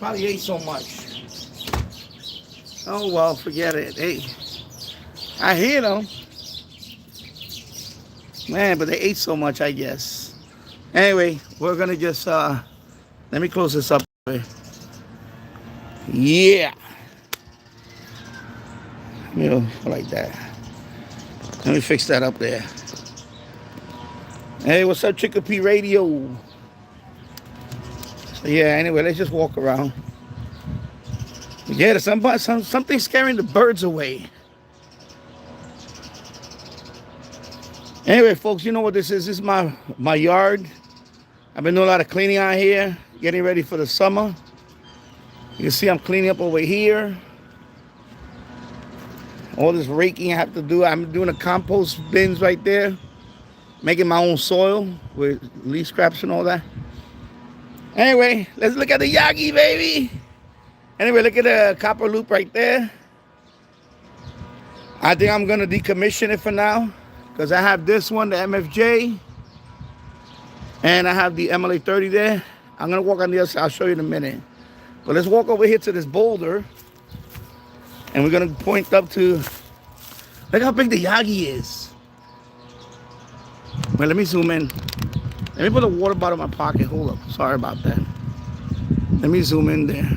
Probably ate so much. Oh well, forget it. Hey, I hear them, man, but they ate so much, I guess. Anyway, we're gonna just let me close this up. Yeah, you know, like that. Let me fix that up there. Hey, what's up, Chicopee Radio? So yeah, anyway, let's just walk around. Yeah, there's something scaring the birds away. Anyway, folks, you know what this is? This is my yard. I've been doing a lot of cleaning out here, getting ready for the summer. You can see I'm cleaning up over here. All this raking I have to do. I'm doing the compost bins right there, making my own soil with leaf scraps and all that. Anyway, let's look at the Yagi, baby. Anyway, look at the copper loop right there. I think I'm gonna decommission it for now because I have this one, the MFJ, and I have the MLA 30 there. I'm gonna walk on the other side. I'll show you in a minute. But let's walk over here to this boulder, and we're gonna point up to. Look how big the Yagi is. Well, let me zoom in. Let me put a water bottle in my pocket. Hold up. Sorry about that. Let me zoom in there.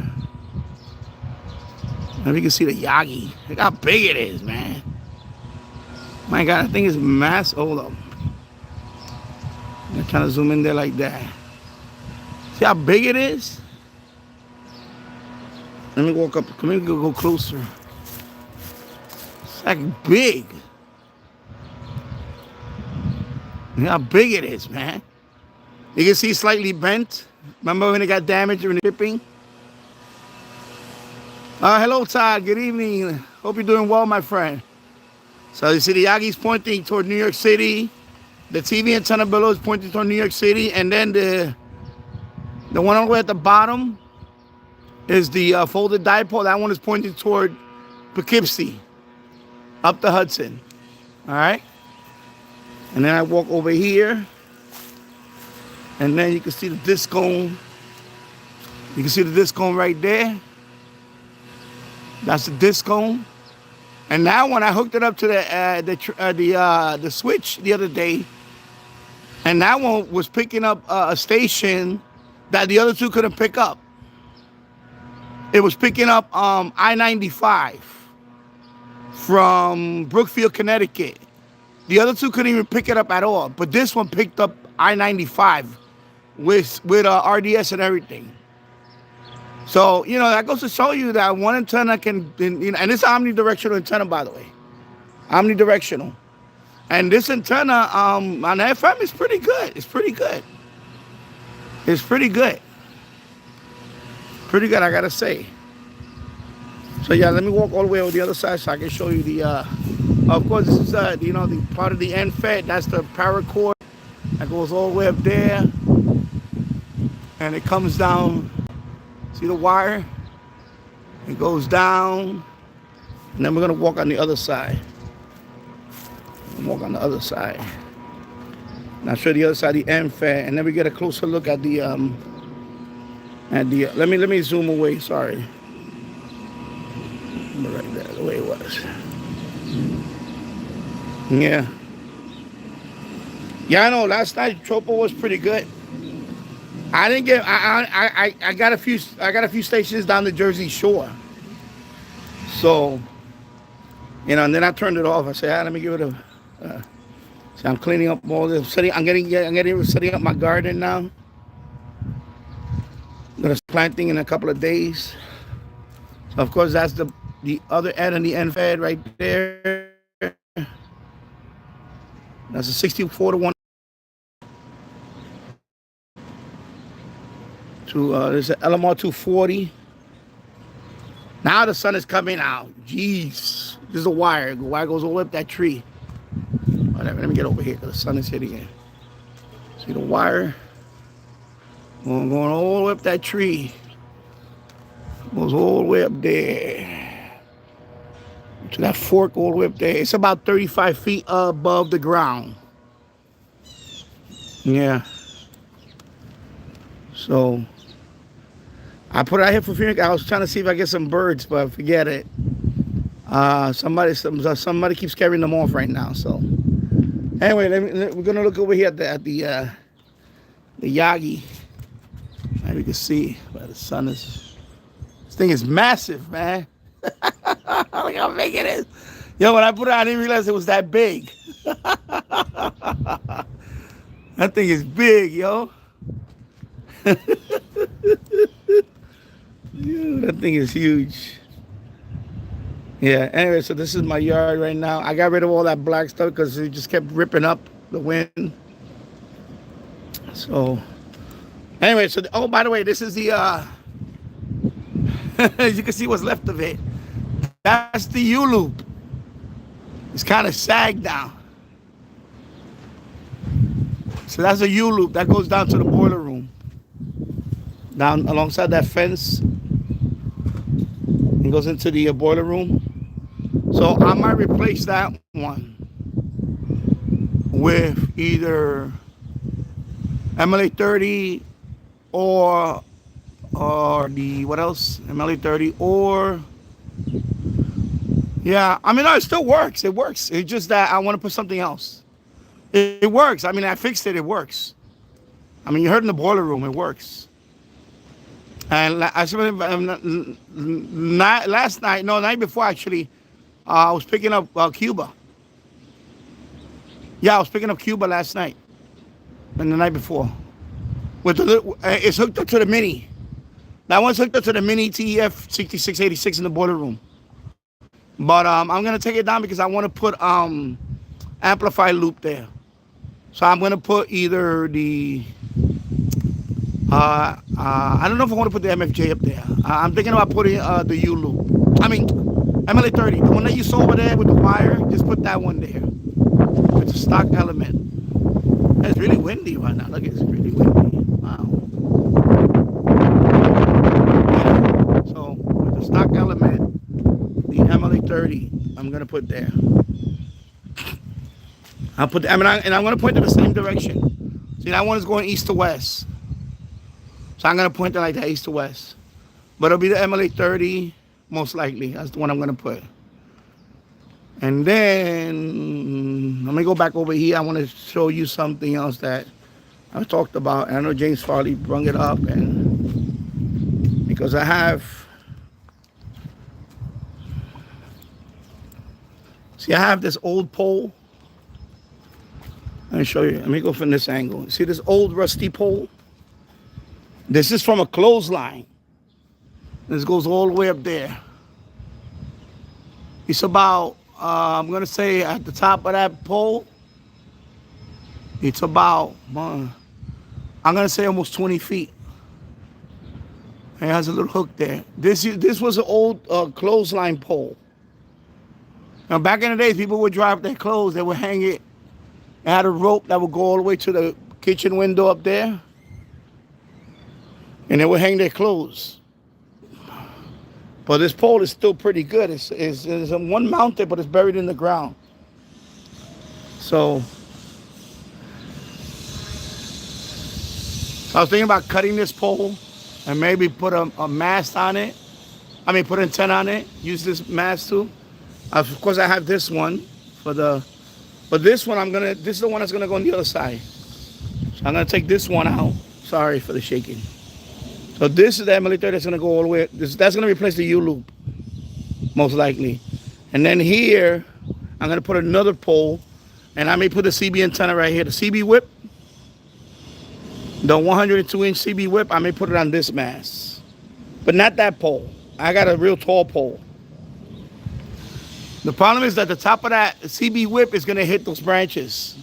Now you can see the Yagi. Look how big it is, man. My God, I think it's mass. Hold up. I'm trying to zoom in there like that. See how big it is? Let me walk up. Come here, go closer. It's like big. Look how big it is, man. You can see it's slightly bent. Remember when it got damaged during the shipping? Hello, Todd. Good evening. Hope you're doing well, my friend. So you see the Yagi's pointing toward New York City. The TV antenna below is pointing toward New York City. And then the one all the way at the bottom is the folded dipole. That one is pointing toward Poughkeepsie, up the Hudson. All right? And then I walk over here. And then you can see the disc cone. You can see the disc cone right there. That's the disc cone. And now when I hooked it up to the switch the other day, and that one was picking up a station that the other two couldn't pick up. It was picking up I-95 from Brookfield, Connecticut. The other two couldn't even pick it up at all, but this one picked up I-95 with RDS and everything. So, you know, that goes to show you that one antenna can, you know, and it's omnidirectional antenna, by the way. Omnidirectional. And this antenna on FM is pretty good. It's pretty good. It's pretty good. Pretty good, I gotta say. So yeah, let me walk all the way over the other side so I can show you the, of course, this is, you know, the part of the NFET. That's the paracord that goes all the way up there. And it comes down. See the wire? It goes down. And then we're gonna walk on the other side. Walk on the other side. And I'll show you the other side, the NFET, and then we get a closer look at the let me zoom away, sorry. Right there, the way it was. Yeah. Yeah, I know, last night Tropo was pretty good. I didn't get. I got a few stations down the Jersey Shore. So, you know, and then I turned it off. I said, let me give it a. So I'm cleaning up all this. I'm getting setting up my garden now. I'm gonna start planting in a couple of days. So of course that's the other end and the end fed right there. That's a 64-1. There's an LMR 240. Now the sun is coming out. Jeez. This is a wire. The wire goes all the way up that tree. Whatever. Let me get over here because the sun is hitting it. See the wire? Going all the way up that tree. Goes all the way up there. To that fork all the way up there. It's about 35 feet above the ground. Yeah. So, I put it out here for Phoenix. I was trying to see if I get some birds, but forget it. Somebody keeps carrying them off right now. So anyway, we're gonna look over here at the Yagi. And we can see where the sun is. This thing is massive, man. Look how big it is. Yo, when I put it out, I didn't realize it was that big. That thing is big, yo. Dude, that thing is huge. Yeah, anyway, so this is my yard right now. I got rid of all that black stuff because it just kept ripping up the wind. So, anyway, so, oh, by the way, this is the, as you can see what's left of it. That's the U-loop. It's kind of sagged now. So that's a U-loop. That goes down to the boiler room. Down alongside that fence. It goes into the boiler room. So I might replace that one with either MLA30 or the, what else? MLA30 or, yeah, I mean, no, it still works. It works. It's just that I want to put something else. It works. I mean, I fixed it. It works. I mean, you heard in the boiler room, it works. And last night, no, the night before actually, I was picking up Cuba. Yeah, I was picking up Cuba last night and the night before. With the it's hooked up to the Mini. That one's hooked up to the Mini TEF 6686 in the boiler room. But I'm gonna take it down because I want to put amplified loop there. So I'm gonna put either the I don't know if I want to put the MFJ up there. I'm thinking about putting the U loop. I mean MLA30, the one that you saw over there with the wire. Just put that one there. It's a stock element. It's really windy right now. Look, it's really windy. Wow. Yeah. So with the stock element, the MLA30, I'm gonna put there. I'll put, and I'm gonna point to the same direction. See, that one is going east to west. So I'm gonna point it like that, east to west. But it'll be the MLA30, most likely. That's the one I'm gonna put. And then let me go back over here. I want to show you something else that I talked about. I know James Farley brought it up, and because I have, see, I have this old pole. Let me show you. Let me go from this angle. See this old rusty pole? This is from a clothesline. This goes all the way up there. It's about, I'm going to say at the top of that pole, it's about, I'm going to say almost 20 feet. It has a little hook there. This was an old clothesline pole. Now, back in the days, people would drive their clothes. They would hang it. It had a rope that would go all the way to the kitchen window up there. And they would hang their clothes. But this pole is still pretty good. It's one mounted, but it's buried in the ground. So I was thinking about cutting this pole and maybe put a mast on it. I mean, put an antenna on it. Use this mast too. Of course, I have this one for the. But this one, this is the one that's gonna go on the other side. So I'm gonna take this one out. Sorry for the shaking. So this is the MLA30 that's gonna go all the way. That's gonna replace the U-loop, most likely. And then here, I'm gonna put another pole, and I may put the CB antenna right here. The CB whip, the 102-inch CB whip, I may put it on this mast, but not that pole. I got a real tall pole. The problem is that the top of that CB whip is gonna hit those branches.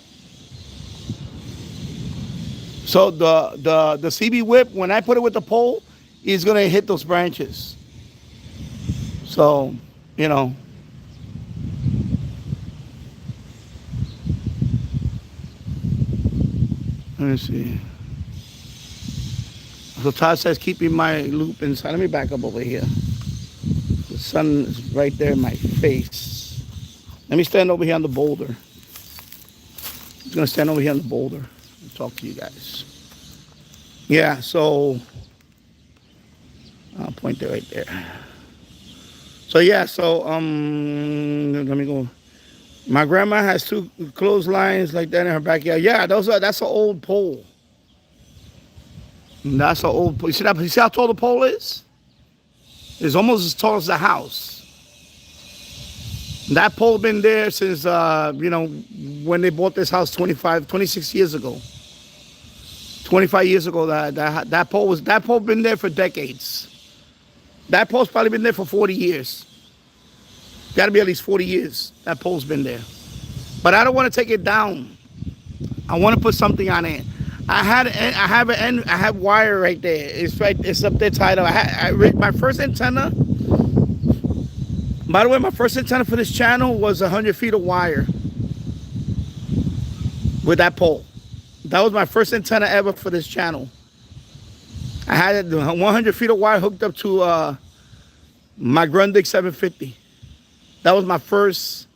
So the CB whip, when I put it with the pole, is gonna hit those branches. So, you know. Let me see. So Todd says keeping my loop inside. Let me back up over here. The sun is right there in my face. Let me stand over here on the boulder. I'm gonna stand over here on the boulder and talk to you guys. Yeah, so I'll point it right there. So yeah, so let me go. My grandma has two clotheslines like that in her backyard. Yeah, that's an old pole. That's an old pole. You see how tall the pole is? It's almost as tall as the house. That pole been there since when they bought this house 26 years ago. 25 years ago, that pole been there for decades. That pole's probably been there for 40 years. Got to be at least 40 years. That pole's been there. But I don't want to take it down. I want to put something on it. I have wire right there. It's up there tied up. My first antenna. By the way, my first antenna for this channel was 100 feet of wire with that pole. That was my first antenna ever for this channel. I had 100 feet of wire hooked up to my Grundig 750. That was my first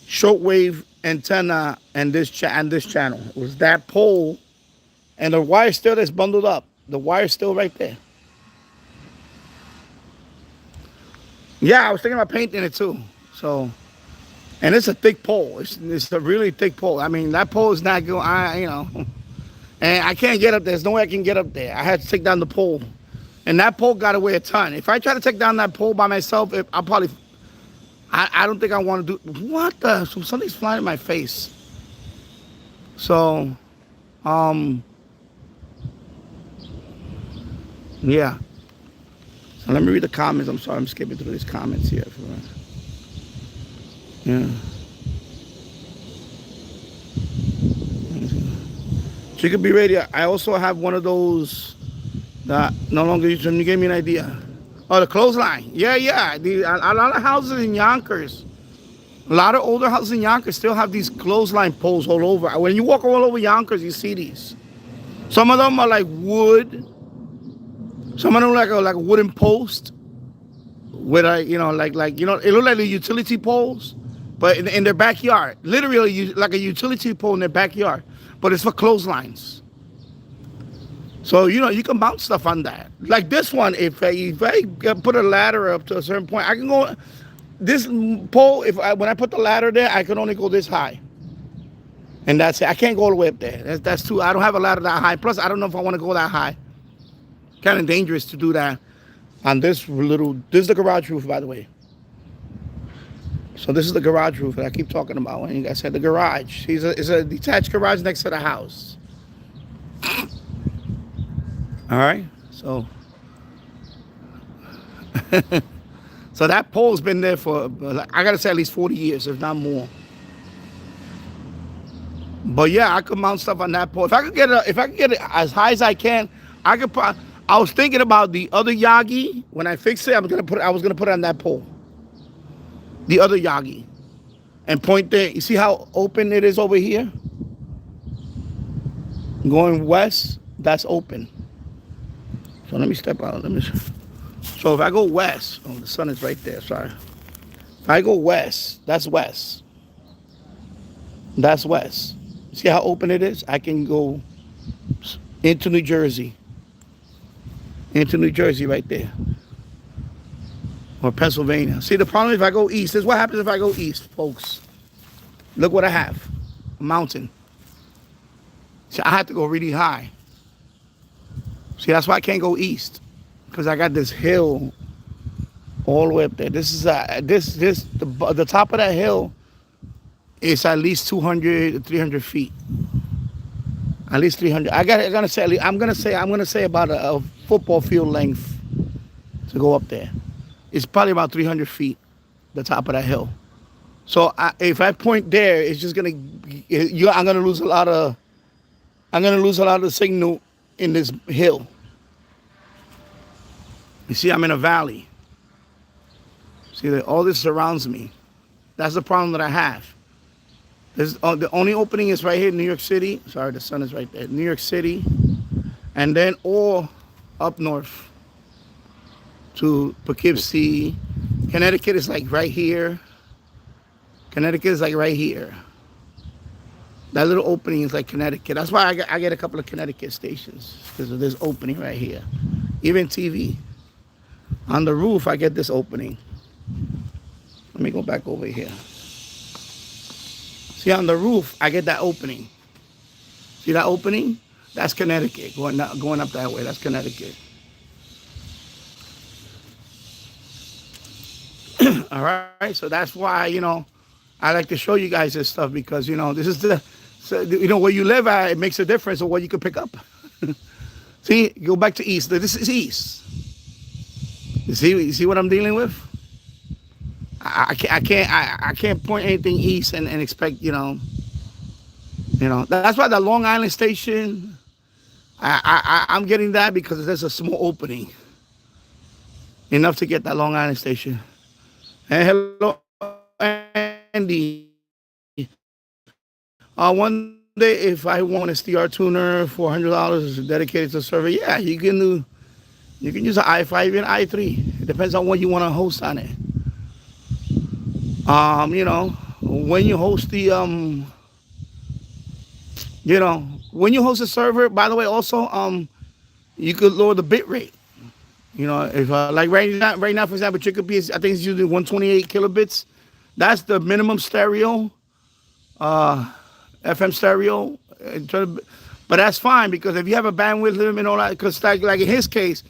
shortwave antenna and this channel. It was that pole, and the wire still is bundled up. The wire's still right there. Yeah, I was thinking about painting it too. So, and it's a thick pole. It's a really thick pole. I mean, that pole is not good. And I can't get up there. There's no way I can get up there. I had to take down the pole, and that pole got to weigh a ton. If I try to take down that pole by myself, I'll probably. I don't think I want to do. What the? Something's flying in my face. So, yeah. So let me read the comments. I'm sorry, I'm skipping through these comments here. Yeah. Chica B Radio. I also have one of those that no longer use them. You gave me an idea. Oh, the clothesline. Yeah. A lot of houses in Yonkers, a lot of older houses in Yonkers still have these clothesline poles all over. When you walk all over Yonkers, you see these. Some of them are like wood. Some of them like a wooden post with it look like the utility poles, but in their backyard. Literally like a utility pole in their backyard, but it's for clotheslines. So, you can mount stuff on that. Like this one, if I put a ladder up to a certain point, I can go, this pole, when I put the ladder there, I can only go this high. And that's it. I can't go all the way up there. That's too, I don't have a ladder that high. Plus, I don't know if I want to go that high. Kind of dangerous to do that on this is the garage roof, by the way. So this is the garage roof that I keep talking about when you guys said the garage. It's a detached garage next to the house. All right, so so that pole's been there for, I gotta say, at least 40 years, if not more. But yeah, I could mount stuff on that pole. If I could get it as high as I can, I could. I was thinking about the other Yagi. When I fix it, I was gonna put it on that pole. The other Yagi, and point there. You see how open it is over here? Going west, that's open. So let me step out. So if I go west, oh, the sun is right there. Sorry. If I go west, that's west. That's west. See how open it is? I can go into New Jersey. Into New Jersey right there. Or Pennsylvania. See, the problem if I go east, this is what happens if I go east, folks. Look what I have. A mountain. See, I have to go really high. See, that's why I can't go east. Because I got this hill all the way up there. This is the top of that hill is at least 200, 300 feet. At least 300. I'm gonna say about a football field length to go up there. It's probably about 300 feet, the top of that hill. So if I point there, it's just I'm gonna lose a lot of the signal in this hill. You see, I'm in a valley. See, all this surrounds me. That's the problem that I have. The only opening is right here in New York City. Sorry, the sun is right there. New York City. And then all up north to Poughkeepsie. Connecticut is like right here. Connecticut is like right here. That little opening is like Connecticut. That's why I get a couple of Connecticut stations, because of this opening right here. Even TV. On the roof, I get this opening. Let me go back over here. See, on the roof, I get that opening. See that opening? That's Connecticut. Going up that way, that's Connecticut. All right, so that's why, I like to show you guys this stuff because, this is where you live at, it makes a difference of what you can pick up. See, go back to east. This is east. You see what I'm dealing with? I can't point anything east and expect, that's why the Long Island station, I'm getting that because there's a small opening. Enough to get that Long Island station. And hello, Andy. One day, if I want a SDR tuner, $400 dedicated to the server, yeah, you can use an i5 and i3. It depends on what you want to host on it. When you host the when you host a server, by the way, also you could lower the bit rate. If like right now, for example, Chicopee I think it's using 128 kilobits. That's the minimum stereo, FM stereo. But that's fine because if you have a bandwidth limit and all that, because like in his case,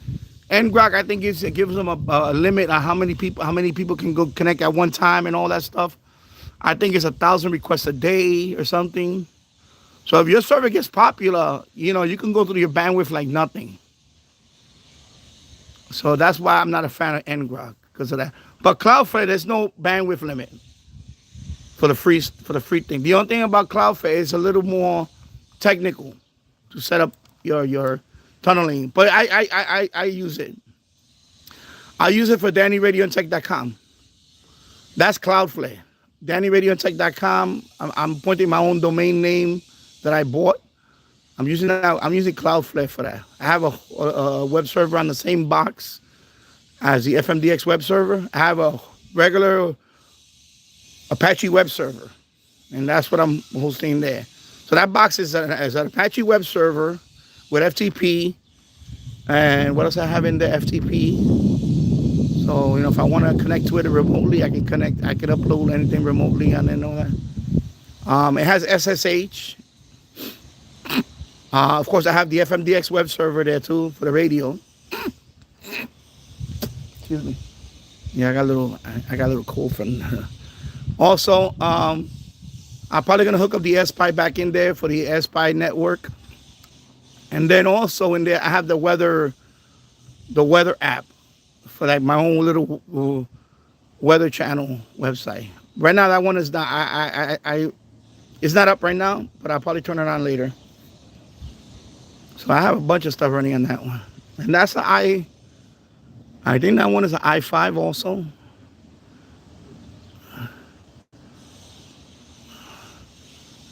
ngrok I think gives them a limit on how many people can go connect at one time and all that stuff. I think it's 1,000 requests a day or something. So if your server gets popular, you can go through your bandwidth like nothing. So that's why I'm not a fan of ngrok because of that. But Cloudflare, there's no bandwidth limit for the free thing. The only thing about Cloudflare is a little more technical to set up your tunneling. But I use it. I use it for DannyRadioandTech.com. That's Cloudflare. DannyRadioandTech.com. I'm pointing my own domain name that I bought. I'm using Cloudflare for that. I have a web server on the same box as the FMDX web server. I have a regular Apache web server, and that's what I'm hosting there. So that box is an Apache web server with FTP, and what else I have in the FTP. So if I want to connect to it remotely, I can connect. I can upload anything remotely and then all that. It has SSH. Of course, I have the FMDX web server there too for the radio. Excuse me. Yeah, I got a little cold from. Also, I'm probably gonna hook up the SPI back in there for the SPI network, and then also in there I have the weather app for like my own little weather channel website. Right now, that one is not. It's not up right now, but I'll probably turn it on later. So I have a bunch of stuff running on that one. And that's I think that one is an i5 also.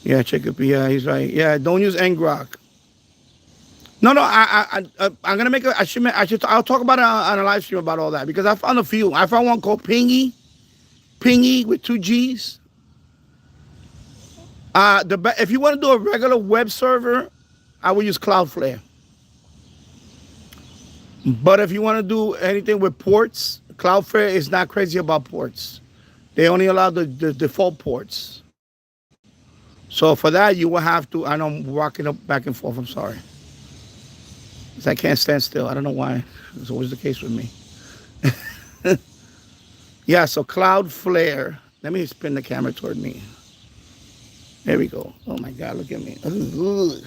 Yeah, Chicopee, yeah, he's right. Yeah, don't use ngrok. No, I'm gonna make I'll talk about it on a live stream about all that because I found a few. I found one called Pingy with 2 G's. If you want to do a regular web server, I would use Cloudflare. But if you want to do anything with ports, Cloudflare is not crazy about ports. They only allow the default ports. So for that, you will have to, I know I'm walking up back and forth, I'm sorry. Because I can't stand still. I don't know why. It's always the case with me. Yeah, so Cloudflare. Let me spin the camera toward me. There we go. Oh my God, look at me. Ugh.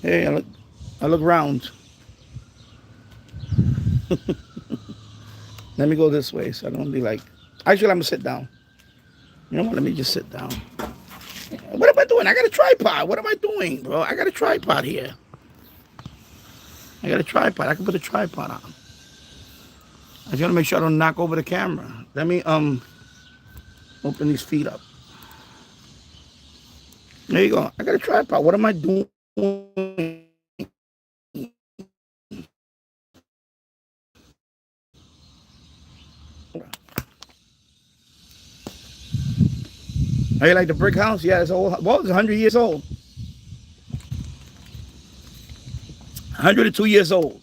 Hey, I look round. Let me go this way so I don't be like. Actually, I'm gonna sit down. You know what? Let me just sit down. What am I doing? I got a tripod. What am I doing, bro? I got a tripod here. I got a tripod. I can put a tripod on. I just gotta make sure I don't knock over the camera. Let me open these feet up. There you go. I got a tripod. What am I doing? Are you like the brick house? Yeah, it's old. Well, it's 100 years old. 102 years old.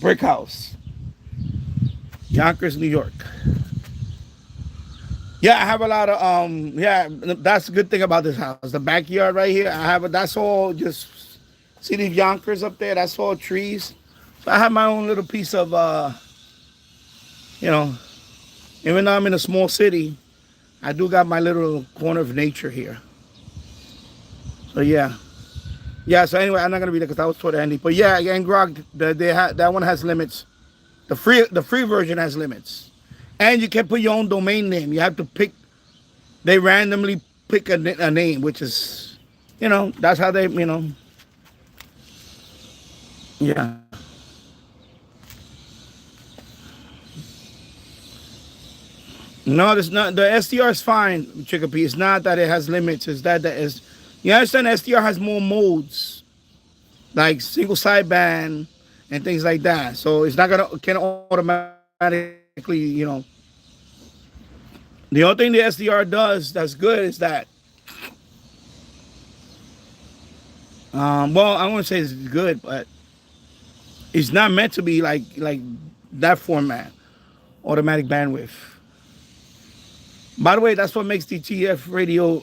brick house. Yonkers, New York. Yeah, I have a lot of yeah, that's a good thing about this house. The backyard right here, that's all just see these Yonkers up there, that's all trees. So I have my own little piece of you know, even though I'm in a small city, I do got my little corner of nature here. So yeah. Yeah, so anyway, I'm not gonna read it because I was toward the ending. But yeah, again, Grog, that one has limits. The free version has limits. And you can put your own domain name. You have to pick, they randomly pick a name, which is, that's how they, yeah. No, it's not. The SDR is fine, Chicopee. It's not that it has limits. It's that is, you understand, SDR has more modes, like single sideband and things like that. So it's not can automatically, The only thing the SDR does that's good is that, well, I won't say it's good, but it's not meant to be like that format, automatic bandwidth. By the way, that's what makes the TF radio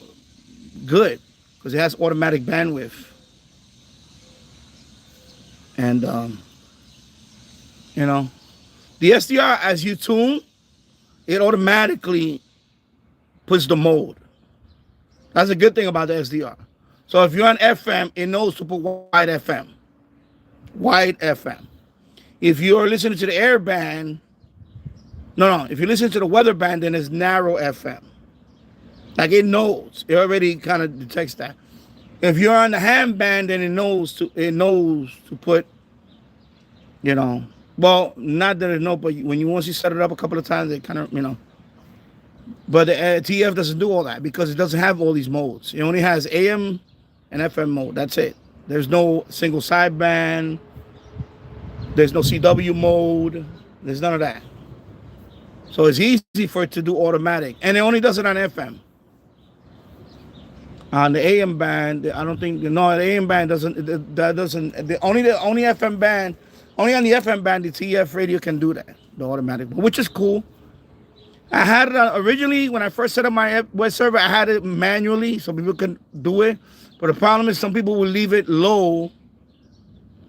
good, because it has automatic bandwidth. And, the SDR, as you tune, it automatically puts the mode. That's a good thing about the SDR. So if you're on FM, it knows to put wide FM. Wide FM. If you're listening to the air band, no. If you listen to the weather band, then it's narrow FM. Like it knows. It already kind of detects that. If you're on the ham band, then it knows to put, well, not that it knows, but when you once you set it up a couple of times, it kind of, But the TF doesn't do all that because it doesn't have all these modes. It only has AM and FM mode. That's it. There's no single sideband. There's no CW mode. There's none of that. So it's easy for it to do automatic. And it only does it on FM. On the AM band, I don't think, no, the AM band doesn't, only FM band, only on the FM band, the TF radio can do that, the automatic, which is cool. I had it originally when I first set up my web server. I had it manually so people can do it. But the problem is some people will leave it low.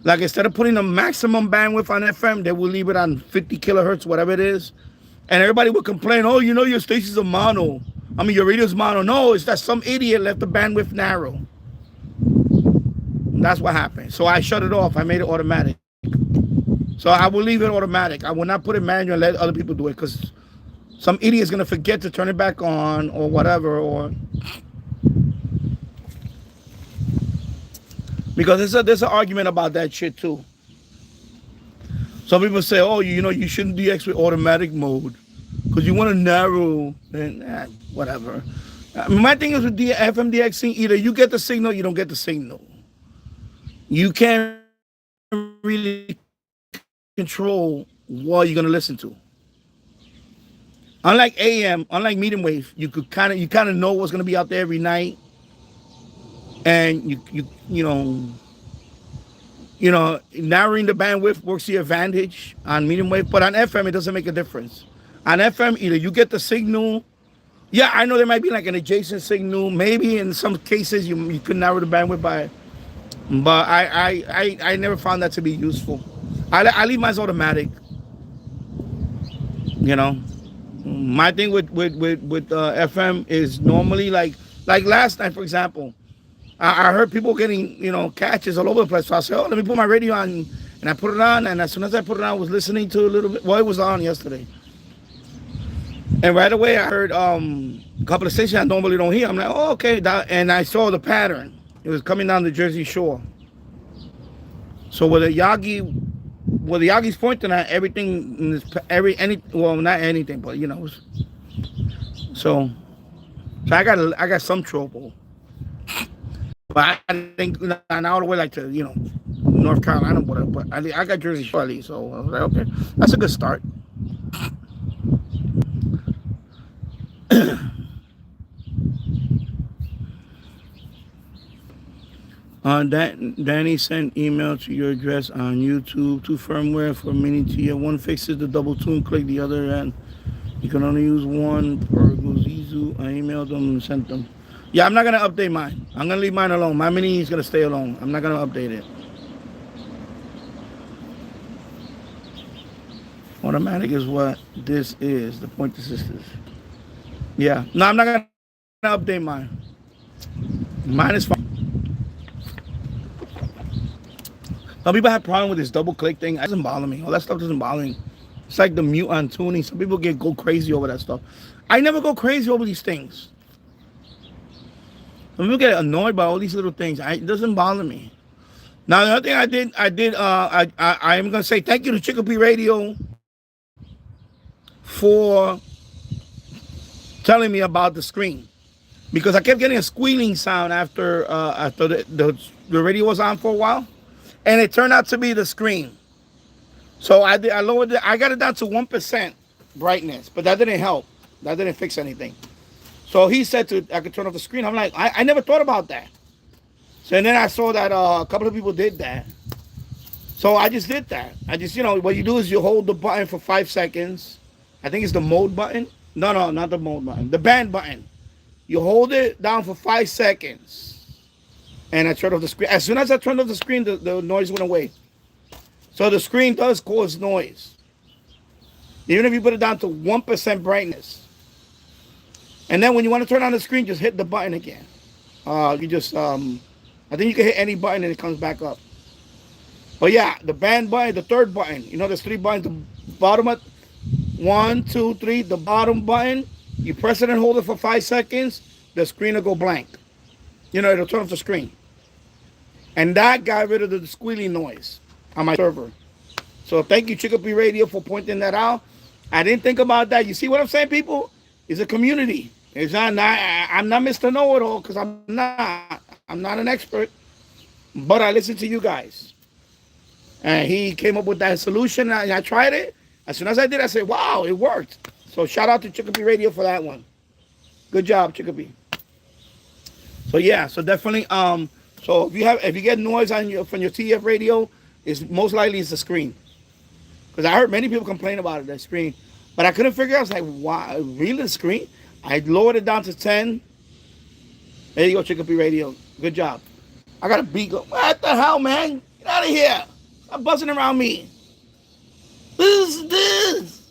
Like instead of putting the maximum bandwidth on FM, they will leave it on 50 kilohertz, whatever it is. And everybody would complain, oh, your station's a mono. Your radio's mono. No, it's that some idiot left the bandwidth narrow. That's what happened. So I shut it off. I made it automatic. So I will leave it automatic. I will not put it manual and let other people do it because some idiot is going to forget to turn it back on or whatever. Because there's an argument about that shit too. Some people say, oh, you shouldn't DX with automatic mode because you want to narrow and whatever. My thing is with the FM DXing, either you get the signal, you don't get the signal. You can't really control what you're going to listen to. Unlike AM, unlike medium wave, you kind of know what's going to be out there every night, and narrowing the bandwidth works to your advantage on medium wave, but on FM it doesn't make a difference. On FM, either you get the signal. Yeah, I know there might be like an adjacent signal. Maybe in some cases you could narrow the bandwidth by, but I never found that to be useful. I leave mine automatic. My thing with FM is normally like last night, for example, I heard people getting catches all over the place. So I said, oh, let me put my radio on, and I put it on, and as soon as I put it on, I was listening to a little bit. Well, it was on yesterday, and right away I heard a couple of stations I normally don't hear. I'm like, oh, okay, and I saw the pattern. It was coming down the Jersey Shore. So with the Yagi's pointing at everything, not anything, but so I got some trouble. But I think not all the way like to North Carolina, whatever. But I got Jersey Shore, so I was like, okay, that's a good start. Danny sent email to your address on YouTube. Two firmware for mini tier. One fixes the double tune. Click the other end. You can only use one per Guzizu. I emailed them and sent them. Yeah, I'm not gonna update mine. I'm gonna leave mine alone. My mini is gonna stay alone. I'm not gonna update it. Automatic is what this is. The Pointer Sisters. Yeah. No, I'm not gonna update mine. Mine is fine. Some people have problem with this double click thing. It doesn't bother me. All that stuff doesn't bother me. It's like the mute on tuning. Some people go crazy over that stuff. I never go crazy over these things. Some people get annoyed by all these little things. It doesn't bother me. Now the other thing I am gonna say thank you to Chicopee Radio for telling me about the screen, because I kept getting a squealing sound after the radio was on for a while, and it turned out to be the screen. So I lowered it. I got it down to 1% brightness, but that didn't help. That didn't fix anything. So he said I could turn off the screen. I'm like, I never thought about that. So and then I saw that a couple of people did that. So I just did that. I just, what you do is you hold the button for 5 seconds. I think it's the mode button. No, not the mode button. The band button. You hold it down for 5 seconds. And I turned off the screen. As soon as I turned off the screen, the noise went away. So the screen does cause noise. Even if you put it down to 1% brightness. And then when you want to turn on the screen, just hit the button again. You just, I think you can hit any button and it comes back up. But yeah, the band button, the third button. There's 3 buttons. The bottom, 1, 2, 3, the bottom button. You press it and hold it for 5 seconds. The screen will go blank. It'll turn off the screen. And that got rid of the squealing noise on my server. So thank you, Chicopee Radio, for pointing that out. I didn't think about that. You see what I'm saying, people? It's a community. It's not I'm not Mr. Know-It-All, because I'm not an expert. But I listen to you guys. And he came up with that solution, and I tried it. As soon as I did, I said, wow, it worked. So shout out to Chicopee Radio for that one. Good job, Chicopee. So yeah, so definitely, so if you get noise from your TF radio, it's most likely it's the screen. Because I heard many people complain about it, the screen. But I couldn't figure out. I was like, why? Really, the screen? I lowered it down to 10. There you go, Chicopee Radio. Good job. I got a beat. What the hell, man? Get out of here. Stop buzzing around me. This.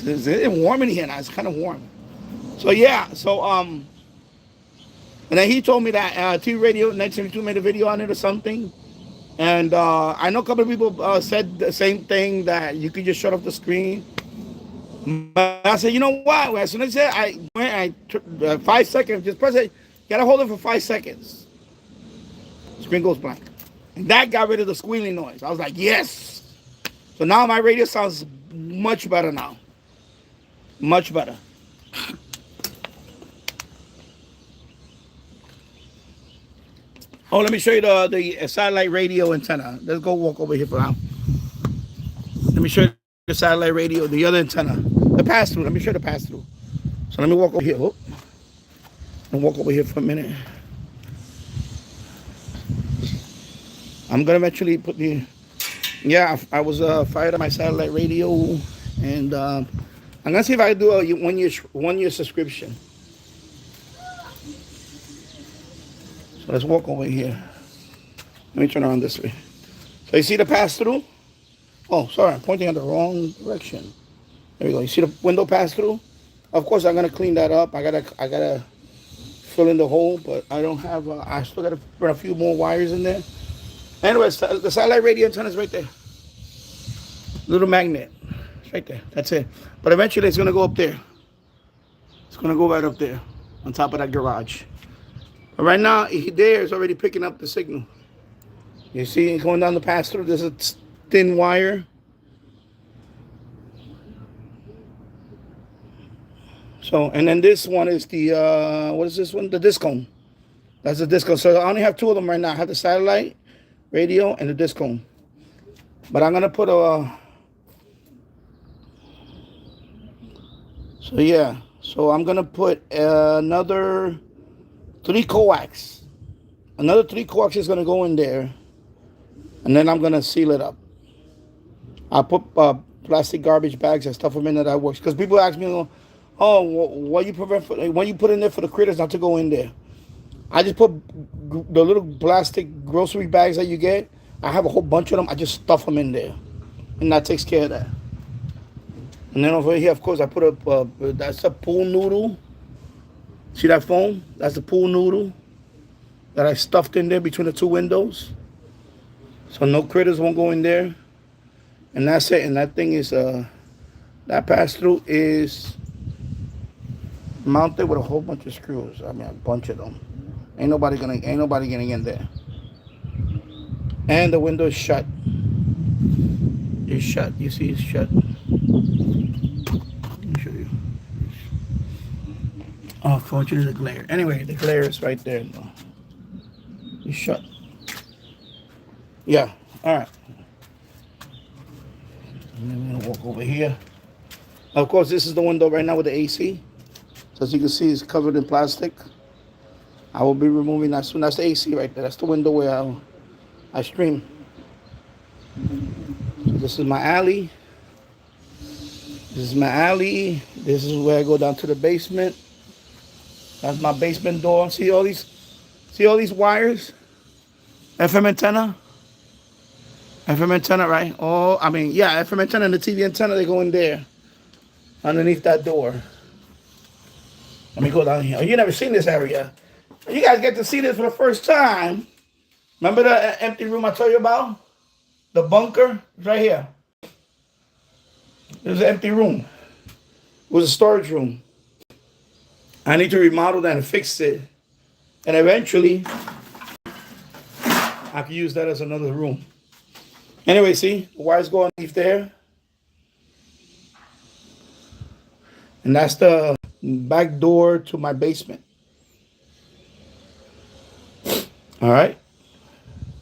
It's warm in here now. It's kind of warm. So, yeah. So, and then he told me that T Radio 1972 made a video on it or something. And I know a couple of people said the same thing, that you could just shut off the screen. But I said, you know what? As soon as I took 5 seconds, just press it. You gotta hold it for 5 seconds. The screen goes blank. And that got rid of the squealing noise. I was like, yes. So now my radio sounds much better now. Much better. Oh, let me show you the satellite radio antenna. Let's go walk over here for now. Let me show you the satellite radio, the other antenna. The pass-through. Let me show you the pass-through. So let me walk over here. Oh. And walk over here for a minute. I'm going to eventually put the... Yeah, I was fired on my satellite radio. And I'm going to see if I can do a one-year subscription. So let's walk over here. Let me turn around this way. So you see the pass-through? Oh, sorry, I'm pointing in the wrong direction. There we go. You see the window pass-through? Of course, I'm gonna clean that up. I gotta fill in the hole, but I don't have. I still gotta put a few more wires in there. Anyways, the satellite radio antenna is right there. Little magnet. It's right there. That's it. But eventually, it's gonna go up there. It's gonna go right up there, on top of that garage. But right now, there is already picking up the signal. You see it going down the pass-through. There's a thin wire. So, and then this one is the, what is this one? The Discone. That's the Discone. So I only have 2 of them right now. I have the satellite radio and the Discone. But I'm going to put a, so yeah. So I'm going to put another 3 coax. Another 3 coax is gonna go in there, and then I'm gonna seal it up. I put plastic garbage bags and stuff them in that works. Because people ask me, oh, what you prevent when you put in there for the critters not to go in there? I just put the little plastic grocery bags that you get. I have a whole bunch of them. I just stuff them in there, and that takes care of that. And then over here, of course, I put up, that's a pool noodle. See that foam? That's the pool noodle that I stuffed in there between the 2 windows. So no critters won't go in there. And that's it. And that thing is, that pass-through is mounted with a whole bunch of screws. I mean, a bunch of them. Ain't nobody getting in there. And the window is shut. It's shut. You see, it's shut. Let me show you. Oh, fortunately, the glare. Anyway, the glare is right there. It's shut. Yeah. All right. And then we're gonna walk over here. Of course, this is the window right now with the AC. So as you can see, it's covered in plastic. I will be removing that soon. That's the AC right there. That's the window where I stream. So this is my alley. This is my alley. This is where I go down to the basement. That's my basement door. See all these wires? FM antenna. FM antenna, right? Oh, I mean, yeah, FM antenna and the TV antenna, they go in there. Underneath that door. Let me go down here. Oh, you never seen this area. You guys get to see this for the first time. Remember the empty room I told you about? The bunker? It's right here. There's an empty room. It was a storage room. I need to remodel that and fix it. And eventually, I can use that as another room. Anyway, see? The wires go underneath there. And that's the back door to my basement. All right.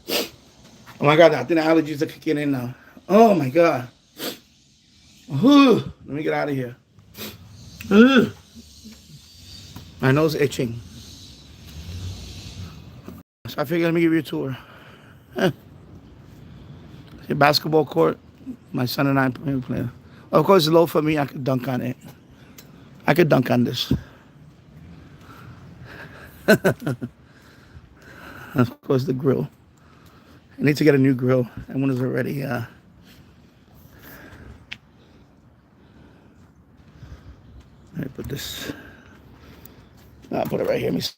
Oh my God, I think the allergies are kicking in now. Oh my God. Let me get out of here. My nose itching. So I figured let me give you a tour. See, basketball court. My son and I play. Of course, it's low for me. I could dunk on it. I could dunk on this. Of course, the grill. I need to get a new grill. That one is already. Let me put this. I'll put it right here. Let me see.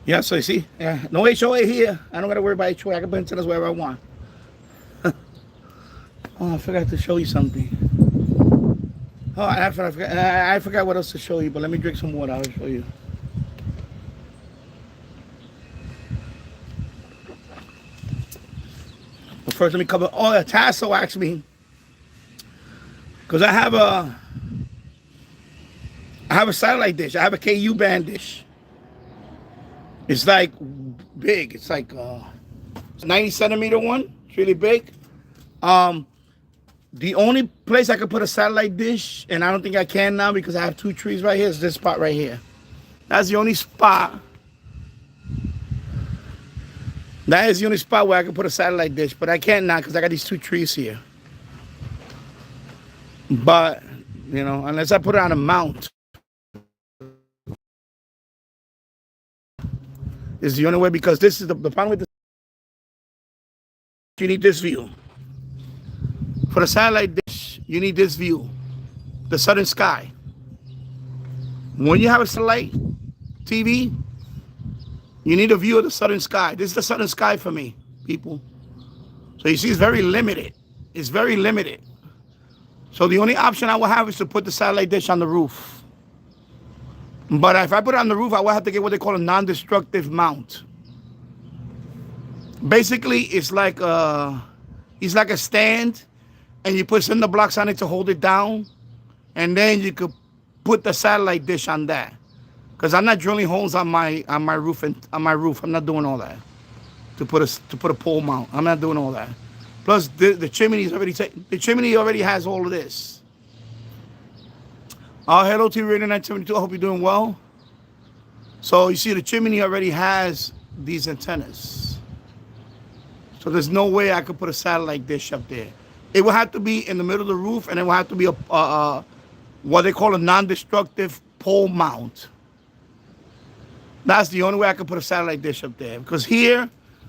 Yeah, so you see, yeah, no HOA here. I don't got to worry about HOA. I can put antennas wherever I want. Oh, I forgot to show you something. Oh, I forgot what else to show you, but let me drink some water. I'll show you. But first, let me cover. Oh, the Tasso asked me. Because I have a satellite dish. I have a KU band dish. It's like big. It's like it's 90 centimeter one. It's really big. The only place I could put a satellite dish, and I don't think I can now because I have 2 trees right here, is this spot right here. That's the only spot. That is the only spot where I can put a satellite dish, but I can't now because I got these 2 trees here. But, you know, unless I put it on a mount, is the only way, because this is the problem with this. You need this view. For the satellite dish, you need this view, the southern sky. When you have a satellite TV, you need a view of the southern sky. This is the southern sky for me, people. So you see, it's very limited. It's very limited. So the only option I will have is to put the satellite dish on the roof. But if I put it on the roof, I will have to get what they call a non-destructive mount. Basically, it's like a stand, and you put cinder blocks on it to hold it down, and then you could put the satellite dish on that. Because I'm not drilling holes on my roof I'm not doing all that. to put a pole mount. I'm not doing all that. Plus, the chimney is already the chimney already has all of this. Hello to Radio 972. I hope you're doing well. So you see, the chimney already has these antennas. So there's no way I could put a satellite dish up there. It will have to be in the middle of the roof, and it will have to be a what they call a non-destructive pole mount. That's the only way I could put a satellite dish up there. Because here,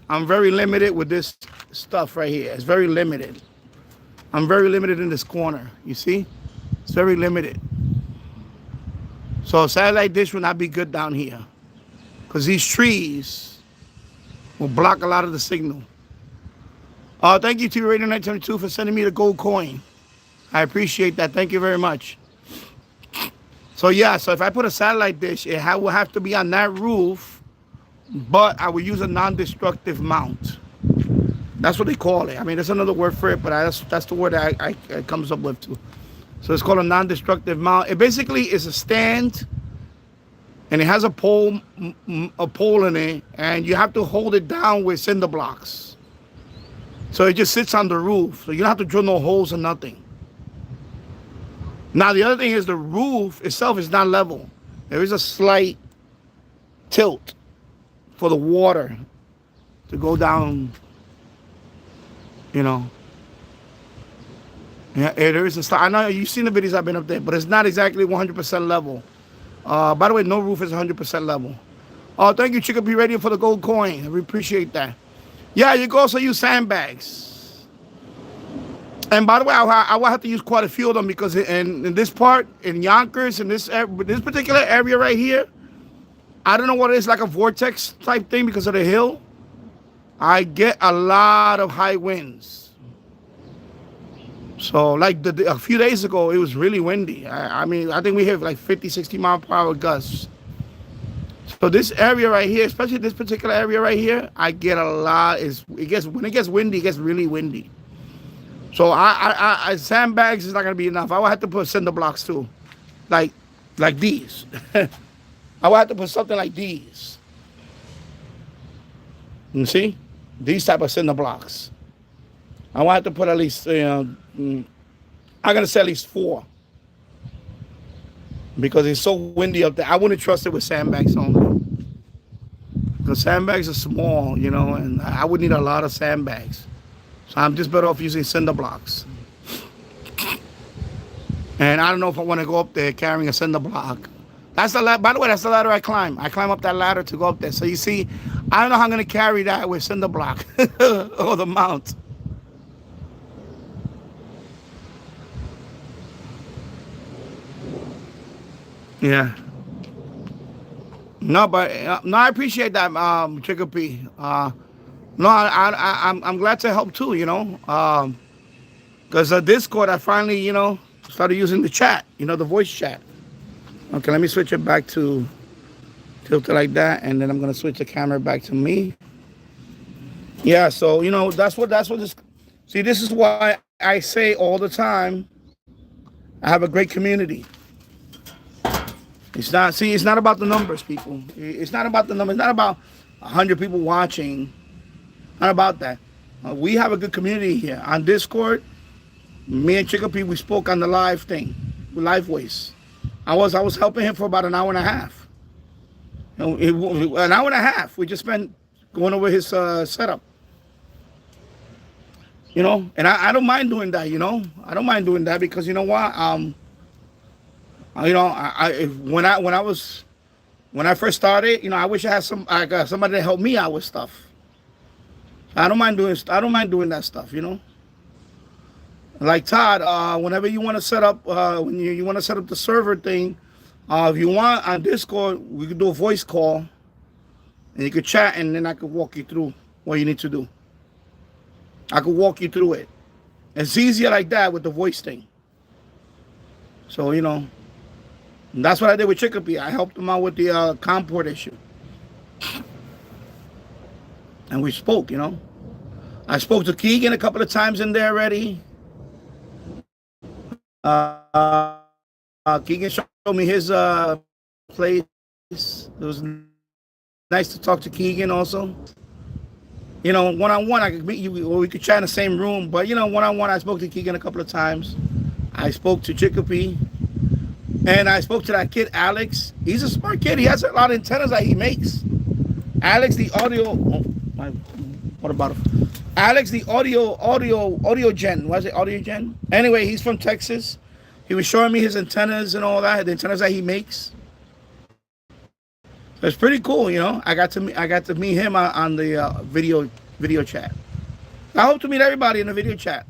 I'm very limited with this stuff right here. It's very limited. I'm very limited in this corner. You see? It's very limited. So a satellite dish will not be good down here. Because these trees will block a lot of the signal. Thank you to Radio 972 for sending me the gold coin. I appreciate that. Thank you very much. So yeah, so if I put a satellite dish, it will have to be on that roof, but I will use a non-destructive mount. That's what they call it. I mean, there's another word for it, but that's the word I comes up with too. So it's called a non-destructive mount. It basically is a stand, and it has a pole in it, and you have to hold it down with cinder blocks. So it just sits on the roof, so you don't have to drill no holes or nothing. Now, the other thing is the roof itself is not level. There is a slight tilt for the water to go down, you know. Yeah, there is a slight. I know you've seen the videos I've been up there, but it's not exactly 100% level. By the way, no roof is 100% level. Thank you, Chicopee Radio, for the gold coin. We appreciate that. Yeah, you can also use sandbags. And by the way, I will have to use quite a few of them because in this part, in Yonkers, in this particular area right here, I don't know what it is, like a vortex type thing because of the hill. I get a lot of high winds. So like a few days ago, it was really windy. I mean, I think we hit like 50, 60 mile per hour gusts. So this area right here, especially this particular area right here, I get a lot. When it gets windy, it gets really windy. So sandbags is not gonna be enough. I will have to put cinder blocks too, like these. I will have to put something like these. You see, these type of cinder blocks. I will have to put at least, I'm gonna say at least 4, because it's so windy up there. I wouldn't trust it with sandbags only, because sandbags are small, you know, and I would need a lot of sandbags. So I'm just better off using cinder blocks. And I don't know if I want to go up there carrying a cinder block. That's the ladder. By the way, that's the ladder I climb. I climb up that ladder to go up there. So you see, I don't know how I'm going to carry that with cinder block or the mount. Yeah. No, but no, I appreciate that, Chicopee. No, I'm glad to help too, you know, because Discord, I finally, you know, started using the chat, you know, the voice chat. Okay, let me switch it back to tilt it like that, and then I'm gonna switch the camera back to me. Yeah, so you know, that's what this. See, this is why I say all the time, I have a great community. It's not about the numbers, people. It's not about the numbers. It's not about 100 people watching. Not about that. We have a good community here on Discord. Me and Chicopee, we spoke on the live thing, live voice. I was helping him for about an hour and a half. An hour and a half. We just spent going over his setup. You know, and I don't mind doing that. You know, I don't mind doing that because you know what? You know, when I first started, you know, I wish I had somebody to help me out with stuff. I don't mind doing that stuff, you know. Like Todd, whenever you want to set up, when you want to set up the server thing, if you want on Discord, we could do a voice call, and you could chat, and then I could walk you through what you need to do. I could walk you through it. It's easier like that with the voice thing. So you know, that's what I did with Chicopee. I helped him out with the comport issue. And we spoke, you know. I spoke to Keegan a couple of times in there already. Keegan showed me his place. It was nice to talk to Keegan also. You know, one-on-one, I could meet you, or we could chat in the same room. But, you know, one-on-one, I spoke to Keegan a couple of times. I spoke to Chicopee. And I spoke to that kid, Alex. He's a smart kid. He has a lot of antennas that he makes. Alex, the audio... Oh, my, what about it? Alex, the audio gen. What is it? Audio gen? Anyway, he's from Texas. He was showing me his antennas and all that, the antennas that he makes. So it's pretty cool, you know. I got to meet him on the video chat. I hope to meet everybody in the video chat.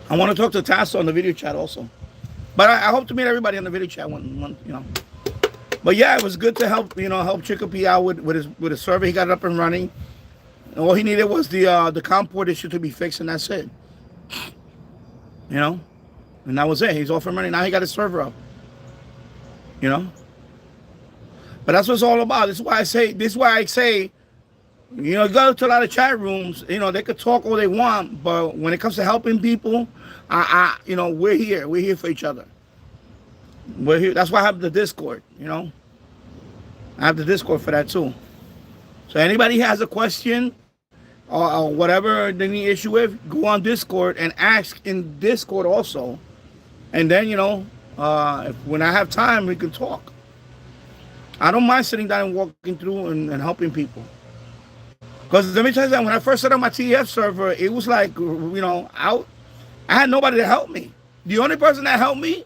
I want to talk to Tasso on the video chat also. But I hope to meet everybody on the video chat one, you know. But yeah, it was good to help Chicopee out with his server. He got it up and running. All he needed was the COM port issue to be fixed, and that's it. You know? And that was it. He's off and running. Now he got his server up. You know? But that's what it's all about. This is why I say, you know, go to a lot of chat rooms, you know, they could talk all they want, but when it comes to helping people, you know, we're here. We're here for each other. We're here. That's why I have the Discord, you know. I have the Discord for that too. So anybody has a question or whatever they need issue with, go on Discord and ask in Discord also. And then, you know, when I have time, we can talk. I don't mind sitting down and walking through and helping people. Because let me tell you that when I first set up my TEF server, it was like, you know, I had nobody to help me. The only person that helped me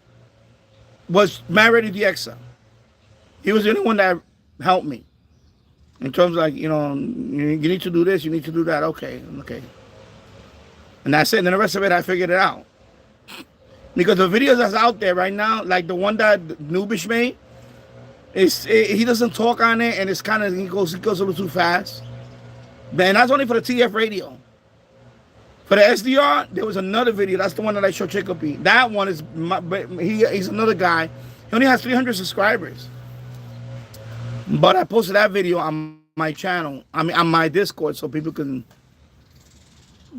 was Matt Ready DXA. He was the only one that helped me. In terms of like, you know, you need to do this, you need to do that. Okay. And that's it. And then the rest of it, I figured it out. Because the videos that's out there right now, like the one that Nubish made, he doesn't talk on it, and it's kind of, he goes a little too fast. And that's only for the TF radio. For the SDR, there was another video. That's the one that I showed Chicopee. That one is, he's another guy. He only has 300 subscribers. But I posted that video on my channel, on my Discord, so people can,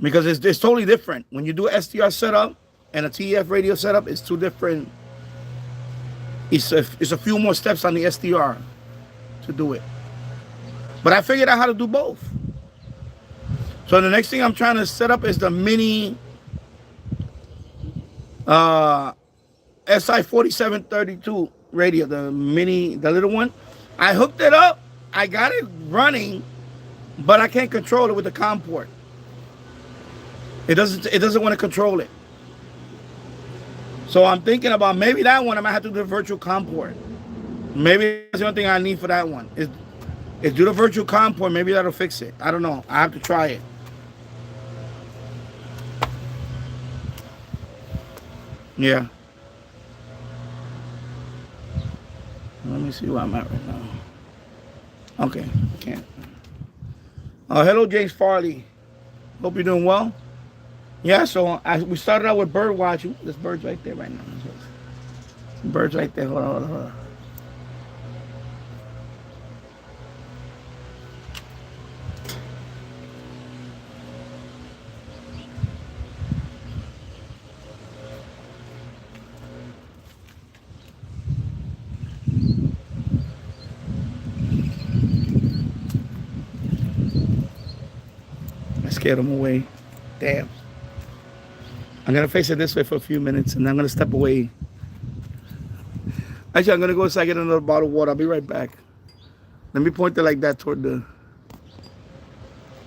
because it's totally different. When you do an SDR setup and a TF radio setup, it's two different, it's a few more steps on the SDR to do it. But I figured out how to do both. So the next thing I'm trying to set up is the mini SI4732 radio, the little one. I hooked it up, I got it running, but I can't control it with the COM port. It doesn't want to control it. So I'm thinking about maybe that one I might have to do the virtual COM port. Maybe that's the only thing I need for that one. Is do the virtual COM port, maybe that'll fix it. I don't know. I have to try it. Yeah. Let me see where I'm at right now. Okay, can't. Hello, James Farley. Hope you're doing well. Yeah, so we started out with bird watching. There's birds right there right now. Some birds right there. Hold on. I scared them away. Damn. I'm going to face it this way for a few minutes, and I'm going to step away. Actually, I'm going to go inside and get another bottle of water. I'll be right back. Let me point it like that toward the...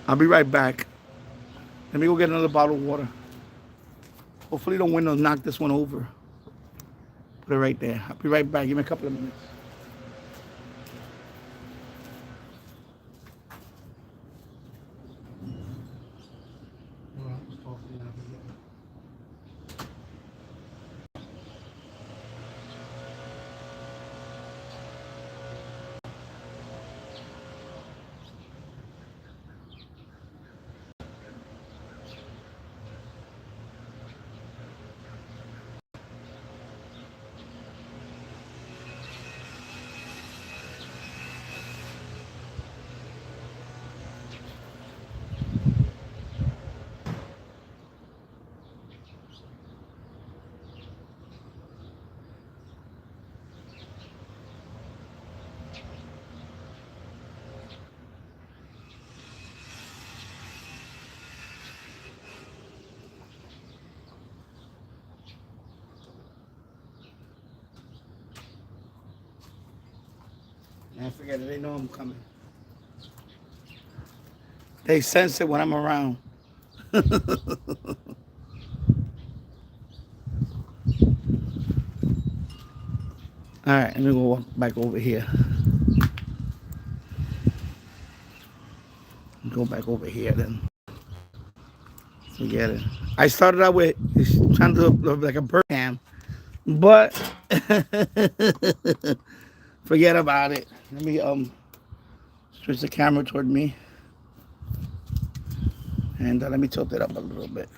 I'll be right back. Let me go get another bottle of water. Hopefully the wind will knock this one over. Put it right there. I'll be right back. Give me a couple of minutes. Man, forget it. They know I'm coming. They sense it when I'm around. All right, let me go walk back over here. Go back over here then. Forget it. I started out with trying to look like a bird cam, but forget about it. Let me switch the camera toward me, and let me tilt it up a little bit.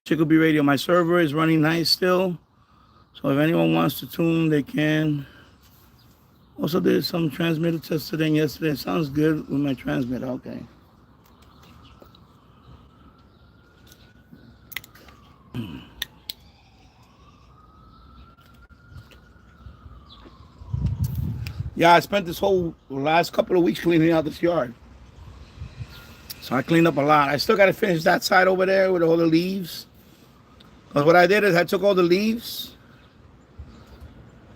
Chicopee Radio, my server is running nice still, so if anyone wants to tune, they can. Also did some transmitter tests today and yesterday. It sounds good with my transmitter. Okay. Yeah, I spent this whole last couple of weeks cleaning out this yard. So I cleaned up a lot. I still got to finish that side over there with all the leaves. Because what I did is I took all the leaves.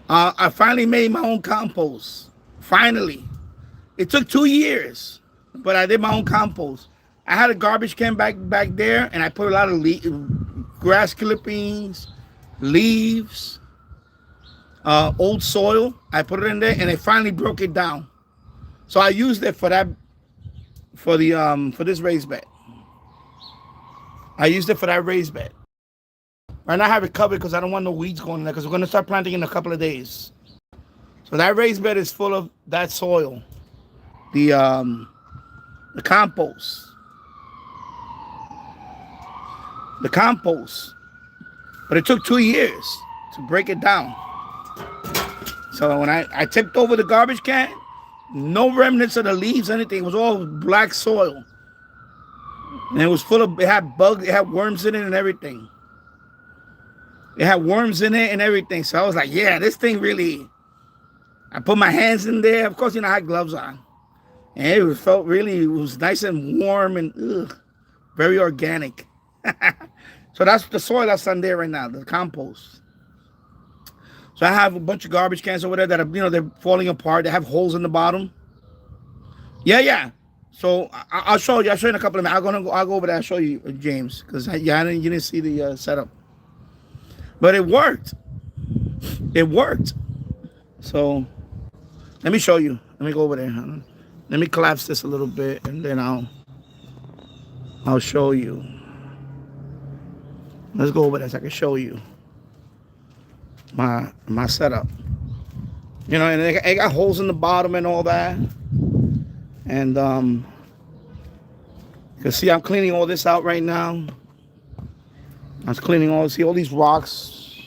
I finally made my own compost. Finally. It took 2 years, but I did my own compost. I had a garbage can back there, and I put a lot of grass clippings, leaves, old soil. I put it in there, and it finally broke it down. So I used it for that, for this raised bed. I used it for that raised bed. Right now I have it covered because I don't want no weeds going in there, because we're going to start planting in a couple of days. So that raised bed is full of that soil, the compost. The compost. But it took 2 years to break it down. So when I tipped over the garbage can, no remnants of the leaves, anything. It was all black soil. And it was full of, it had bugs, it had worms in it and everything. It had worms in it and everything. So I was like, yeah, this thing really, I put my hands in there. Of course, I had gloves on. And it was nice and warm and very organic. So that's the soil that's on there right now, the compost. So I have a bunch of garbage cans over there that are, they're falling apart. They have holes in the bottom. Yeah. So I'll show you. I'll show you in a couple of minutes. I'll go over there and show you, James, because you didn't see the setup. But it worked. It worked. So let me show you. Let me go over there. Let me collapse this a little bit, and then I'll show you. Let's go over there so I can show you my setup. And it got holes in the bottom and all that. And you can see I'm cleaning all this out right now. I was cleaning all these rocks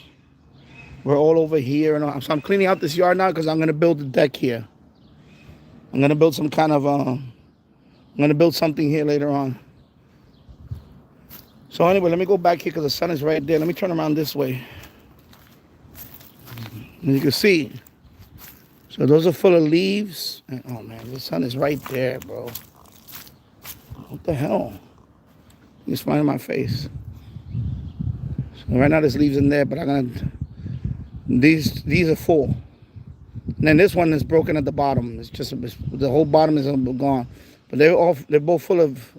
were all over here. And so I'm cleaning out this yard now because I'm going to build a deck here. I'm going to build some kind of, I'm going to build something here later on. So anyway, let me go back here because the sun is right there. Let me turn around this way. And you can see. So those are full of leaves. And, oh man, the sun is right there, bro. What the hell? You're smiling in my face. So right now there's leaves in there, but these are full. And then this one is broken at the bottom. The whole bottom is gone. But they're both full of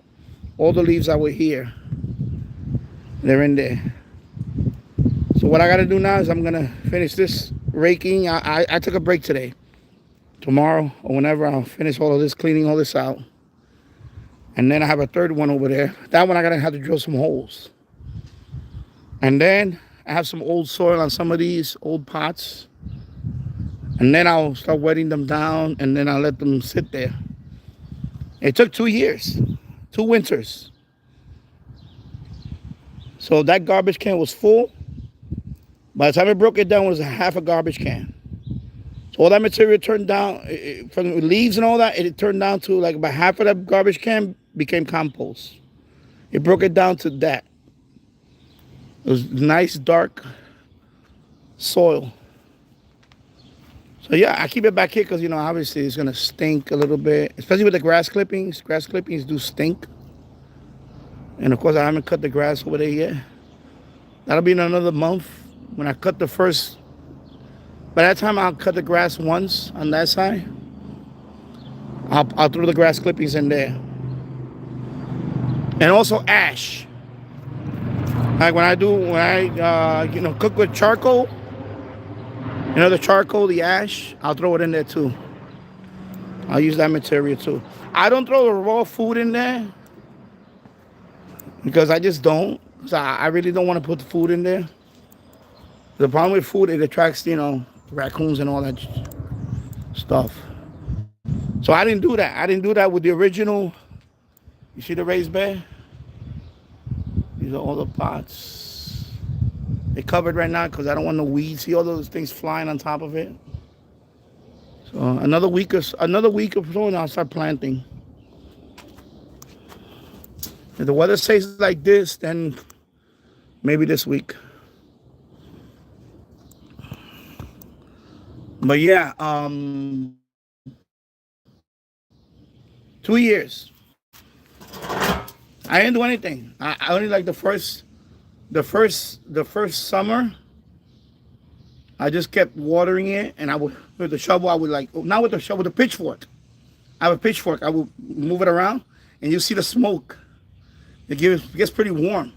all the leaves that were here. They're in there. So what I got to do now is I'm going to finish this raking. I took a break today. Tomorrow or whenever I'll finish all of this, cleaning all this out. And then I have a third one over there. That one I got to have to drill some holes. And then I have some old soil on some of these old pots. And then I'll start wetting them down, and then I'll let them sit there. It took 2 years, 2 winters. So that garbage can was full. By the time I broke it down, it was half a garbage can. So all that material turned down, from the leaves and all that, it turned down to like about half of that garbage can became compost. It broke it down to that. It was nice, dark soil. So yeah, I keep it back here because, obviously it's going to stink a little bit, especially with the grass clippings. Grass clippings do stink. And of course, I haven't cut the grass over there yet. That'll be in another month when I cut the first. By that time, I'll cut the grass once on that side. I'll throw the grass clippings in there. And also ash. Like when I cook with charcoal, the charcoal, the ash, I'll throw it in there too. I'll use that material too. I don't throw the raw food in there because I just don't. So I really don't want to put the food in there. The problem with food, it attracts, raccoons and all that stuff. So I didn't do that. I didn't do that with the original. You see the raised bed? These are all the pots. They're covered right now because I don't want no weeds. See all those things flying on top of it? So another week or so, and I'll start planting. If the weather stays like this, then maybe this week. But yeah, 2 years. I didn't do anything. I only like the first summer. I just kept watering it, and I would with the shovel. I would not with the shovel, with the pitchfork. I have a pitchfork. I would move it around, and you see the smoke. It gets pretty warm.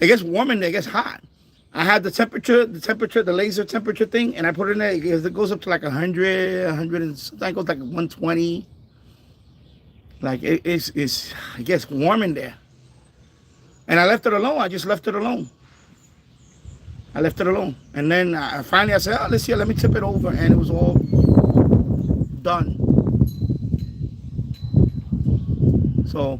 It gets warm in there. It gets hot. I had the laser temperature thing, and I put it in there. It goes up to like 100, 100 and something. It goes like 120. Like it gets warm in there. And I left it alone. I just left it alone. I left it alone. And then finally I said, oh, let's see, let me tip it over. And it was all done. So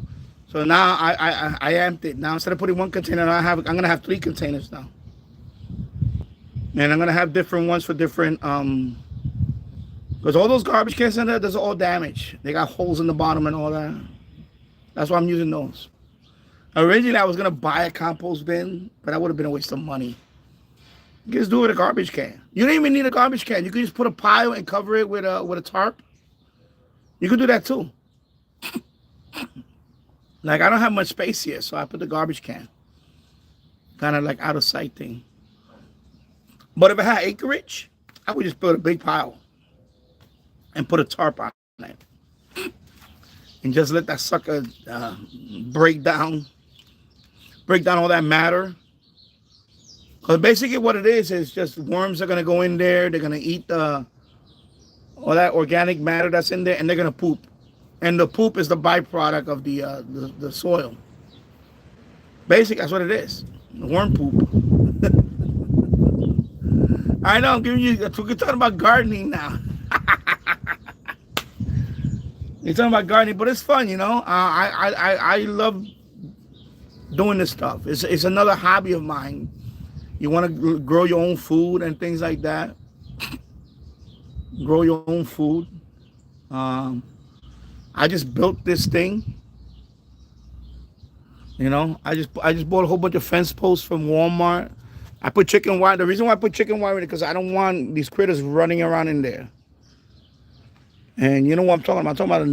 now I amped it. Now instead of putting one container, I'm gonna have 3 containers now. And I'm gonna have different ones for different because all those garbage cans in there, those are all damaged. They got holes in the bottom and all that. That's why I'm using those. Originally I was gonna buy a compost bin, but that would have been a waste of money. You just do it with a garbage can. You don't even need a garbage can. You can just put a pile and cover it with a tarp. You could do that too. Like I don't have much space here, so I put the garbage can. Kind of like out of sight thing. But if I had acreage, I would just put a big pile and put a tarp on it. And just let that sucker break down all that matter. Because basically what it is just worms are going to go in there. They're going to eat all that organic matter that's in there, and they're going to poop. And the poop is the byproduct of the soil. Basically, that's what it is. Worm poop. I know, I'm giving you, we're talking about gardening now. You're talking about gardening, but it's fun, I love doing this stuff. It's another hobby of mine. You want to grow your own food and things like that. Grow your own food. I just built this thing. I just bought a whole bunch of fence posts from Walmart. I put chicken wire. The reason why I put chicken wire in it because I don't want these critters running around in there. And you know what I'm talking about? I'm talking about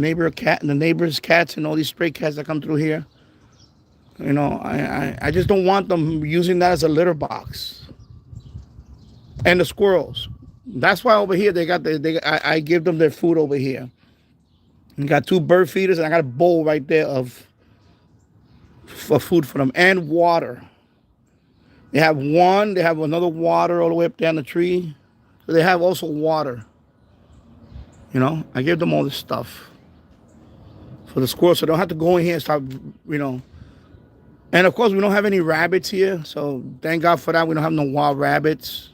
the neighbor's cats and all these stray cats that come through here. I just don't want them using that as a litter box. And the squirrels. That's why over here I give them their food over here. You got 2 bird feeders, and I got a bowl right there for food for them and water. They have one. They have another water all the way up down the tree. So they have also water. I give them all this stuff for the squirrels, so they don't have to go in here and start, And of course, we don't have any rabbits here, so thank God for that. We don't have no wild rabbits.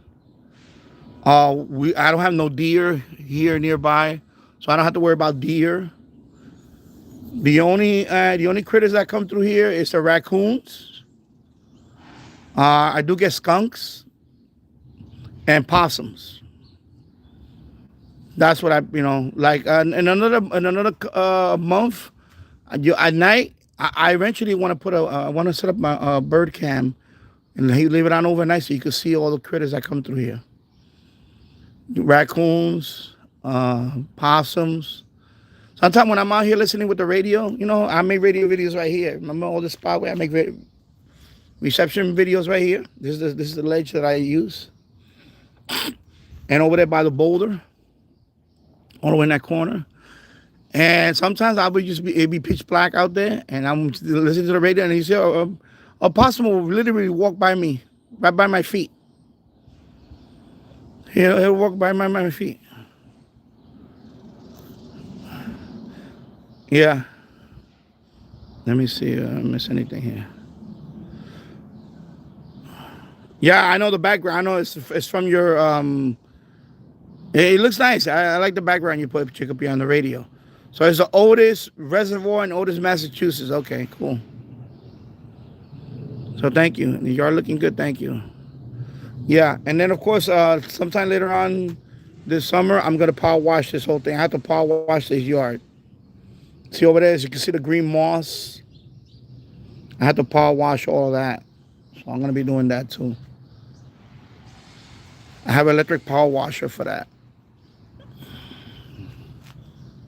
I don't have no deer here nearby, so I don't have to worry about deer. The only critters that come through here is the raccoons. I do get skunks and possums. That's what like in another month at night. I eventually want to I want to set up my bird cam and leave it on overnight so you can see all the critters that come through here. Raccoons, possums. Sometimes when I'm out here listening with the radio, I make radio videos right here. Remember all the spot where I make reception videos right here. This is the ledge that I use. And over there by the boulder, all the way in that corner. And sometimes I would just be it'd be pitch black out there, and I'm listening to the radio, and he's a possum will literally walk by me, right by my feet. He'll walk by my feet. Yeah. Let me see if I miss anything here. Yeah, I know the background. I know it's from your it looks nice. I like the background you put check up here on the radio. So it's the Otis Reservoir in Otis, Massachusetts. Okay, cool. So thank you. You're looking good. Thank you. Yeah, and then of course, sometime later on this summer, I'm gonna power wash this whole thing. I have to power wash this yard. See over there, as you can see the green moss. I have to power wash all of that. So I'm gonna be doing that too. I have an electric power washer for that.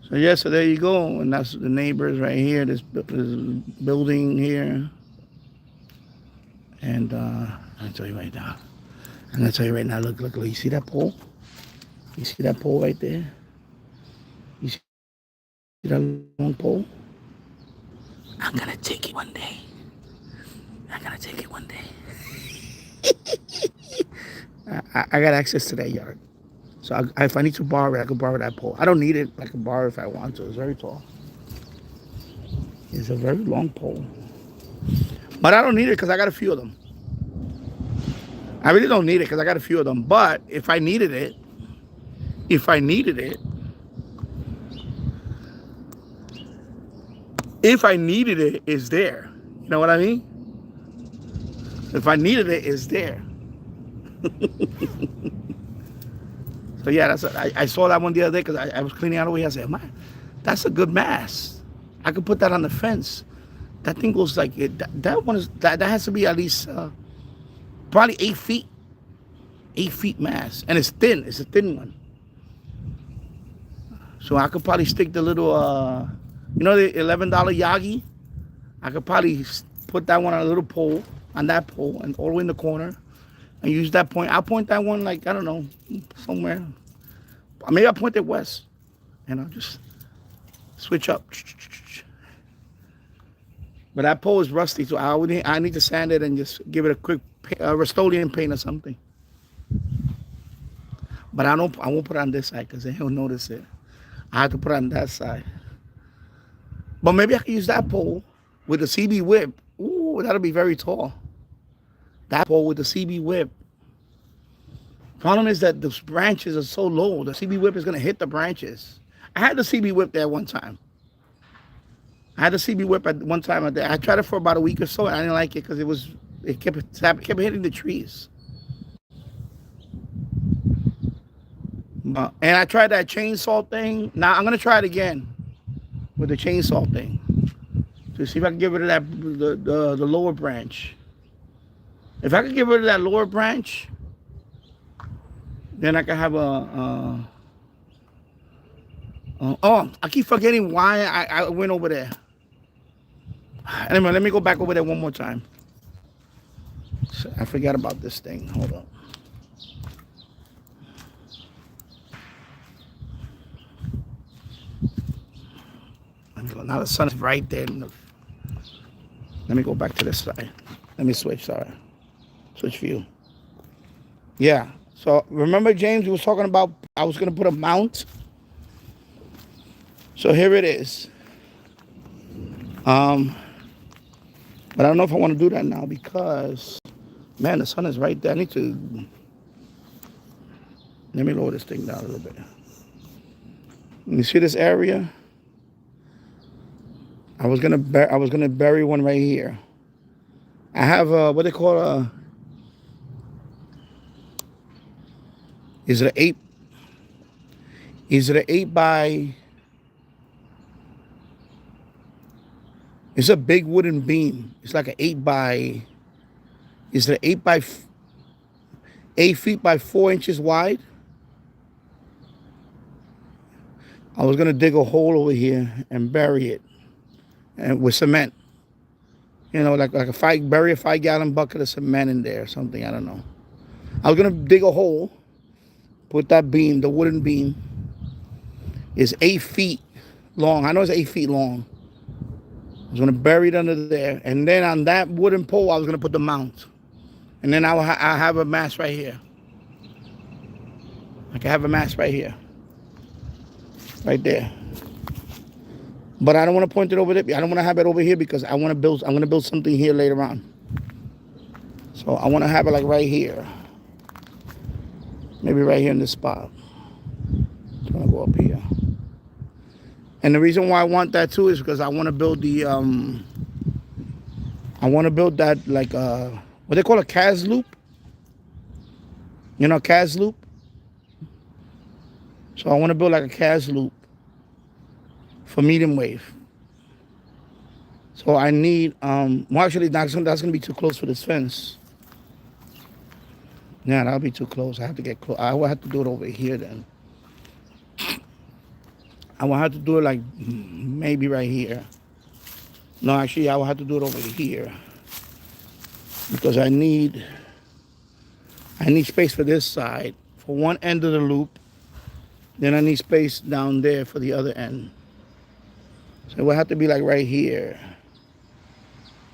So yeah, so there you go, and that's the neighbors right here. This building here, and I'll tell you right now. I'm gonna tell you right now. Look, look, look. You see that pole? You see that pole right there? You see that long pole? I'm gonna take it one day. I'm gonna take it one day. I got access to that yard. So if I need to borrow it, I can borrow that pole. I don't need it. I can borrow it if I want to. It's very tall. It's a very long pole. But I don't need it because I got a few of them. I really don't need it because I got a few of them. But if I needed it, it's there. You know what I mean? If I needed it, it's there. So yeah, I saw that one the other day because I was cleaning out over here. I said, man, that's a good mast. I could put that on the fence. That thing goes like that has to be at least probably 8 feet. 8 feet mast, and it's thin. It's a thin one. So I could probably stick the little the $11 Yagi. I could probably put that one on a little pole, and all the way in the corner, and use that point. I'll point that one like, I don't know, somewhere. Maybe I'll point it west, and I'll just switch up. But that pole is rusty, so I need to sand it and just give it a quick Rust-Oleum paint or something. But I won't put it on this side because he'll notice it. I have to put it on that side. But maybe I can use that pole with the CB whip. Ooh, that'll be very tall. That pole with the CB whip. Problem is that those branches are so low. The CB whip is going to hit the branches. I had the CB whip there one time. I tried it for about a week or so, and I didn't like it because it kept hitting the trees. And I tried that chainsaw thing. Now I'm gonna try it again with the chainsaw thing to see if I can get rid of the lower branch. If I can get rid of that lower branch, then I can have oh, I keep forgetting why I went over there. Anyway, let me go back over there one more time. I forgot about this thing. Hold on. Now the sun is right there. Let me go back to this side. Let me switch. Sorry. Switch view. Yeah. So remember James was talking about I was going to put a mount. So here it is. But I don't know if I want to do that now because, man, the sun is right there. I need to. Let me lower this thing down a little bit. You see this area? I was gonna bury one right here. I have what they call a. Is it an 8 by? It's a big wooden beam. It's like an 8 by. Is it 8 feet by 4 inches wide? I was gonna dig a hole over here and bury it, and with cement. You know, like bury a 5 gallon bucket of cement in there or something. I don't know. I was gonna dig a hole, put that beam, the wooden beam, is 8 feet long. I know it's 8 feet long. I was gonna bury it under there, and then on that wooden pole, I was gonna put the mount, and then I have a mast right here. I can have a mast right here, right there. But I don't want to point it over there. I don't want to have it over here because I want to build. I'm gonna build something here later on. So I want to have it like right here, maybe right here in this spot. I'm gonna go up here. And the reason why I want that too is because I want to build the I want to build that like what they call a CAS loop. You know, CAS loop. So I want to build like a CAS loop for medium wave. So I need well, actually that's gonna be too close for this fence. Yeah, that'll be too close. I have to get close. I will have to do it over here then. I will have to do it like maybe right here. No, actually, I will have to do it over here because I need space for this side for one end of the loop. Then I need space down there for the other end. So it will have to be like right here,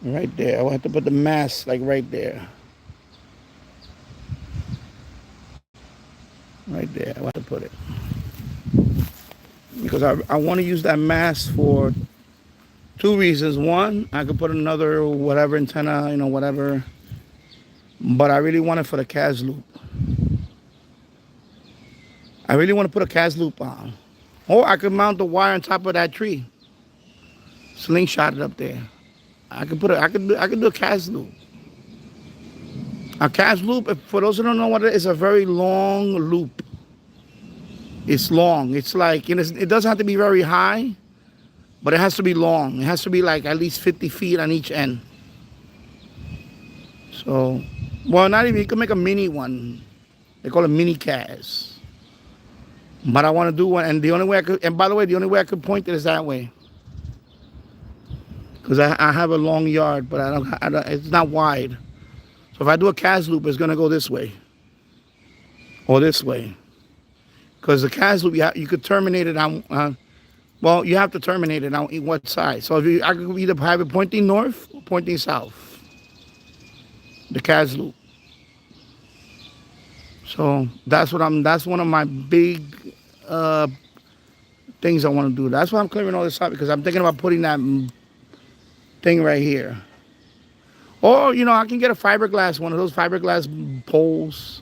right there. I will have to put the mast like right there, right there. I will have to put it. Because I want to use that mast for 2 reasons. One, I could put another whatever antenna, you know, whatever. But I really want it for the CAS loop. I really want to put a CAS loop on. Or I could mount the wire on top of that tree. Slingshot it up there. I could do a CAS loop. A CAS loop, for those who don't know what it is a very long loop. It's long. It's like, it doesn't have to be very high, but it has to be long. It has to be like at least 50 feet on each end. So, well, not even, you can make a mini one. They call it mini CAS. But I want to do one, and the only way I could, and by the way, the only way I could point it is that way. Because I have a long yard, but I don't, it's not wide. So if I do a CAS loop, it's going to go this way. Or this way. Because the CAS loop, you could terminate it on, well, you have to terminate it on what side. So if I could either have it pointing north or pointing south. The CAS loop. So that's one of my big things I want to do. That's why I'm clearing all this out, because I'm thinking about putting that thing right here. Or, you know, I can get a fiberglass, one of those fiberglass poles,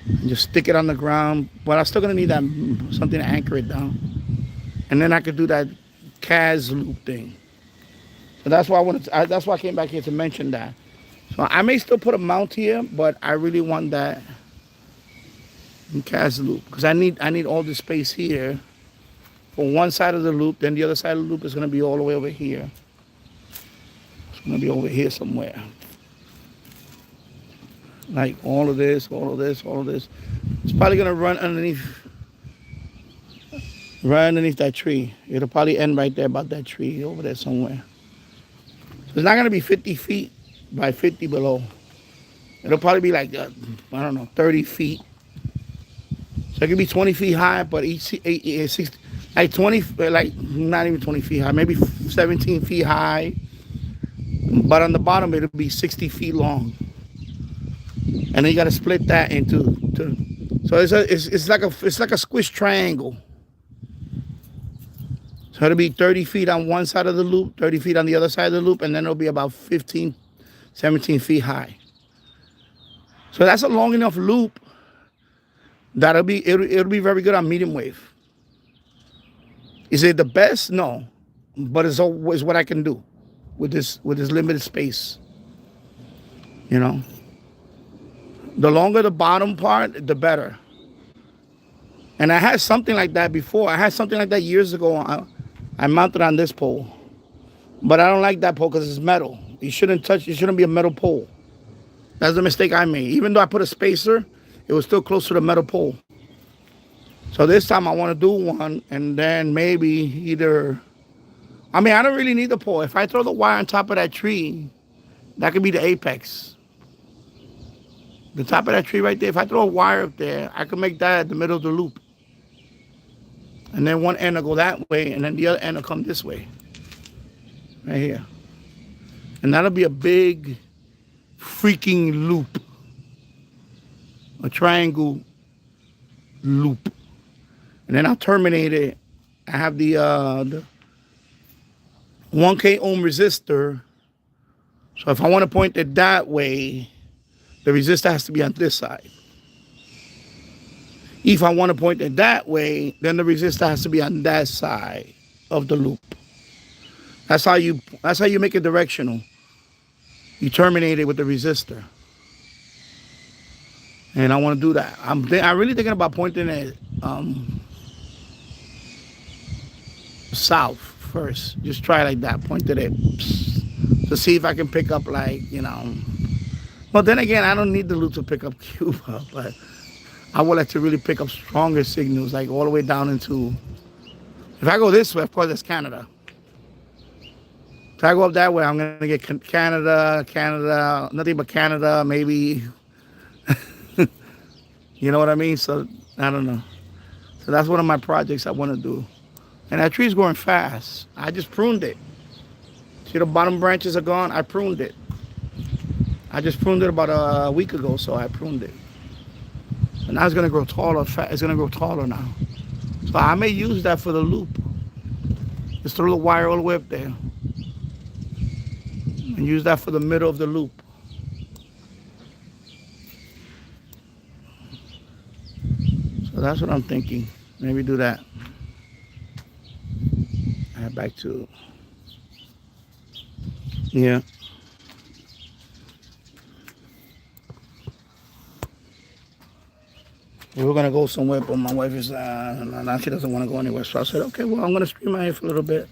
and just stick it on the ground. But I'm still gonna need that something to anchor it down. And then I could do that CAS loop thing. So that's why that's why I came back here to mention that. So I may still put a mount here, but I really want that CAS loop, because I need all the space here for one side of the loop. Then the other side of the loop is gonna be all the way over here. It's gonna be over here somewhere. Like all of this, all of this, all of this. It's probably gonna run underneath that tree. It'll probably end right there about that tree over there somewhere. So it's not gonna be 50 feet by 50 below. It'll probably be like, I don't know, 30 feet. So it could be 20 feet high, but each 60, like 20, like not even 20 feet high, maybe 17 feet high. But on the bottom, it'll be 60 feet long. And then you got to split that into so it's like a squished triangle. So it'll be 30 feet on one side of the loop, 30 feet on the other side of the loop, and then it'll be about 15, 17 feet high. So that's a long enough loop that it'll be very good on medium wave. Is it the best? No, but it's always what I can do with this limited space. You know. The longer the bottom part, the better. And I had something like that before. I had something like that years ago. I mounted on this pole. But I don't like that pole because it's metal. It shouldn't be a metal pole. That's the mistake I made. Even though I put a spacer, it was still close to the metal pole. So this time I want to do one, and then maybe either I mean, I don't really need the pole. If I throw the wire on top of that tree, that could be the apex. The top of that tree right there, if I throw a wire up there, I can make that the middle of the loop. And then one end will go that way, and then the other end will come this way. Right here. And that'll be a big freaking loop. A triangle loop. And then I'll terminate it. I have the 1K ohm resistor. So if I want to point it that way, the resistor has to be on this side. If I want to point it that way, then the resistor has to be on that side of the loop. That's how you make it directional. You terminate it with the resistor. And I want to do that. I'm really thinking about pointing it south first. Just try like that. Point it to see if I can pick up, like, you know. But then again, I don't need the loop to pick up Cuba, but I would like to really pick up stronger signals, like all the way down into, if I go this way, of course, that's Canada. If I go up that way, I'm going to get Canada, nothing but Canada, maybe. You know what I mean? So, I don't know. So that's one of my projects I want to do. And that tree's growing fast. I just pruned it. See, the bottom branches are gone? I pruned it. I just pruned it about a week ago, so I pruned it. And now it's going to grow taller. It's going to grow taller now. So I may use that for the loop. Just throw the wire all the way up there. And use that for the middle of the loop. So that's what I'm thinking. Maybe do that. Back to, yeah. We were gonna go somewhere, but my wife is now she doesn't want to go anywhere. So I said, okay, well, I'm gonna stream my hair for a little bit.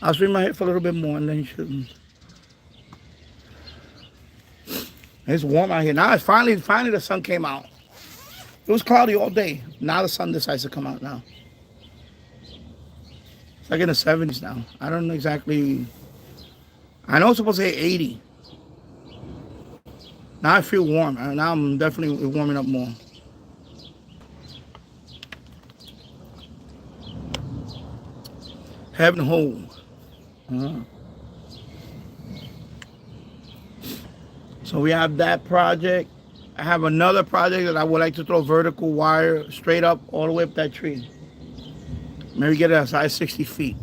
I'll stream my hair for a little bit more, and then you should. It's warm out here now. It's finally the sun came out. It was cloudy all day. Now the sun decides to come out now. It's like in the 70s now. I don't know exactly. I know it's supposed to say 80. Now I feel warm. Now I'm definitely warming up more. Heaven home. So we have that project. I have another project that I would like to throw vertical wire straight up all the way up that tree. Maybe get it a size 60 feet.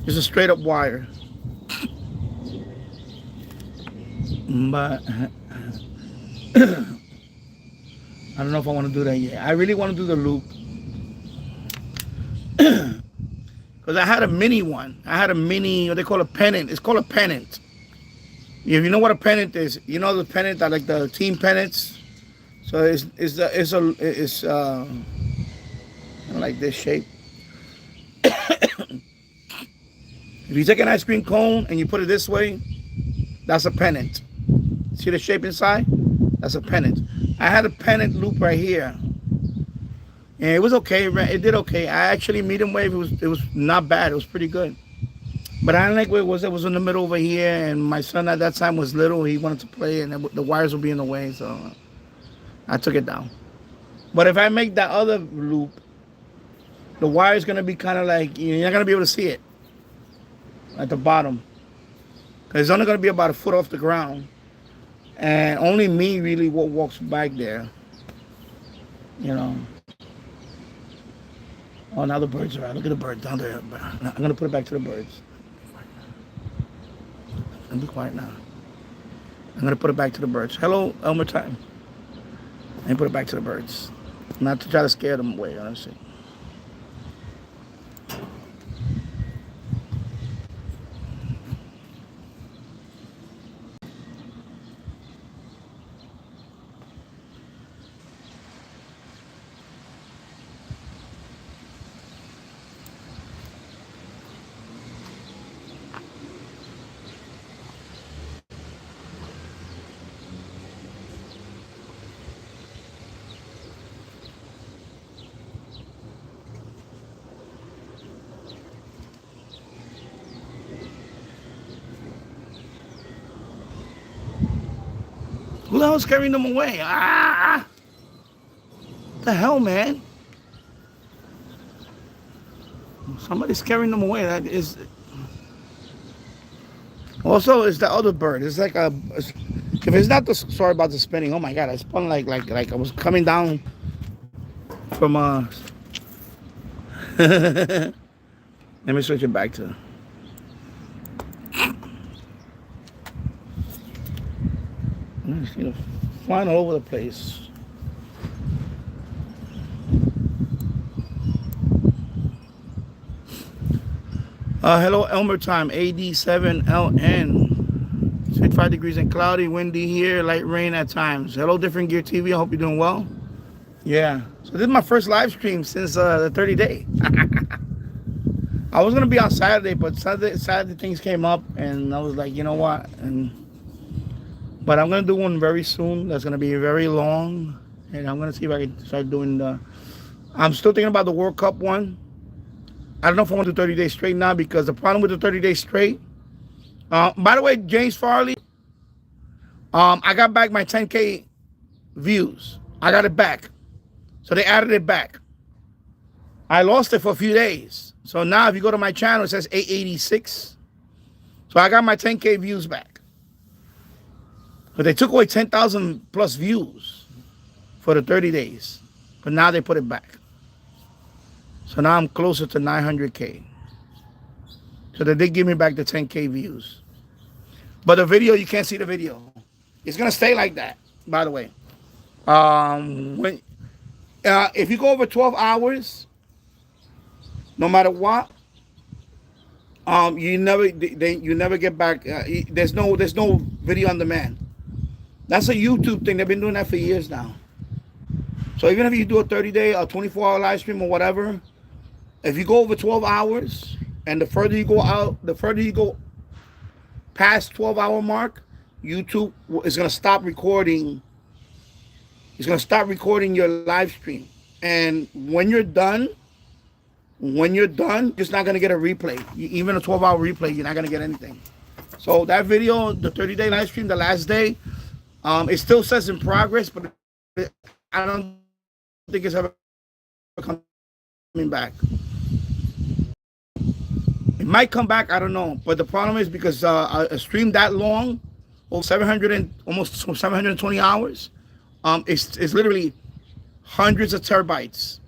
It's a straight up wire. But I don't know if I want to do that yet. I really want to do the loop. Because I had a mini one. I had a mini, what they call a pennant. It's called a pennant. If you know what a pennant is, you know the pennant that like the team pennants. So it's like this shape. If you take an ice cream cone and you put it this way, that's a pennant. See the shape inside? That's a pennant. I had a pennant loop right here. And it was okay. It did okay. I actually medium wave. It was not bad. It was pretty good. But I didn't like where it was. It was in the middle over here. And my son at that time was little. He wanted to play. And the wires would be in the way. So I took it down. But if I make that other loop, the wire is going to be kind of like, you're not going to be able to see it at the bottom. Because it's only going to be about a foot off the ground. And only me really walks back there. You know. Oh, now the birds are out. Look at the birds down there. I'm going to put it back to the birds. Be quiet now. I'm going to put it back to the birds. Hello, Elmer Time. And put it back to the birds. Not to try to scare them away, honestly. Who the hell's carrying them away? Ah! What the hell, man? Somebody's carrying them away. That is. Also, it's the other bird. It's like a. If it's not the. Sorry about the spinning. Oh my god! I spun like I was coming down from Let me switch it back to. You know, flying all over the place. Hello, Elmer time, AD7LN. 65 degrees and cloudy, windy here, light rain at times. Hello, Different Gear TV. I hope you're doing well. Yeah. So this is my first live stream since the 30 day. I was gonna be on Saturday, but Saturday things came up, and I was like, you know what? But I'm gonna do one very soon. That's gonna be very long, and I'm gonna see if I can start doing the. I'm still thinking about the World Cup one. I don't know if I want to do 30 days straight now, because the problem with the 30 days straight. By the way, James Farley, I got back my 10K views. I got it back, so they added it back. I lost it for a few days, so now if you go to my channel, it says 886. So I got my 10K views back. But they took away 10,000 plus views for the 30 days, but now they put it back. So now I'm closer to 900K. So they did give me back the 10K views. But the video, you can't see the video. It's gonna stay like that, by the way. If you go over 12 hours, no matter what, you never get back. There's no video on demand. That's a YouTube thing. They've been doing that for years now. So even if you do a 30-day or 24-hour live stream or whatever, if you go over 12 hours, and the further you go out, the further you go past 12-hour mark, YouTube is going to stop recording. It's going to stop recording your live stream. And when you're done, it's not going to get a replay. Even a 12-hour replay, you're not going to get anything. So that video, the 30-day live stream, the last day, it still says in progress, but I don't think it's ever coming back. It might come back, I don't know. But the problem is, because a stream that long, almost 720 hours, it's literally hundreds of terabytes,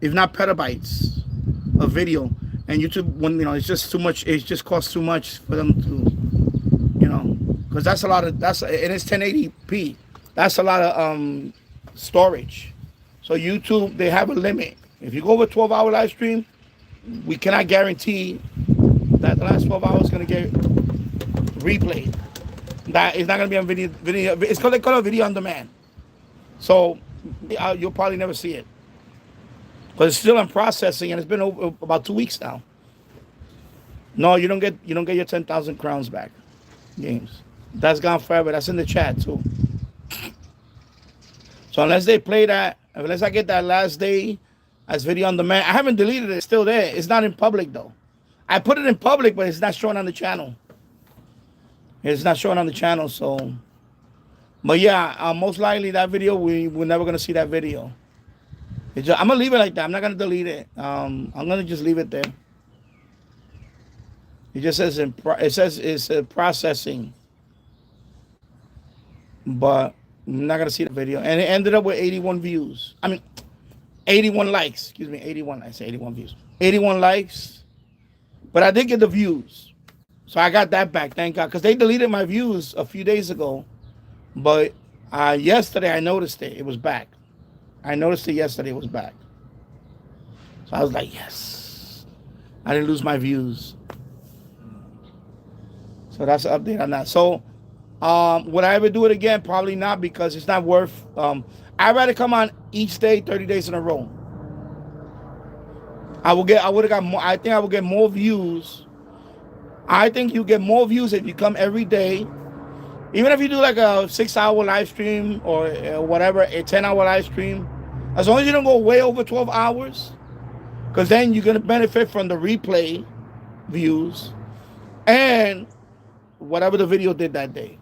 if not petabytes, of video. And YouTube, it's just too much. It just costs too much for them to, because that's a lot of, and it's 1080p. That's a lot of storage. So YouTube, they have a limit. If you go over 12-hour live stream, we cannot guarantee that the last 12 hours is going to get replayed. That it's not going to be on video. It's called a video on demand. So you'll probably never see it, but it's still in processing, and it's been over about 2 weeks now. No, you don't get your 10,000 crowns back, James. That's gone forever. That's in the chat too. So unless they play that, unless I get that last day as video on demand, I haven't deleted it. It's still there. It's not in public though. I put it in public, but it's not showing on the channel. It's not showing on the channel. So, but yeah, most likely that video, we're never gonna see that video. I'm gonna leave it like that. I'm not gonna delete it. I'm gonna just leave it there. It just says it's processing, but I'm not gonna see the video. And it ended up with 81 views. 81 likes. Excuse me, 81. I say 81 views. 81 likes. But I did get the views, so I got that back. Thank God, because they deleted my views a few days ago. But yesterday I noticed it. It was back. I noticed it yesterday. It was back. So I was like, yes, I didn't lose my views. So that's an update on that. So would I ever do it again? Probably not, because it's not worth. I'd rather come on each day, 30 days in a row. I would have got more. I think I would get more views. I think you get more views if you come every day. Even if you do like a 6-hour live stream or whatever, a 10-hour live stream, as long as you don't go way over 12 hours, because then you're going to benefit from the replay views and whatever the video did that day.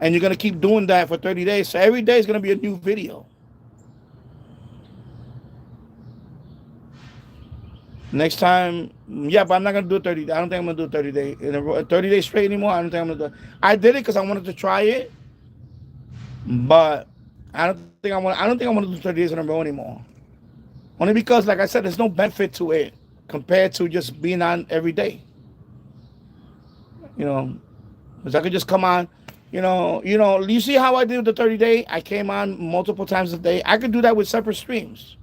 And you're gonna keep doing that for 30 days. So every day is gonna be a new video. Next time, yeah, but I'm not gonna do 30. I don't think I'm gonna do 30 days in a row, 30 days straight anymore. I don't think I'm gonna do it. I did it because I wanted to try it, but I don't think I want to do 30 days in a row anymore. Only because, like I said, there's no benefit to it compared to just being on every day. You know, because I could just come on. You see how I did the 30 day? I came on multiple times a day. I could do that with separate streams.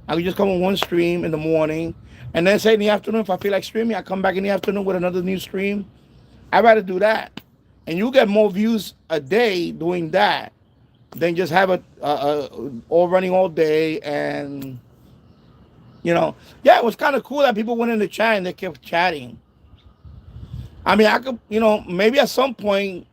I could just come on one stream in the morning, and then say in the afternoon, if I feel like streaming, I come back in the afternoon with another new stream. I'd rather do that. And you get more views a day doing that than just have it all running all day. And, yeah, it was kind of cool that people went in the chat and they kept chatting. I mean, I could, maybe at some point,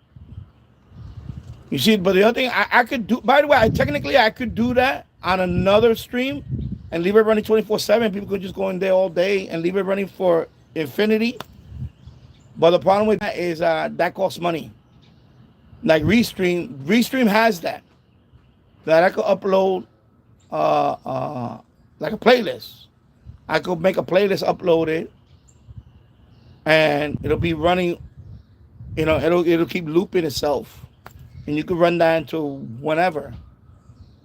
you see, but the other thing I could do, by the way, I could do that on another stream and leave it running 24/7. People could just go in there all day and leave it running for infinity. But the problem with that is that costs money. Like Restream has that I could upload like a playlist. I could make a playlist, upload it, and it'll be running. It'll keep looping itself, and you could run that into whenever.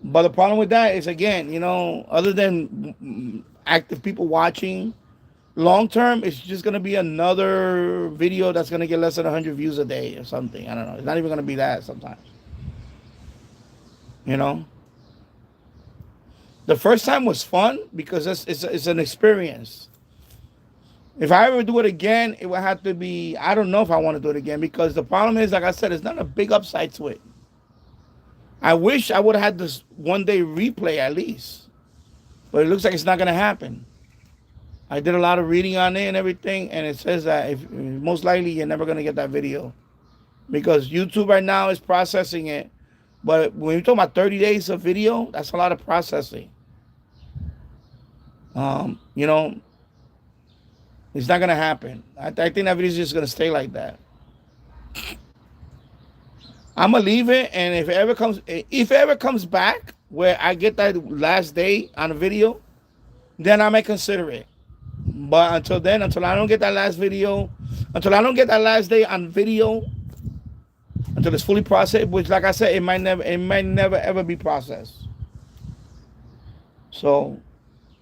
But the problem with that is, again, other than active people watching, long term, it's just going to be another video that's going to get less than 100 views a day or something. I don't know. It's not even going to be that sometimes. The first time was fun because it's an experience. If I ever do it again, it would have to be, I don't know if I want to do it again, because the problem is, like I said, it's not a big upside to it. I wish I would have had this one day replay at least, but it looks like it's not going to happen. I did a lot of reading on it and everything, and it says that most likely you're never going to get that video because YouTube right now is processing it. But when you're talking about 30 days of video, that's a lot of processing. It's not going to happen. I think that video is just going to stay like that. I'm gonna leave it, and if it ever comes back where I get that last day on a video, then I may consider it. But until then, until I don't get that last day on video, until it's fully processed, which, like I said, it might never ever be processed. So,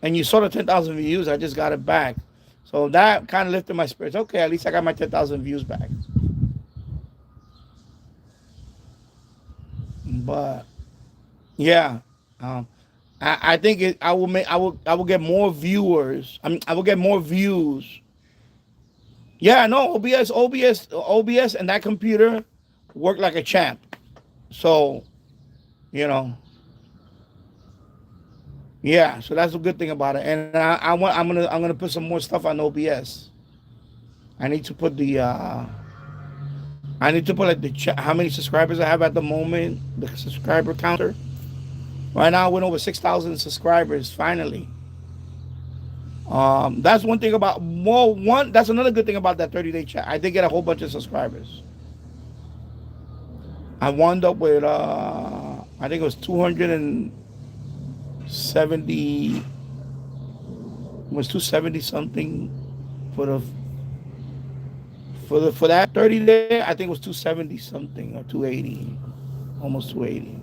and you saw the 10,000 views, I just got it back. So that kind of lifted my spirits. Okay, at least I got my 10,000 views back. But yeah, I think I will get more viewers. I will get more views. Yeah, no, OBS, and that computer work like a champ. So, yeah. So that's a good thing about it. And I'm gonna put some more stuff on OBS. I need to put how many subscribers I have at the moment, the subscriber counter. Right now, I went over 6,000 subscribers, finally. That's one thing about, that's another good thing about that 30-day chat. I did get a whole bunch of subscribers. I wound up with, I think it was 270, it was 270 something for that 30 day. I think it was 270 something or 280, almost 280.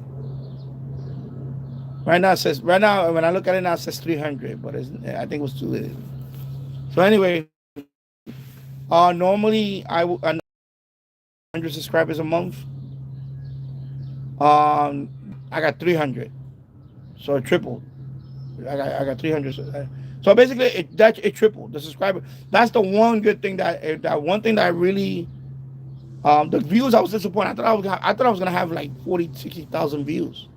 Right now when I look at it now, it says 300, but I think it was 280. So anyway, normally I 100 subscribers a month. I got 300, so it tripled. I got 300. So basically, it tripled the subscriber. That's the one good thing that one thing that I really, the views, I was disappointed. I thought I was gonna have like 40, 60,000 views.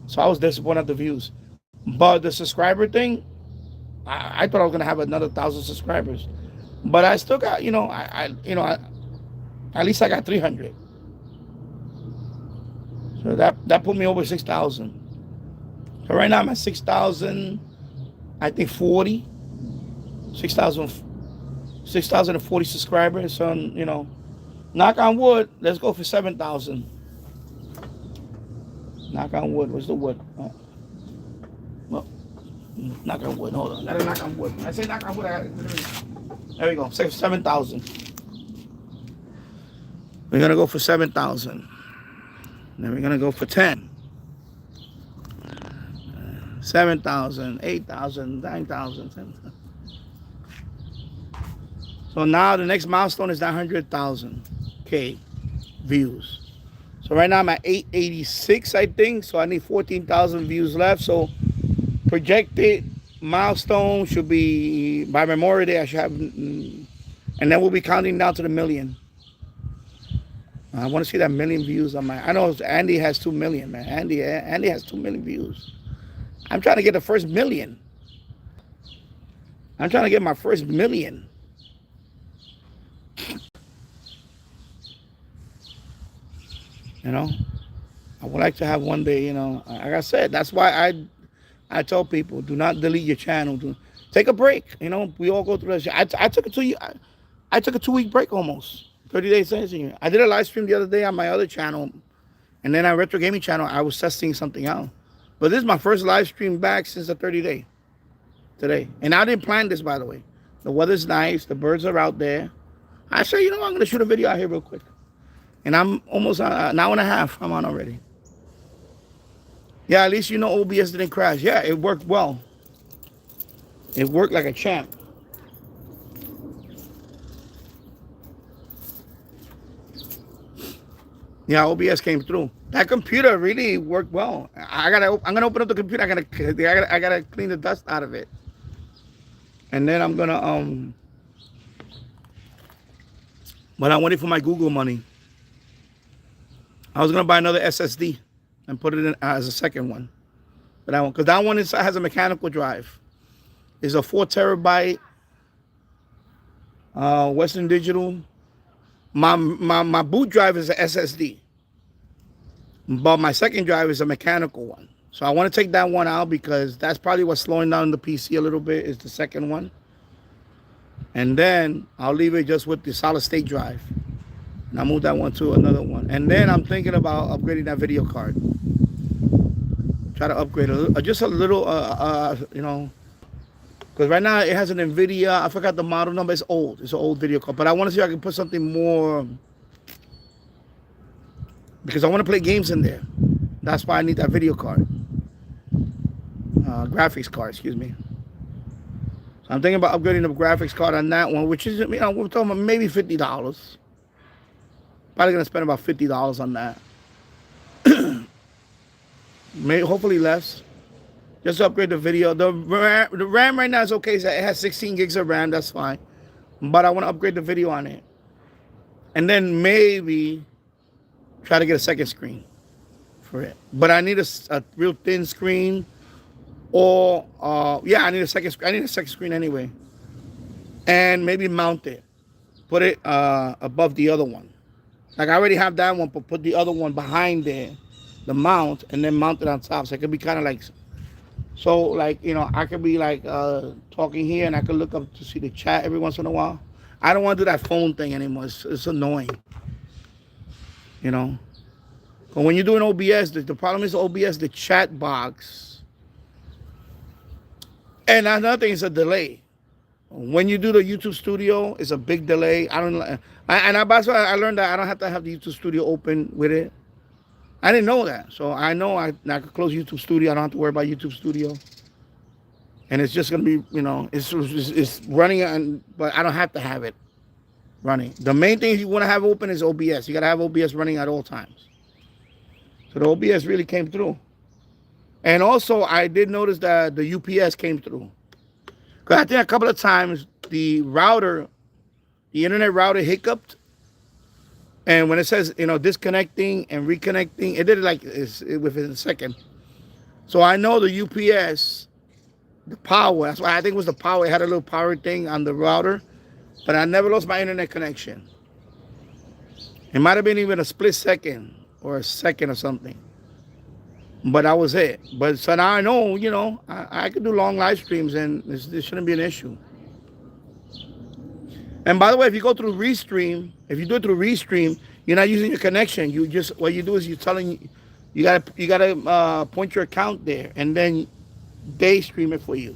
So I was disappointed at the views. But the subscriber thing, I thought I was gonna have another 1,000 subscribers. But I still got, at least I got 300. So that put me over 6,000. So right now I'm at 6,000. I think 6,040 subscribers on, Knock on wood. Let's go for 7,000. Knock on wood. What's the wood? Well, knock on wood. Hold on. Gotta knock on wood. I say knock on wood. There we go. 7,000. We're gonna go for 7,000. Then we're gonna go for 10. 7,000, 8,000, 9,000, 10,000. So now the next milestone is 900,000K views. So right now I'm at 886, I think. So I need 14,000 views left. So projected milestone should be by Memorial Day. I should have, and then we'll be counting down to the million. I want to see that million views on my. I know Andy has 2 million, man. Andy has 2 million views. I'm trying to get the first million. I'm trying to get my first million. You know, I would like to have one day. You know, like I said, that's why I tell people, do not delete your channel. Take a break. You know, we all go through that. I took a 2-week break almost. 30 days sensing. I did a live stream the other day on my other channel, and then on Retro Gaming channel, I was testing something out. But this is my first live stream back since the 30-day today. And I didn't plan this, by the way. The weather's nice. The birds are out there. I said, you know what? I'm going to shoot a video out here real quick. And I'm almost an hour and a half. I'm on already. Yeah, at least you know OBS didn't crash. Yeah, it worked well. It worked like a champ. Yeah, OBS came through. That computer really worked well. I'm gonna open up the computer. I gotta clean the dust out of it, and then I'm gonna But I'm waiting for my Google money. I was gonna buy another SSD and put it in as a second one, but because that one has a mechanical drive. It's a 4 terabyte Western Digital. My boot drive is an SSD, but my second drive is a mechanical one. So I want to take that one out because that's probably what's slowing down the PC a little bit, is the second one. And then I'll leave it just with the solid state drive. And I'll move that one to another one. And then I'm thinking about upgrading that video card. Try to upgrade just a little, you know, because right now it has an NVIDIA. I forgot the model number. It's old. It's an old video card. But I want to see if I can put something more, because I want to play games in there. That's why I need that video card. Graphics card, excuse me. So I'm thinking about upgrading the graphics card on that one, which is, you know, we're talking about maybe $50. Probably going to spend about $50 on that. Maybe, hopefully less. Just to upgrade the video. The RAM right now is okay. So it has 16 gigs of RAM. That's fine. But I want to upgrade the video on it. And then maybe try to get a second screen for it. But I need a real thin screen. Or, yeah, I need a second screen. I need a second screen anyway. And maybe mount it. Put it above the other one. Like I already have that one, but put the other one behind there. The mount. And then mount it on top. So it could be kind of like... So, like, you know, I could be, like, talking here, and I could look up to see the chat every once in a while. I don't want to do that phone thing anymore. It's annoying. You know? But when you're doing OBS, the problem is OBS, the chat box. And another thing is a delay. When you do the YouTube Studio, it's a big delay. That's why I learned that I don't have to have the YouTube Studio open with it. I didn't know that. So I know I could close YouTube Studio. I don't have to worry about YouTube Studio. And it's just going to be, you know, it's running, but I don't have to have it running. The main thing you want to have open is OBS. You got to have OBS running at all times. So the OBS really came through. And also, I did notice that the UPS came through. Because I think a couple of times the internet router hiccuped. And when it says, you know, disconnecting and reconnecting, it did it like within a second. So I know the UPS, the power, that's why I think it was the power. It had a little power thing on the router. But I never lost my internet connection. It might have been even a split second or a second or something. But that was it. But so now I know, you know, I could do long live streams and this shouldn't be an issue. And by the way, if you go through Restream, if you do it through Restream, you're not using your connection. You just what you do is you're telling you gotta point your account there, and then they stream it for you.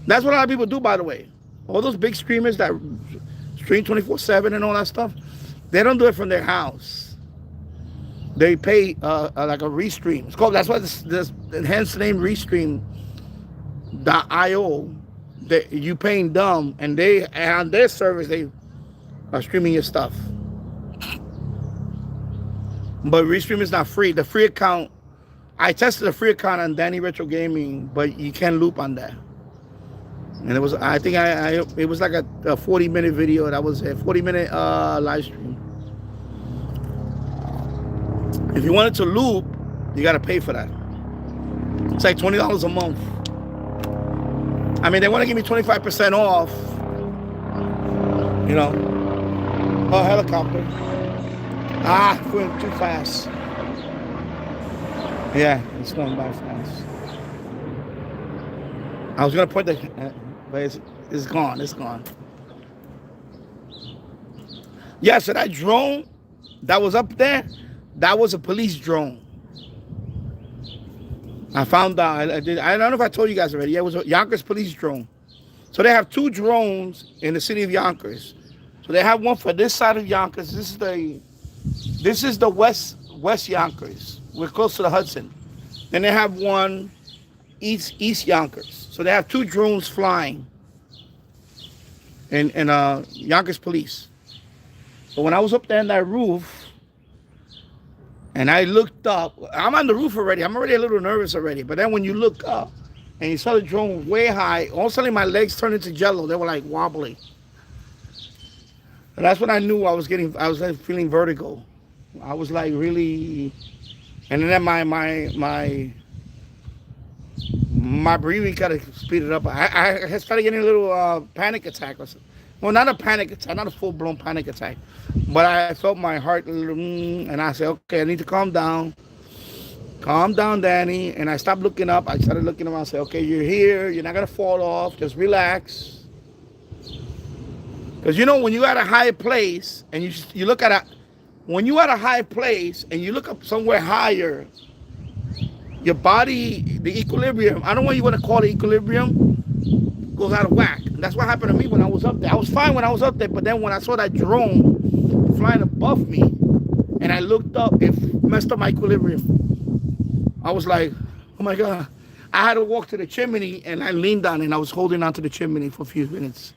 That's what a lot of people do, by the way. All those big streamers that stream 24/7 and all that stuff, they don't do it from their house. They pay like a Restream. It's called. That's why this hence the name Restream.io. That you paying them, and they on their service they are streaming your stuff. But Restream is not free. The free account, I tested the free account on Danny Retro Gaming, but you can't loop on that. And it was, I think it was like a 40-minute video. That was a 40-minute live stream. If you wanted to loop, you got to pay for that. It's like $20 a month. I mean, they want to give me 25% off. You know. Oh, helicopter. Ah, going too fast. Yeah, it's going by fast. I was going to point the... but it's gone. It's gone. Yeah, so that drone that was up there, that was a police drone. I found out. I don't know if I told you guys already. Yeah, it was a Yonkers police drone. So they have two drones in the city of Yonkers. So they have one for this side of Yonkers. This is the west Yonkers. We're close to the Hudson. Then they have one east Yonkers. So they have two drones flying in Yonkers police. So when I was up there on that roof, and I looked up, I'm on the roof already. I'm already a little nervous already. But then when you look up and you saw the drone way high, all of a sudden my legs turned into jello. They were like wobbly. And that's when I knew I was like feeling vertigo. I was like really, and then my breathing kind of speeded up. I started getting a little panic attack or something. Well, not a panic attack, not a full-blown panic attack, but I felt my heart a little, and I said, okay, I need to calm down. Calm down, Danny. And I stopped looking up. I started looking around and said, okay, you're here. You're not going to fall off. Just relax. Because, you know, when you're at a high place and you look at when you're at a high place and you look up somewhere higher, your body, the equilibrium, I don't know what you want to call it, equilibrium, goes out of whack. And that's what happened to me when I was up there. I was fine when I was up there, but then when I saw that drone flying above me and I looked up, it messed up my equilibrium. I was like, oh my God. I had to walk to the chimney and I leaned on it and I was holding onto the chimney for a few minutes.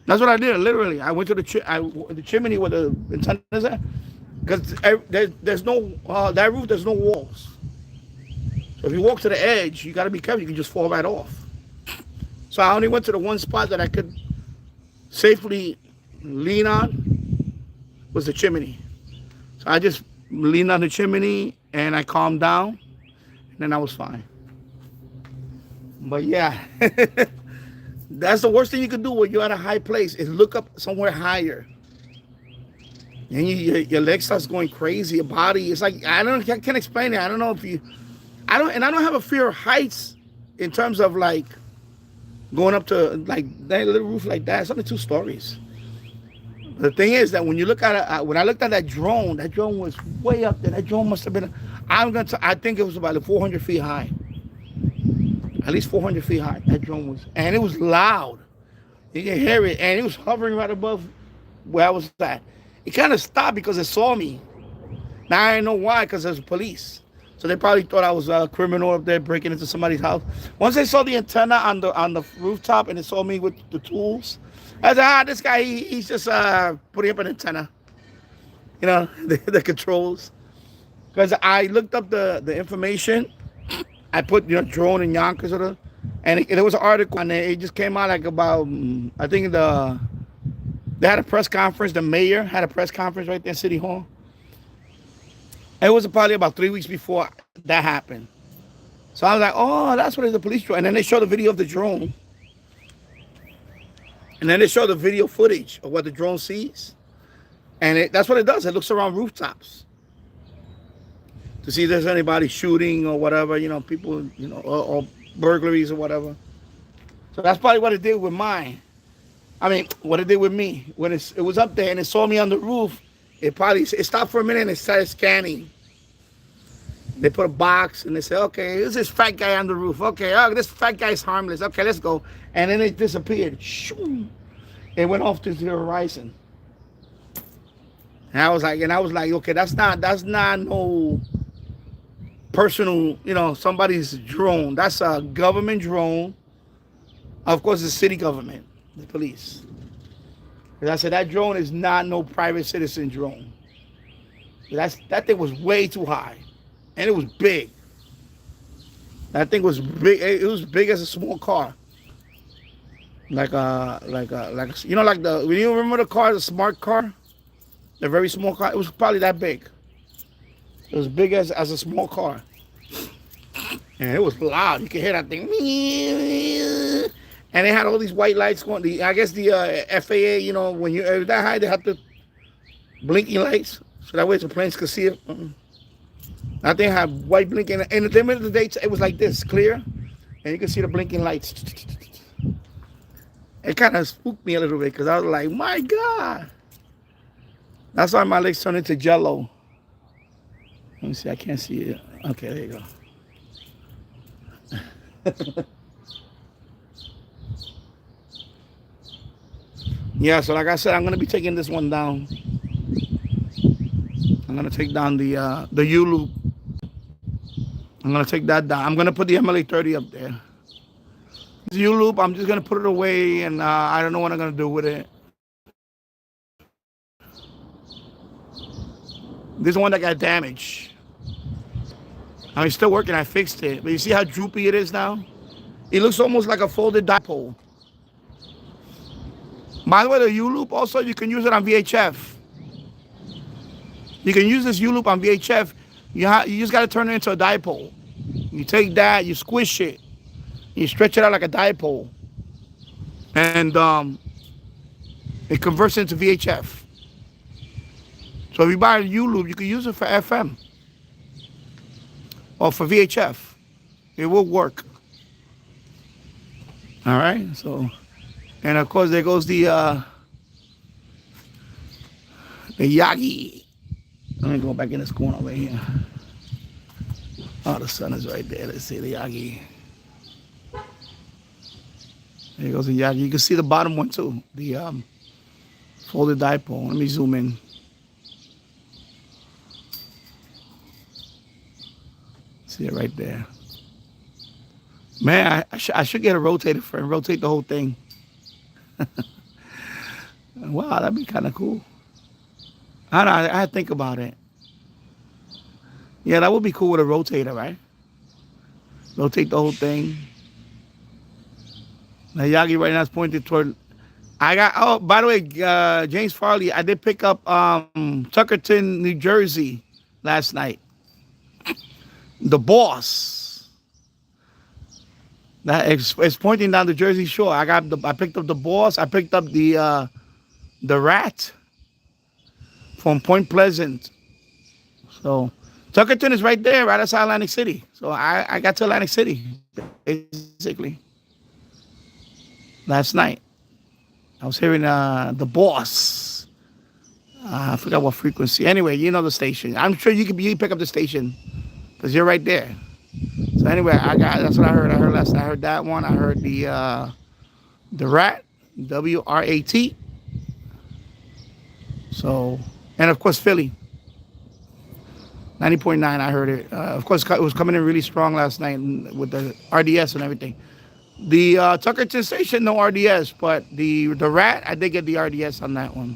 That's what I did, literally. I went to the chimney where the antennas are, because there's no, that roof, there's no walls. So if you walk to the edge, you got to be careful. You can just fall right off. So I only went to the one spot that I could safely lean on, was the chimney. So I just leaned on the chimney and I calmed down, and then I was fine. But yeah, that's the worst thing you could do when you're at a high place, is look up somewhere higher. And your leg starts going crazy. Your body, it's like, I can't explain it. I don't know if you, I don't have a fear of heights in terms of like going up to like that little roof like that. It's only 2 stories. The thing is that when you look at it, when I looked at that drone was way up there. That drone must have been, I think it was about 400 feet high. At least 400 feet high, that drone was. And it was loud. You can hear it. And it was hovering right above where I was at. It kind of stopped because it saw me. Now I know why, because there's police. So they probably thought I was a criminal up there breaking into somebody's house. Once they saw the antenna on the rooftop and they saw me with the tools, I said, this guy, he's just putting up an antenna. You know, the controls. Because I looked up the information. I put, drone in Yonkers, and there was an article, and it just came out like about, I think they had a press conference. The mayor had a press conference right there in City Hall. It was probably about 3 weeks before that happened. So I was like, oh, that's what is the police drone. And then they showed the video of the drone. And then they show the video footage of what the drone sees. And that's what it does. It looks around rooftops to see if there's anybody shooting or whatever, people, or burglaries or whatever. So that's probably what it did with mine. I mean, what it did with me when it was up there and it saw me on the roof, it stopped for a minute and it started scanning. They put a box and they said, okay, who's this fat guy on the roof? Okay, oh, this fat guy's harmless. Okay, let's go. And then it disappeared. Shoo. It went off to the horizon. And I was like, okay, that's not no personal, somebody's drone. That's a government drone. Of course, the city government, the police. Because I said that drone is not no private citizen drone. That thing was way too high, and it was big. That thing was big. It was big as a small car. Like when you remember the car, the smart car, the very small car. It was probably that big. It was big as a small car, and it was loud. You could hear that thing. And they had all these white lights going. I guess the FAA, when you're that high, they have the blinking lights, so that way the planes could see it. I think I have white blinking, and at the end of the day, it was like this, clear, and you could see the blinking lights. It kind of spooked me a little bit because I was like, my God. That's why my legs turned into jello. Let me see, I can't see it. Okay, there you go. Yeah, so like I said, I'm gonna be taking this one down. I'm gonna take down the U-loop. I'm gonna take that down. I'm gonna put the MLA30 up there. The U-loop, I'm just gonna put it away, and I don't know what I'm gonna do with it. This is one that got damaged. I mean, it's still working. I fixed it, but you see how droopy it is now? It looks almost like a folded dipole. By the way, the U-loop also, you can use it on VHF. You can use this U-loop on VHF. You just got to turn it into a dipole. You take that, you squish it, you stretch it out like a dipole, and it converts into VHF. So if you buy a U-loop, you can use it for FM or for VHF. It will work. All right, so... And of course, there goes the Yagi. Let me go back in this corner over here. Oh, the sun is right there. Let's see the Yagi. There goes the Yagi. You can see the bottom one too. The folded dipole. Let me zoom in. See it right there. Man, I should get a rotator for and rotate the whole thing. Wow, that'd be kind of cool. I don't know, I had to think about it. Yeah, that would be cool with a rotator, right? Rotate the whole thing. Now Yagi right now is pointed toward. Oh, by the way, James Farley, I did pick up Tuckerton, New Jersey last night. The Boss. That it's pointing down the Jersey Shore. I picked up the Boss. I picked up the Rat from Point Pleasant. So Tuckerton is right there, right outside Atlantic City. So I got to Atlantic City basically last night. I was hearing the Boss. I forgot what frequency. Anyway, you know the station. I'm sure you pick up the station because you're right there. So anyway, that's what I heard. I heard that one. I heard the Rat, WRAT. So, and of course Philly, 90.9. I heard it. Of course, it was coming in really strong last night with the RDS and everything. The Tuckerton station, no RDS, but the Rat, I did get the RDS on that one.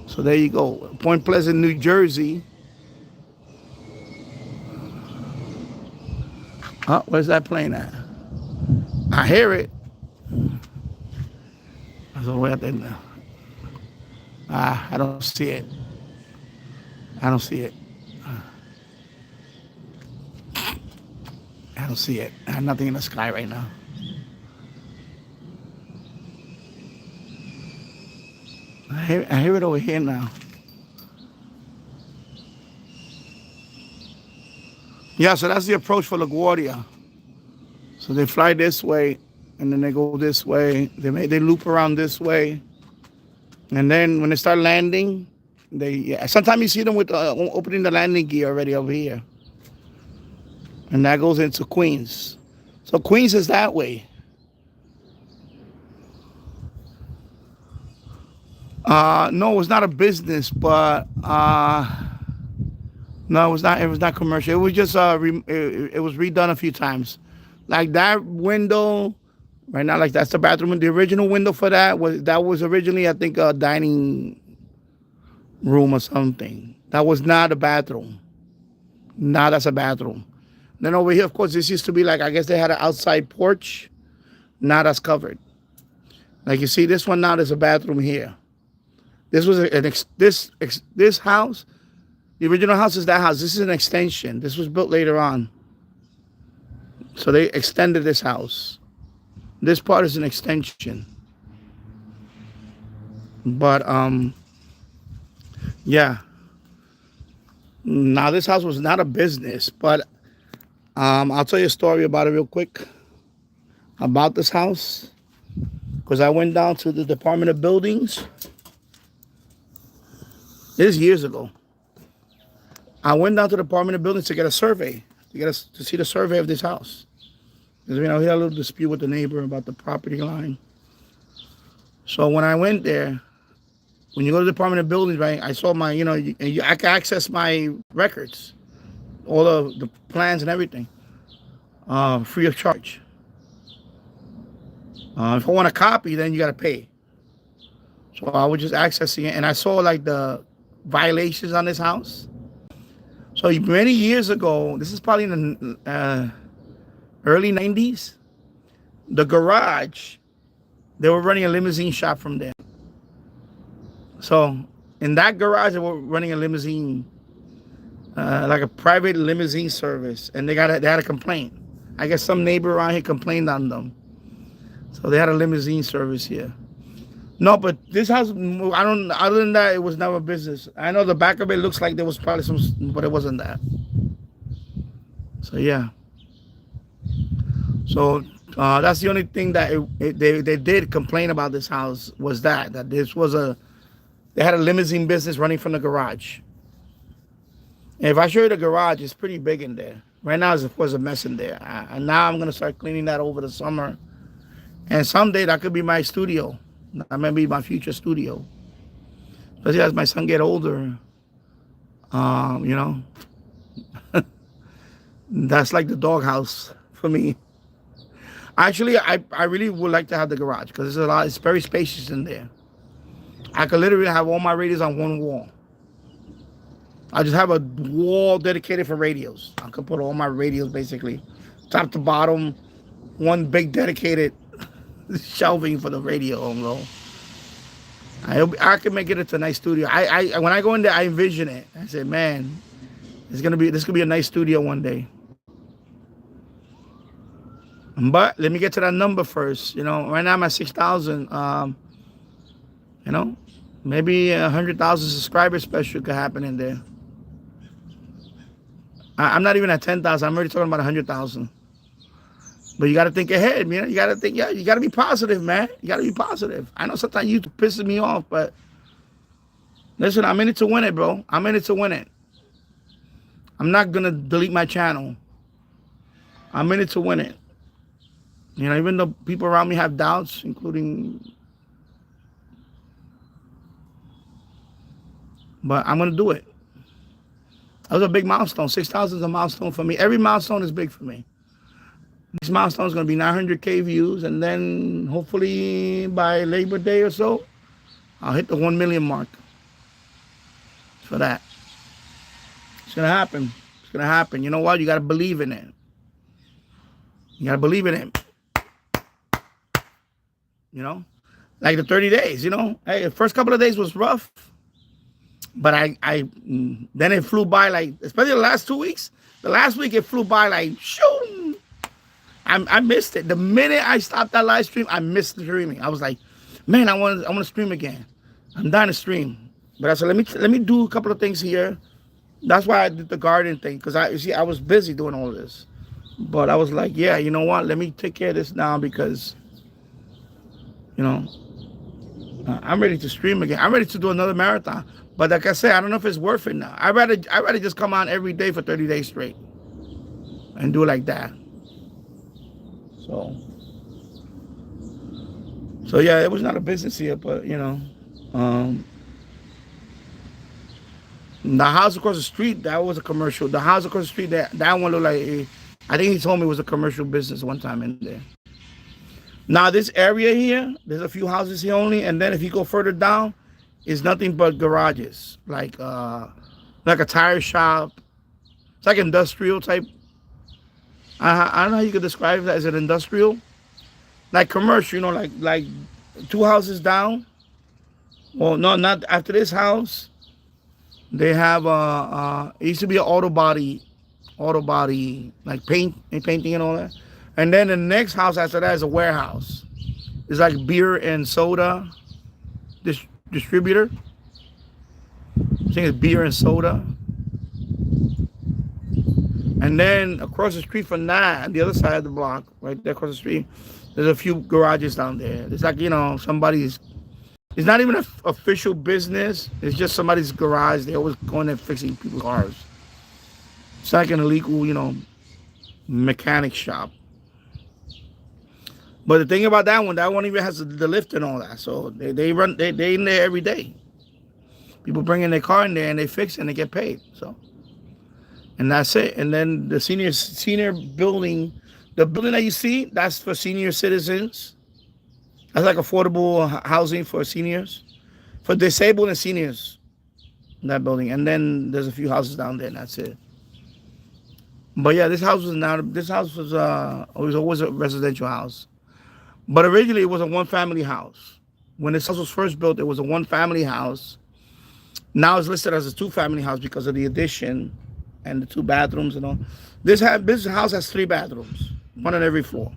So there you go. Point Pleasant, New Jersey. Oh, where's that plane at? I hear it. That's all the way out there now. I don't see it. I don't see it. I don't see it. I have nothing in the sky right now. I hear it over here now. Yeah, so that's the approach for LaGuardia. So they fly this way, and then they go this way. They loop around this way, and then when they start landing, sometimes you see them with opening the landing gear already over here, and that goes into Queens. So Queens is that way. No, it's not a business, but no, it was not. It was not commercial. It was just it was redone a few times. Like that window right now, like that's the bathroom. The original window for that was originally, I think, a dining room or something. That was not a bathroom. Now that's a bathroom. Then over here, of course, this used to be like, I guess they had an outside porch. Now that's covered. Like you see, this one now there's a bathroom here. This was this house. The original house is that house. This is an extension. This was built later on. So they extended this house. This part is an extension. But yeah. Now this house was not a business, but I'll tell you a story about it real quick. About this house. Because I went down to the Department of Buildings. This is years ago. I went down to the Department of Buildings to get a survey, to see the survey of this house. Because, we had a little dispute with the neighbor about the property line. So when I went there, when you go to the Department of Buildings, right, I saw my, I can access my records, all the plans and everything, free of charge. If I want a copy, then you got to pay. So I was just accessing it, and I saw like the violations on this house. So many years ago, this is probably in the early 90s, the garage, they were running a limousine shop from there. So in that garage, they were running a limousine, like a private limousine service, and they had a complaint. I guess some neighbor around here complained on them. So they had a limousine service here. No, but this house, other than that, it was never a business. I know the back of it looks like there was probably some, but it wasn't that. So, yeah. So, that's the only thing that they did complain about this house was that this was they had a limousine business running from the garage. And if I show you the garage, it's pretty big in there. Right now, it was a mess in there. And now I'm going to start cleaning that over the summer. And someday that could be my studio. That might be my future studio. Especially as my son get older. That's like the doghouse for me. Actually, I really would like to have the garage because it's very spacious in there. I could literally have all my radios on one wall. I just have a wall dedicated for radios. I could put all my radios basically, top to bottom, one big dedicated shelving for the radio, bro. I can make it into a nice studio. I when I go in there, I envision it. I said, man, this could be a nice studio one day. But let me get to that number first. Right now I'm at 6,000. Maybe 100,000 subscriber special could happen in there. I'm not even at 10,000. I'm already talking about 100,000. But you got to think ahead, man. You got to think, you got to be positive, man. You got to be positive. I know sometimes you pisses me off, but listen, I'm in it to win it, bro. I'm in it to win it. I'm not going to delete my channel. I'm in it to win it. Even though people around me have doubts, including, but I'm going to do it. That was a big milestone. 6,000 is a milestone for me. Every milestone is big for me. This milestone is going to be 900K views, and then hopefully by Labor Day or so, I'll hit the 1 million mark for that. It's going to happen. It's going to happen. You know what? You got to believe in it. You got to believe in it. Like the 30 days, Hey, the first couple of days was rough, but then it flew by like, especially the last 2 weeks. The last week, it flew by like, shoo. I missed it. The minute I stopped that live stream, I missed the streaming. I was like, man, I want to stream again. I'm dying to stream. But I said, let me do a couple of things here. That's why I did the garden thing, because I was busy doing all of this. But I was like, yeah, you know what? Let me take care of this now, because You know, I'm ready to stream again. I'm ready to do another marathon. But like I said, I don't know if it's worth it now. I rather just come on every day for 30 days straight and do it like that. So so yeah, it was not a business here, but um, the house across the street, that was a commercial. The house across the street, that one looked like I think he told me it was a commercial business one time in there. Now this area here, there's a few houses here only, and then if you go further down, it's nothing but garages, like a tire shop. It's like industrial type. I don't know how you could describe that as an industrial, like commercial. Like two houses down. Well, no, not after this house. They have it used to be an auto body like painting and all that. And then the next house after that is a warehouse. It's like beer and soda distributor. I think it's beer and soda. And then across the street from that, on the other side of the block, right there across the street, there's a few garages down there. It's like, somebody's, it's not even an official business. It's just somebody's garage. They're always going there fixing people's cars. It's like an illegal, mechanic shop. But the thing about that one even has the lift and all that. So they in there every day. People bring in their car in there and they fix it and they get paid. So, and that's it. And then the senior building, the building that you see, that's for senior citizens. That's like affordable housing for seniors, for disabled and seniors. In that building, and then there's a few houses down there, and that's it. But yeah, this house was always a residential house. But originally it was a one-family house. When this house was first built, it was a one-family house. Now it's listed as a two-family house because of the addition and the two bathrooms and all. This house has three bathrooms, one on every floor.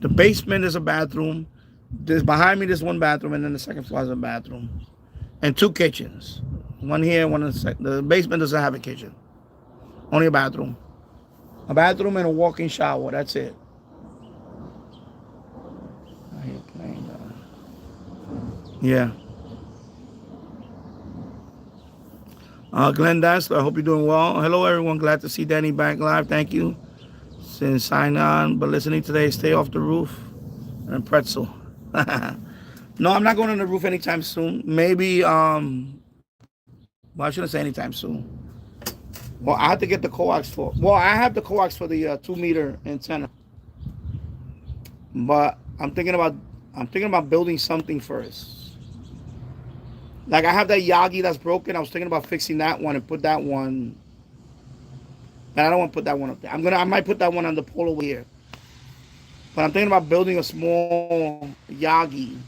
The basement is a bathroom. There's behind me, there's one bathroom, and then the second floor has a bathroom. And two kitchens. One here, one in the second. The basement doesn't have a kitchen. Only a bathroom. A bathroom and a walk-in shower. That's it. Yeah. Glenn Dassler, I hope you're doing well. Hello, everyone. Glad to see Danny back live. Thank you. Since sign on, but listening today, stay off the roof and pretzel. No, I'm not going on the roof anytime soon. Maybe, well, I shouldn't say anytime soon. Well, I have to get the coax for. Well, I have the coax for the 2-meter antenna, but I'm thinking about building something first. Like I have that Yagi that's broken. I was thinking about fixing that one and put that one. But I don't want to put that one up there. I might put that one on the pole over here. But I'm thinking about building a small Yagi.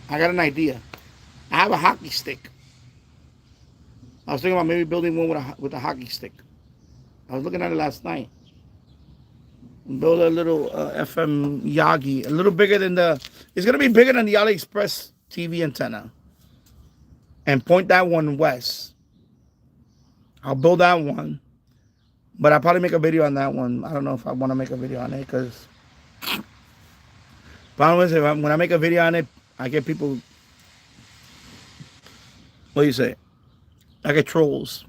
I got an idea. I have a hockey stick. I was thinking about maybe building one with a hockey stick. I was looking at it last night. Build a little FM Yagi, a little bigger than it's gonna be bigger than the AliExpress TV antenna. And point that one west. I'll build that one. But I'll probably make a video on that one. I don't know if I want to make a video on it because problem is when I make a video on it, I get people, what do you say? I get trolls.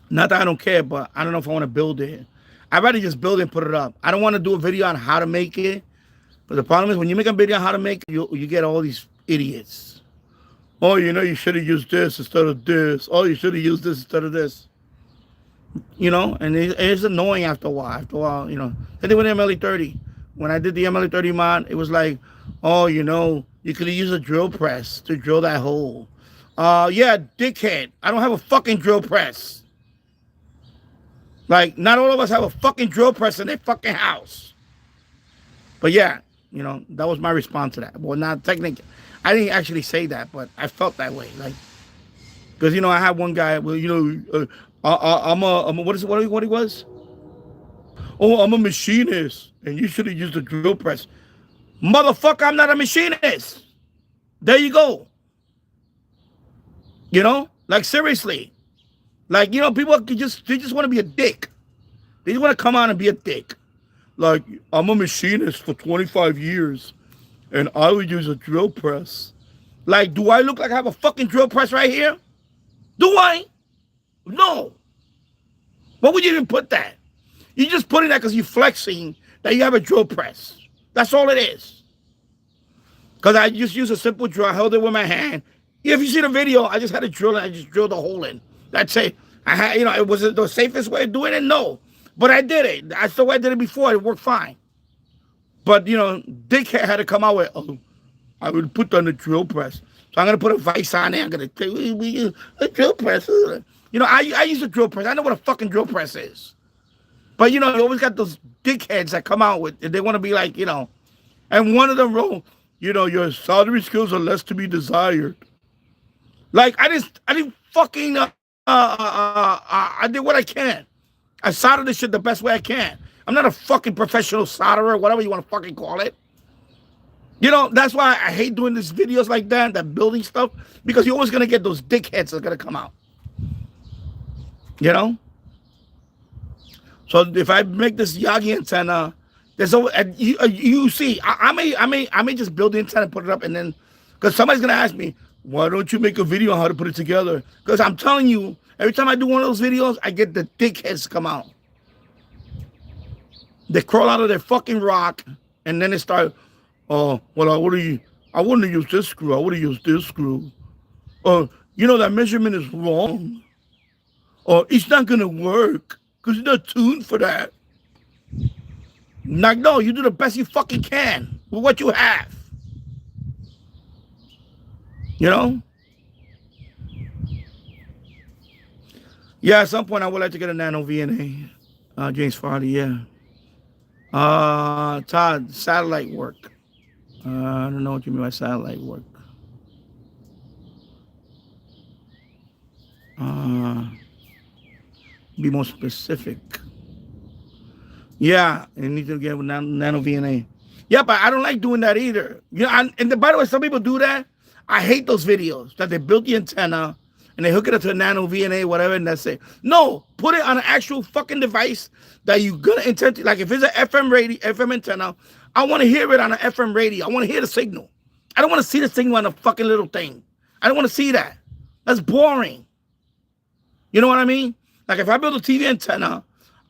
Not that I don't care, but I don't know if I want to build it. I'd rather just build it and put it up. I don't want to do a video on how to make it. But the problem is when you make a video on how to make it, you get all these idiots. Oh, you should have used this instead of this. Oh, you should have used this instead of this. And it's annoying after a while. After a while, I think with MLE30, when I did the MLE30 mod, it was like, oh, you could have used a drill press to drill that hole. Yeah, dickhead. I don't have a fucking drill press. Like, not all of us have a fucking drill press in their fucking house. But yeah, that was my response to that. Well, not technically. I didn't actually say that, but I felt that way. Like, because, I had one guy, well, what he was? Oh, I'm a machinist, and you should have used a drill press. Motherfucker, I'm not a machinist. There you go. Like, seriously. Like, people they just want to be a dick. They just want to come out and be a dick. Like, I'm a machinist for 25 years. and I would use a drill press. Like, do I look like I have a fucking drill press right here? Do I? No. Why would you even put that? You just putting that because you're flexing that you have a drill press. That's all it is. Because I just use a simple drill. I held it with my hand. If you see the video, I just had a drill and I just drilled a hole in. That's it. I had, it wasn't the safest way of doing it, no. But I did it. That's the way I did it before. It worked fine. But, Dickhead had to come out with, I would put on the drill press. So I'm going to put a vise on it. I'm going to say, we use a drill press. I use a drill press. I know what a fucking drill press is. But, you always got those dickheads that come out with, they want to be like, and one of them wrote, your soldering skills are less to be desired. Like, I didn't fucking, I did what I can. I soldered this shit the best way I can. I'm not a fucking professional solderer, whatever you want to fucking call it. That's why I hate doing these videos like that building stuff, because you're always going to get those dickheads that are going to come out. So if I make this Yagi antenna, there's you see, I may just build the antenna, put it up, and then, because somebody's going to ask me, why don't you make a video on how to put it together? Because I'm telling you, every time I do one of those videos, I get the dickheads come out. They crawl out of their fucking rock, and then they start, I wouldn't have used this screw. I would have used this screw. That measurement is wrong. Or it's not going to work because it's not tuned for that. Like, no, you do the best you fucking can with what you have. Yeah, at some point I would like to get a Nano VNA. James Farley, yeah. Todd, satellite work. I don't know what you mean by satellite work. Be more specific. Yeah, you need to get with Nano VNA. Yeah, but I don't like doing that either. By the way, some people do that. I hate those videos that they build the antenna and they hook it up to a Nano VNA, whatever, and that's it. No, put it on an actual fucking device that you're gonna intend to. Like if it's an FM antenna, I want to hear it on an FM radio. I want to hear the signal. I don't want to see the signal on a fucking little thing. I don't want to see that. That's boring. You know what I mean? Like if I build a TV antenna,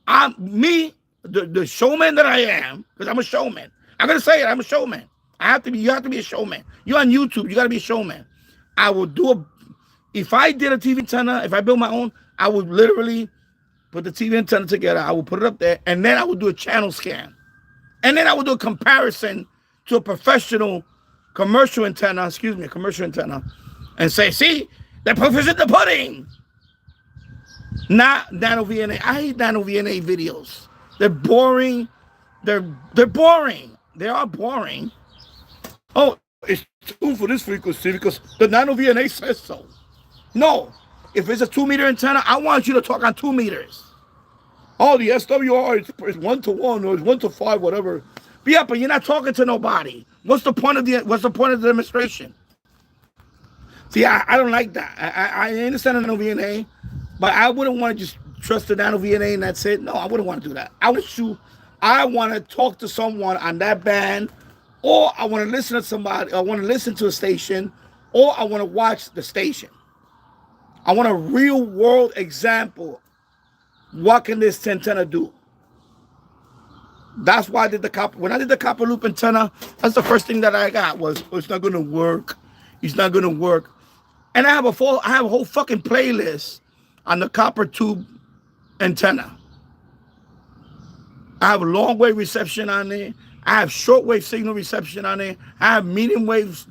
the showman that I am, because I'm a showman. I'm gonna say it. I'm a showman. You have to be a showman. You're on YouTube. You got to be a showman. I will if I did a TV antenna, if I built my own, I would literally put the TV antenna together. I would put it up there, and then I would do a channel scan. And then I would do a comparison to a professional commercial antenna, and say, see, the proof is in the pudding. Not Nano VNA. I hate Nano VNA videos. They're boring. They're boring. They are boring. Oh, it's tuned for this frequency because the Nano VNA says so. No. If it's a 2-meter antenna, I want you to talk on 2 meters. Oh, the SWR is 1-to-1 or it's 1-to-5, whatever. But yeah, but you're not talking to nobody. What's the point of the demonstration? See, I don't like that. I understand the Nano VNA, but I wouldn't want to just trust the Nano VNA and that's it. No, I wouldn't want to do that. I want to talk to someone on that band, or I want to listen to somebody. I want to listen to a station, or I want to watch the station. I want a real world example. What can this antenna do? That's why I did when I did the copper loop antenna, that's the first thing that I got was, it's not going to work. It's not going to work. And I have a whole fucking playlist on the copper tube antenna. I have long wave reception on it. I have short wave signal reception on it. I have medium wave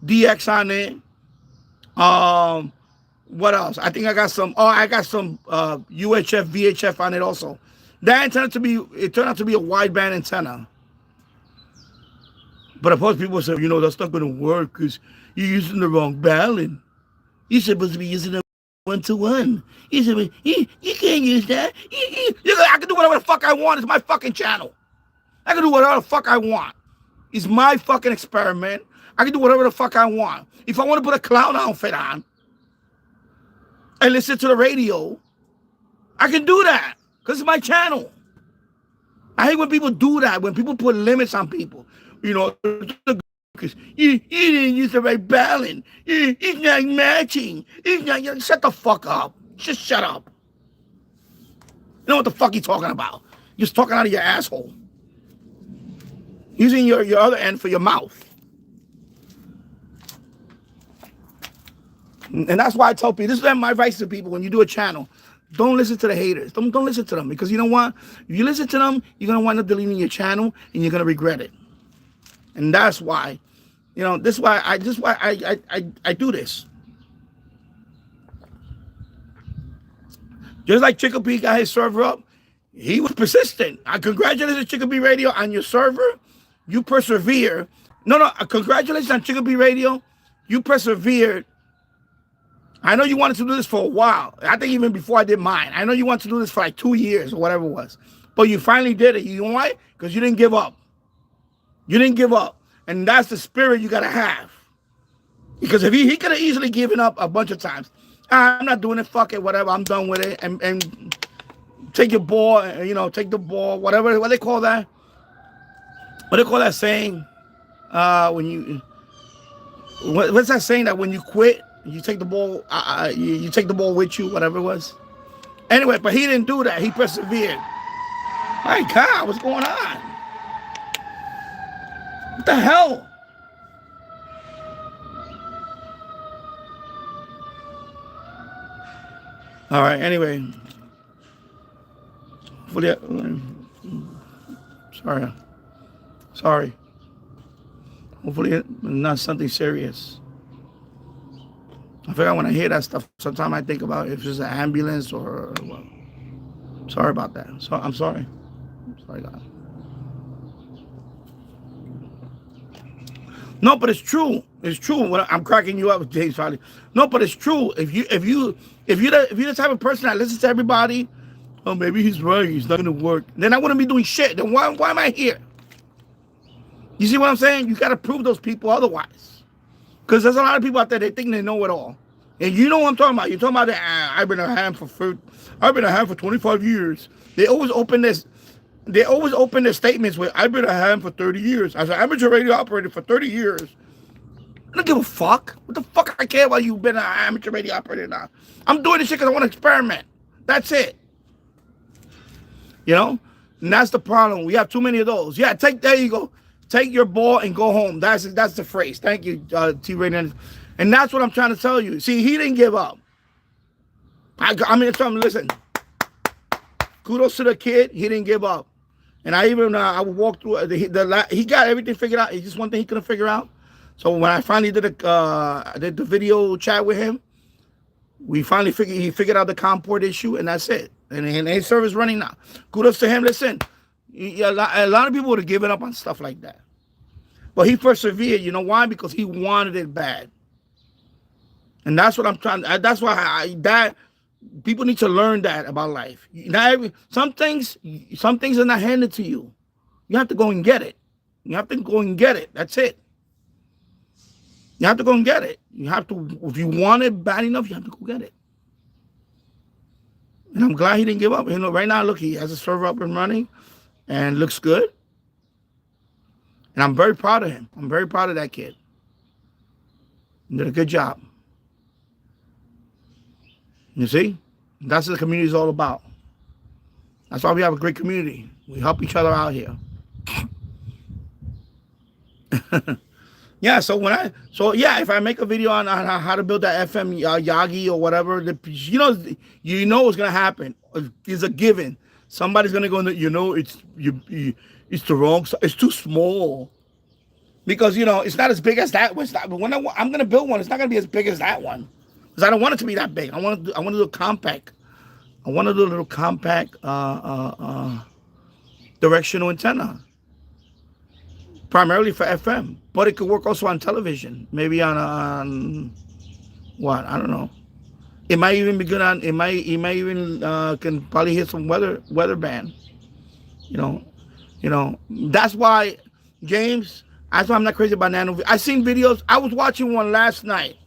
DX on it. What else? I think I got some. Oh, I got some UHF, VHF on it also. That turned out to be a wideband antenna. But of course, people say, that's not going to work because you're using the wrong balance. You're supposed to be using a 1-to-1. You said, you can't use that. I can do whatever the fuck I want. It's my fucking channel. I can do whatever the fuck I want. It's my fucking experiment. I can do whatever the fuck I want. If I want to put a clown outfit on and listen to the radio, I can do that because it's my channel. I hate when people do that, when people put limits on people. The because you didn't use the right balance. It's not matching. It's not. Shut the fuck up. Just shut up. You know what the fuck you talking about? You're just talking out of your asshole. Using your other end for your mouth. And that's why I tell people, this is my advice to people when you do a channel. Don't listen to the haters. Don't listen to them, because you know what? If you listen to them, you're gonna wind up deleting your channel and you're gonna regret it. And that's why, you know, this is why I do this. Just like Chicopee got his server up, he was persistent. I congratulate Chicopee Radio on your server. You persevere. No, congratulations on Chicopee Radio. You persevered. I know you wanted to do this for a while. I think even before I did mine. I know you wanted to do this for like 2 years or whatever it was. But you finally did it. You know why? Because you didn't give up. You didn't give up. And that's the spirit you got to have. Because if he could have easily given up a bunch of times. I'm not doing it. Fuck it. Whatever. I'm done with it. And take your ball. You know, take the ball. Whatever. What they call that? What they call that saying? When you... What's that saying that when you quit, you take the ball, you take the ball with you, whatever it was. Anyway, but he didn't do that. He persevered. My God, what's going on? What the hell? All right, anyway. Sorry. Hopefully it's not something serious. I figure when I hear that stuff, sometimes I think about if it's an ambulance or well. Sorry about that. So I'm sorry. Sorry, God. No, but it's true. It's true. I'm cracking you up with James Hardy. No, but it's true. If you're the type of person that listens to everybody, oh, maybe he's right. He's not gonna work. Then I wouldn't be doing shit. Then why am I here? You see what I'm saying? You got to prove those people otherwise. Because there's a lot of people out there, they think they know it all. And you know what I'm talking about. You're talking about that, I've been a ham for 25 years. They always open their statements with, I've been a ham for 30 years. As an amateur radio operator for 30 years. I don't give a fuck. What the fuck I care about you've been an amateur radio operator now? I'm doing this shit because I want to experiment. That's it. You know? And that's the problem. We have too many of those. Yeah, there you go. Take your ball and go home. That's the phrase. Thank you, T-Ray. And that's what I'm trying to tell you. See, he didn't give up. I mean, listen. Kudos to the kid. He didn't give up. And I even, I would walk through, he got everything figured out. It's just one thing he couldn't figure out. So when I finally did the video chat with him, he figured out the COM port issue, and that's it. And his service running now. Kudos to him. Listen. A lot of people would have given up on stuff like that. But he persevered. You know why? Because he wanted it bad. And that's what I'm trying. That's why people need to learn that about life. Some things are not handed to you. You have to go and get it. You have to go and get it. That's it. You have to go and get it. You have to, if you want it bad enough, you have to go get it. And I'm glad he didn't give up. You know, right now, look, he has a server up and running. And looks good. And I'm very proud of him. I'm very proud of that kid. He did a good job. You see? That's what the community is all about. That's why we have a great community. We help each other out here. Yeah, if I make a video on how to build that FM Yagi or whatever, you know what's going to happen. It's a given. Somebody's gonna go, it's the wrong size. It's too small, because it's not as big as that one. But when I'm gonna build one, it's not gonna be as big as that one, because I don't want it to be that big. I want to do a compact. I want to do a little compact directional antenna, primarily for FM, but it could work also on television. Maybe on what, I don't know. It might even be good on. It might even can probably hit some weather band. That's why, James. That's why I'm not crazy about nano. I seen videos. I was watching one last night,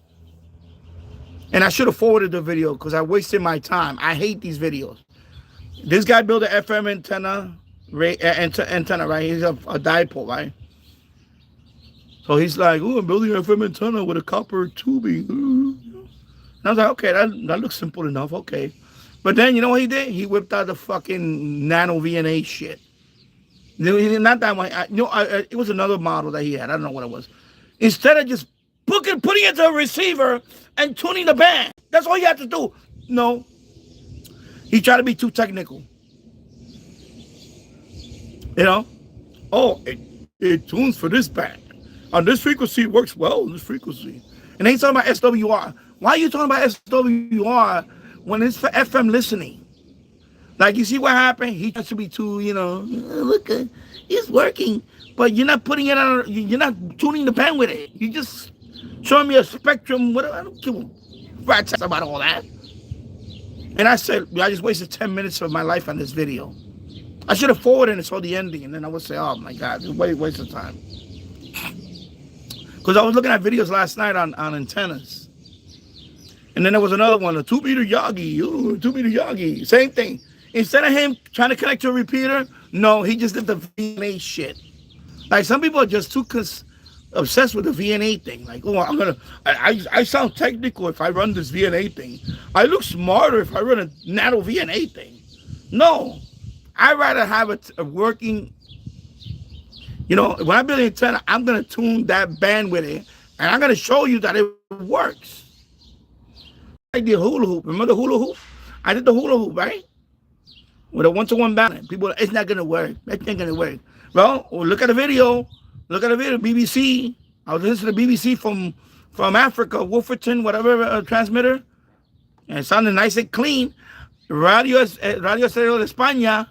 and I should have forwarded the video because I wasted my time. I hate these videos. This guy built an FM antenna, right? He's a dipole, right? So he's like, "Oh, I'm building an FM antenna with a copper tubing." And I was like, "Okay, that looks simple enough. Okay." But then you know what he did? He whipped out the fucking nano VNA shit. Not that one. It was another model that he had. I don't know what it was. Instead of just putting it to a receiver and tuning the band, that's all you have to do. No, he tried to be too technical. You know? Oh, it tunes for this band. On this frequency, it works well on this frequency. And they ain't talking about SWR. Why are you talking about SWR when it's for FM listening? Like, you see what happened? He tries to be too, look, it's working. But you're not putting it on, you're not tuning the band with it. You just showing me a spectrum. Whatever. I don't give a rat's ass about all that. And I said, I just wasted 10 minutes of my life on this video. I should have forwarded and saw the ending, and then I would say, oh my God, just waste of time. Because I was looking at videos last night on antennas. And then there was another one, a 2-meter Yagi. Ooh, 2-meter Yagi. Same thing. Instead of him trying to connect to a repeater, no, he just did the VNA shit. Like, some people are just too obsessed with the VNA thing. Like, oh, I sound technical if I run this VNA thing. I look smarter if I run a nano VNA thing. No. I'd rather have a working, when I build an antenna, I'm going to tune that band with it, and I'm going to show you that it works. I did hula hoop. Remember the hula hoop? I did the hula hoop, right? With a 1-to-1 balance. People, it's not going to work. It's not going to work. Well, look at the video. Look at the video. BBC. I was listening to BBC from Africa, Wolferton, whatever transmitter. And it sounded nice and clean. Radio Stereo de España.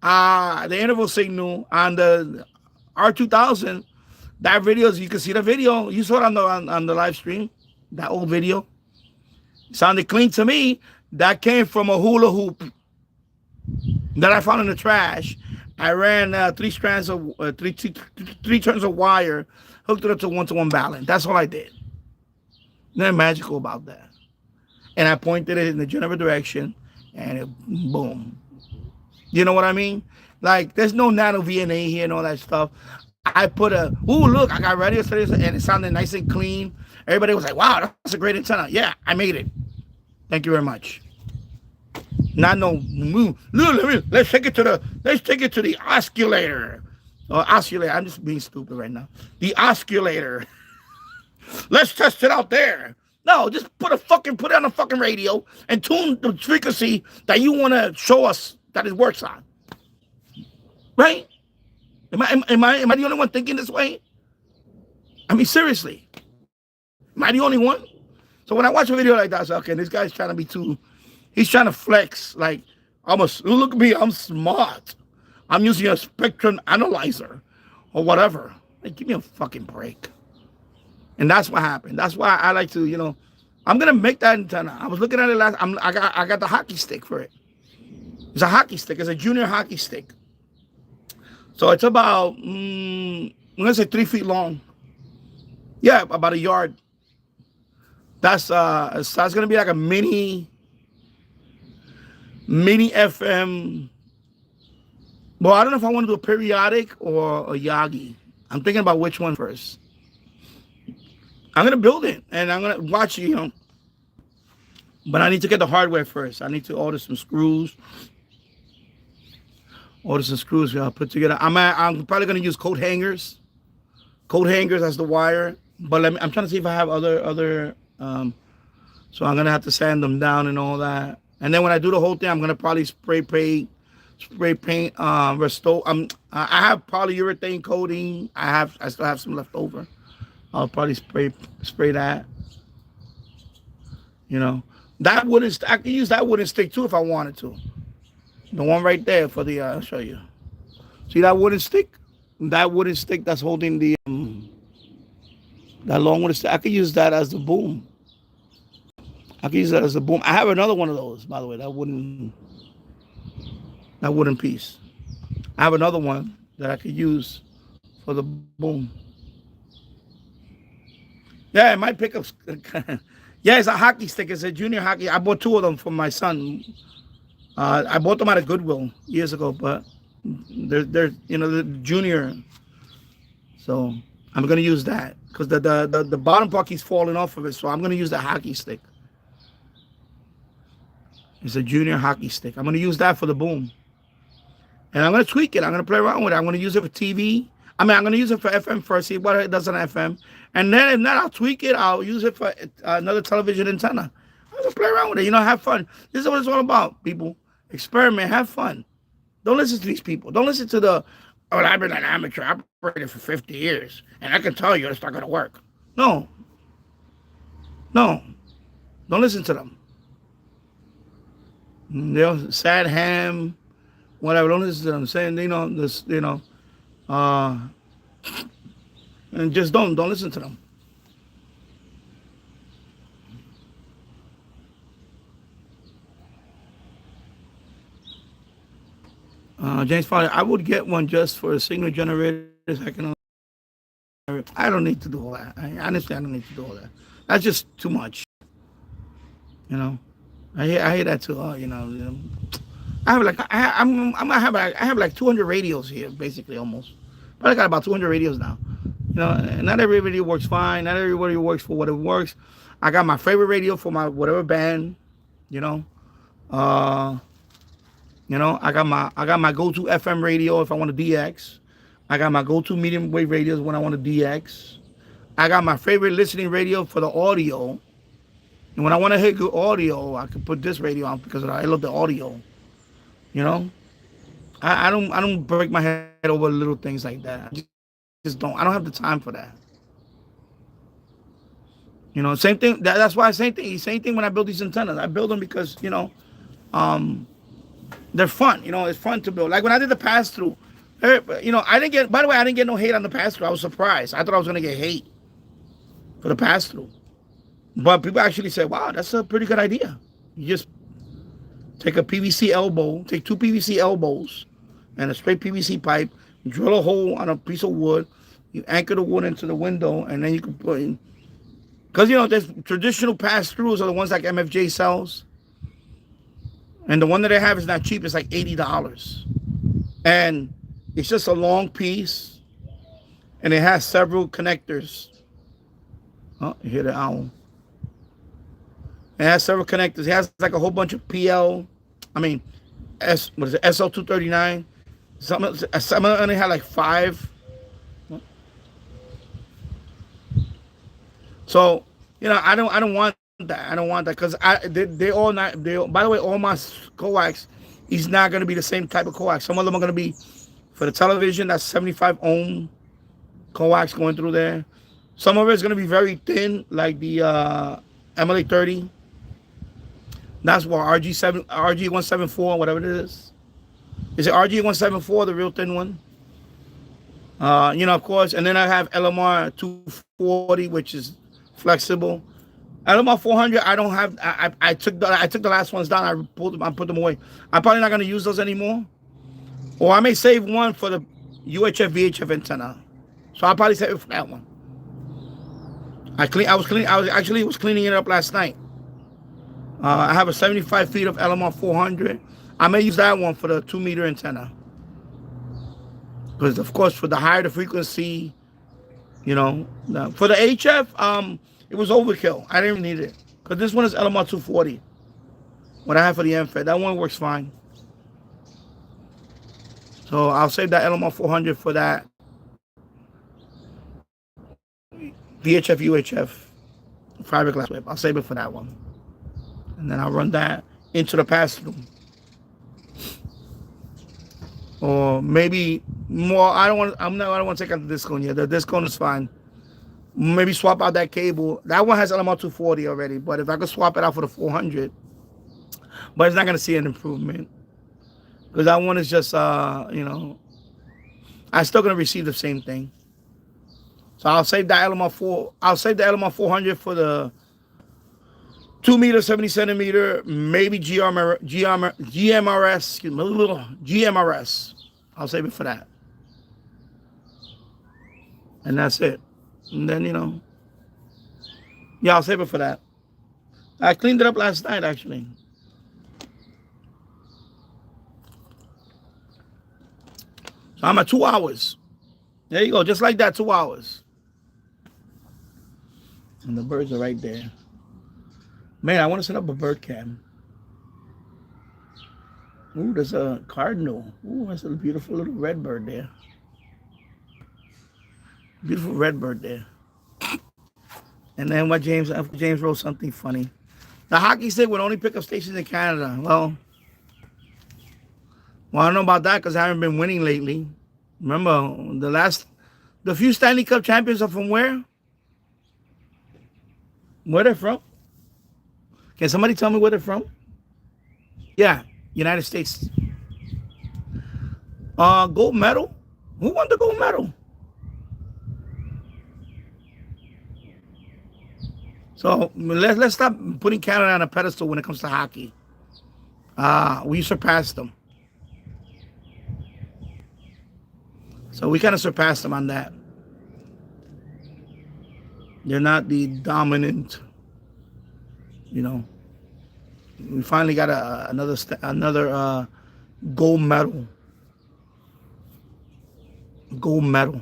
The interval signal on the R2000, that video, you can see the video. You saw it on the live stream, that old video. It sounded clean to me. That came from a hula hoop that I found in the trash. I ran 3 strands of three turns of wire, hooked it up to 1-to-1 balance. That's all I did. Nothing magical about that. And I pointed it in the general direction, and it boom. You know what I mean? Like, there's no nano VNA here and all that stuff. I put look, I got radio studies, and it sounded nice and clean. Everybody was like, wow, that's a great antenna. Yeah, I made it. Thank you very much. Not no move. Let's take it to the oscillator. Oscillator. I'm just being stupid right now. The oscillator. Let's test it out there. No, just put it on the fucking radio and tune the frequency that you want to show us that it works on. Right? Am I the only one thinking this way? I mean, seriously. Am I the only one? So when I watch a video like that, I say, okay, this guy's trying to be he's trying to flex, like, look at me, I'm smart. I'm using a spectrum analyzer or whatever. Like, give me a fucking break. And that's what happened. That's why I like to, I'm gonna make that antenna. I was looking at it I got the hockey stick for it. It's a hockey stick. It's a junior hockey stick. So it's about, I'm gonna say 3 feet long. Yeah, about a yard. That's gonna be like a mini FM. Well, I don't know if I want to do a periodic or a Yagi. I'm thinking about which one first. I'm gonna build it and I'm gonna watch it, But I need to get the hardware first. I need to order some screws. Put together. I'm probably gonna use coat hangers. Coat hangers as the wire. But I'm trying to see if I have other. So I'm gonna have to sand them down and all that. And then when I do the whole thing, I'm gonna probably spray paint. Restore. I have polyurethane coating. I still have some left over. I'll probably spray that. That wooden. I can use that wooden stick too if I wanted to. The one right there for the. I'll show you. See that wooden stick? That wooden stick that's holding the. That long wooden stick. I could use that as the boom. I have another one of those, by the way. That wooden piece. I have another one that I could use for the boom. Yeah, it might pick up. Yeah, it's a hockey stick. It's a junior hockey. I bought 2 of them for my son. I bought them at a Goodwill years ago, but they're junior. So I'm gonna use that because the bottom part keeps falling off of it. So I'm gonna use the hockey stick. It's a junior hockey stick. I'm gonna use that for the boom, and I'm gonna tweak it. I'm gonna play around with it. I'm gonna use it for TV. I mean, I'm gonna use it for FM first, see what it does on FM, and then if not, I'll tweak it. I'll use it for another television antenna. I'm gonna play around with it. You know, have fun. This is what it's all about, people. Experiment, have fun. Don't listen to these people. Don't listen to the, oh, I've been an amateur operator for 50 years, and I can tell you it's not gonna work. No, no, don't listen to them. They're sad ham, whatever. Don't listen to them saying, this, and just don't listen to them. James Farley, I would get one just for a signal generator. I don't need to do all that. Honestly, I don't need to do all that. That's just too much. You know, I hear that too. I have like I have like 200 radios here, basically almost. But I got about 200 radios now. Not every radio works fine. Not every radio works for what it works. I got my favorite radio for my whatever band. You know, uh, I got my go-to FM radio if I want to DX. I got my go-to medium wave radios when I want to DX. I got my favorite listening radio for the audio. And when I want to hear good audio, I can put this radio on because I love the audio. You know, I don't break my head over little things like that. I just don't. I don't have the time for that. Same thing. That's why same thing when I build these antennas. I build them because um, they're fun. It's fun to build. Like when I did the pass through, I didn't get. By the way, I didn't get no hate on the pass through. I was surprised. I thought I was gonna get hate for the pass through, but people actually said, "Wow, that's a pretty good idea." You just take a PVC elbow, take two PVC elbows, and a straight PVC pipe. Drill a hole on a piece of wood. You anchor the wood into the window, and then you can put in. Because there's traditional pass throughs are the ones like MFJ sells. And the one that they have is not cheap. It's like $80. And it's just a long piece. And it has several connectors. Oh, you hear the owl. It has several connectors. It has like a whole bunch of SL239. Some only had like 5. So, I don't want that. I don't want that because they all not. By the way, all my coax is not going to be the same type of coax. Some of them are going to be for the television. That's 75 ohm coax going through there. Some of it is going to be very thin, like the MLA30. That's what RG174, whatever it is. Is it RG174, the real thin one? Of course. And then I have LMR 240, which is flexible. LMR 400, I don't have. I took the last ones down. I put them away. I'm probably not going to use those anymore. Or I may save one for the UHF VHF antenna. So I'll probably save it for that one. I was cleaning it up last night. I have a 75 feet of LMR 400. I may use that one for the 2-meter antenna. Because, of course, for the higher the frequency, for the HF, it was overkill. I didn't need it. Because this one is LMR 240. What I have for the MFET. That one works fine. So I'll save that LMR 400 for that. VHF, UHF, fiberglass whip. I'll save it for that one. And then I'll run that into the pass-through. Or maybe more. I don't want to take out the Discone yet. The Discone is fine. Maybe swap out that cable. That one has LMR 240 already. But if I could swap it out for the 400, but it's not going to see an improvement. Because that one is just, I'm still going to receive the same thing. So I'll save that LMR 400 for the 2-meter, 70 centimeter, maybe GMRS. I'll save it for that. And that's it. And then, I'll save it for that. I cleaned it up last night, actually. So I'm at 2 hours. There you go. Just like that, 2 hours. And the birds are right there. Man, I want to set up a bird cam. Ooh, there's a cardinal. Ooh, that's a beautiful little red bird there. Beautiful red bird there. And then what James wrote something funny. The hockey stick would only pick up stations in Canada. Well, I don't know about that because I haven't been winning lately. Remember, the few Stanley Cup champions are from where? Where they're from? Can somebody tell me where they're from? Yeah, United States. Gold medal? Who won the gold medal? So let's stop putting Canada on a pedestal when it comes to hockey. We surpassed them. So we kind of surpassed them on that. They're not the dominant, We finally got another gold medal. Gold medal.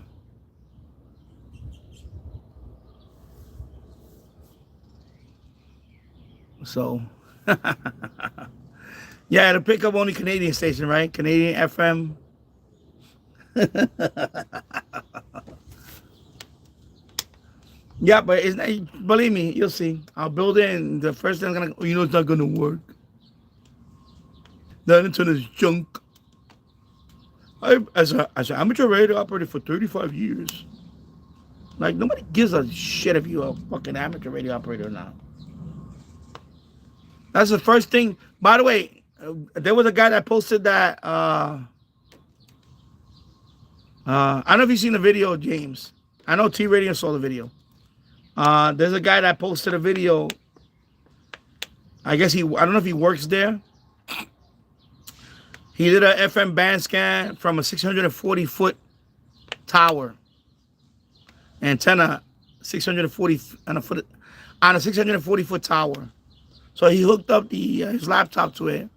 So, yeah, to pick up only Canadian station, right? Canadian FM. Yeah, but it's not, believe me, you'll see. I'll build it, and the first thing I'm gonna, it's not gonna work. The internet is junk. As an amateur radio operator for 35 years. Like, nobody gives a shit if you're a fucking amateur radio operator or not. That's the first thing. By the way, there was a guy that posted that. I don't know if you've seen the video, James. I know T Radio saw the video. There's a guy that posted a video. I don't know if he works there. He did a FM band scan from a 640-foot tower. Antenna, 640 on a 640-foot tower. So he hooked up his laptop to it.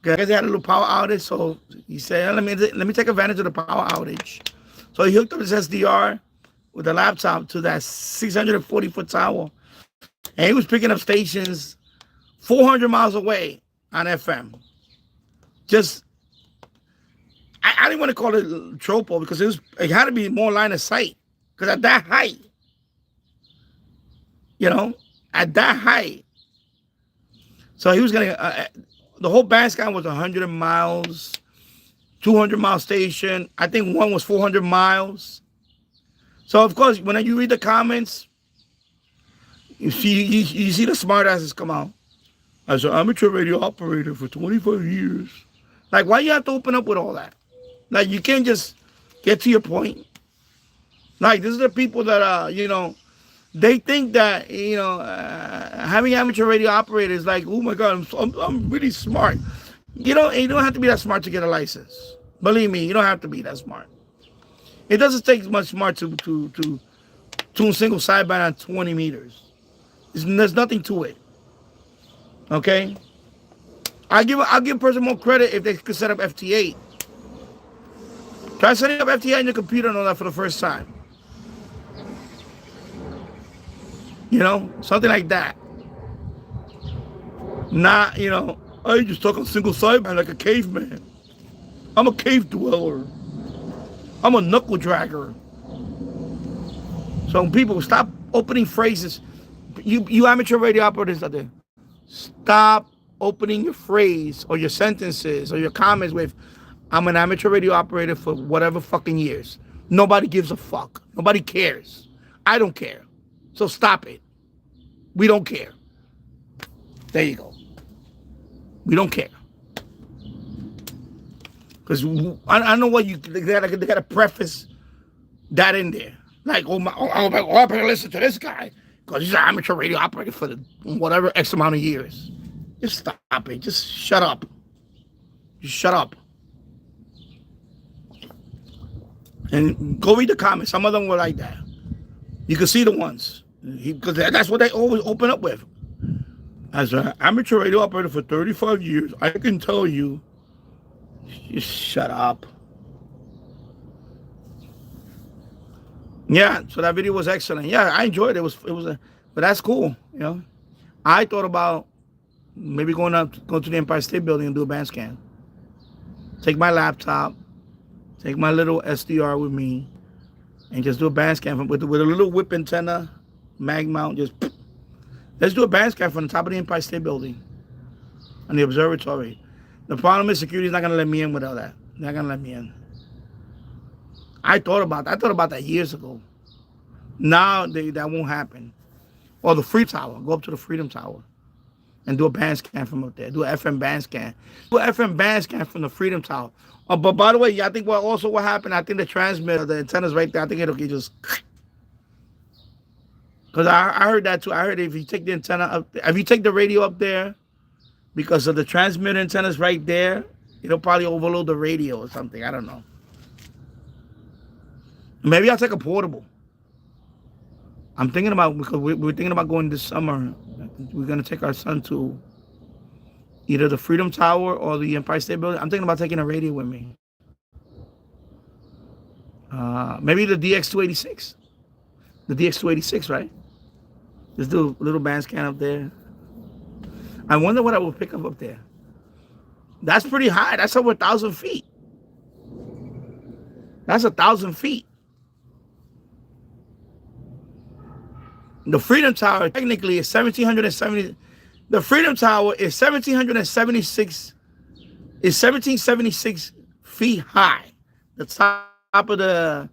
I guess they had a little power outage, so he said, let me take advantage of the power outage. So he hooked up his SDR with the laptop to that 640-foot tower. And he was picking up stations 400 miles away on FM. Just, I didn't want to call it tropo because it had to be more line of sight. Because at that height, so he was going to, the whole band scan was 100 miles, 200-mile station. I think one was 400 miles. So, of course, when you read the comments, you see the smart asses come out. As an amateur radio operator for 25 years. Like, why you have to open up with all that? Like, you can't just get to your point. Like, these are the people that, they think that, having amateur radio operators, like, oh my God, I'm really smart. You don't have to be that smart to get a license. Believe me, you don't have to be that smart. It doesn't take much smart to tune single sideband on 20 meters. There's nothing to it. Okay? I'll give a person more credit if they could set up FT8. Try setting up FT8 on your computer and all that for the first time. Something like that. Not, I just talk on single sideband like a caveman. I'm a cave dweller. I'm a knuckle dragger. So people, stop opening phrases. You amateur radio operators out there, stop opening your phrase or your sentences or your comments with, I'm an amateur radio operator for whatever fucking years. Nobody gives a fuck. Nobody cares. I don't care. So stop it. We don't care. There you go. We don't care. Because I know what they gotta preface that in there. Like, I better listen to this guy because he's an amateur radio operator for whatever X amount of years. Just stop it. Just shut up. Just shut up. And go read the comments. Some of them were like that. You can see the ones. Because that's what they always open up with. As an amateur radio operator for 35 years, I can tell you, just shut up. Yeah, so that video was excellent. Yeah, I enjoyed it. It was But that's cool, you know. I thought about maybe go to the Empire State Building and do a band scan. Take my laptop, take my little SDR with me, and just do a band scan with a little whip antenna, mag mount. Just let's do a band scan from the top of the Empire State Building and the observatory. The problem is security is not gonna let me in without that. They're not gonna let me in. I thought about that years ago. Now that won't happen. Or the Freedom Tower. Go up to the Freedom Tower and do a band scan from up there. Do an FM band scan. Do an FM band scan from the Freedom Tower. But by the way, I think what happened, I think the transmitter, the antenna's right there. I think it'll get just... Because I heard that too. I heard if you take the antenna up there, if you take the radio up there, because of the transmitter antennas right there, it'll probably overload the radio or something. I don't know. Maybe I'll take a portable. I'm thinking about, because we're thinking about going this summer. We're going to take our son to either the Freedom Tower or the Empire State Building. I'm thinking about taking a radio with me. Maybe the DX286. The DX286, right? Let's do a little band scan up there. I wonder what I will pick up there. That's pretty high. That's over 1,000 feet. That's 1,000 feet. The Freedom Tower technically is 1,770. The Freedom Tower is 1,776. Is 1,776 feet high. The top of the.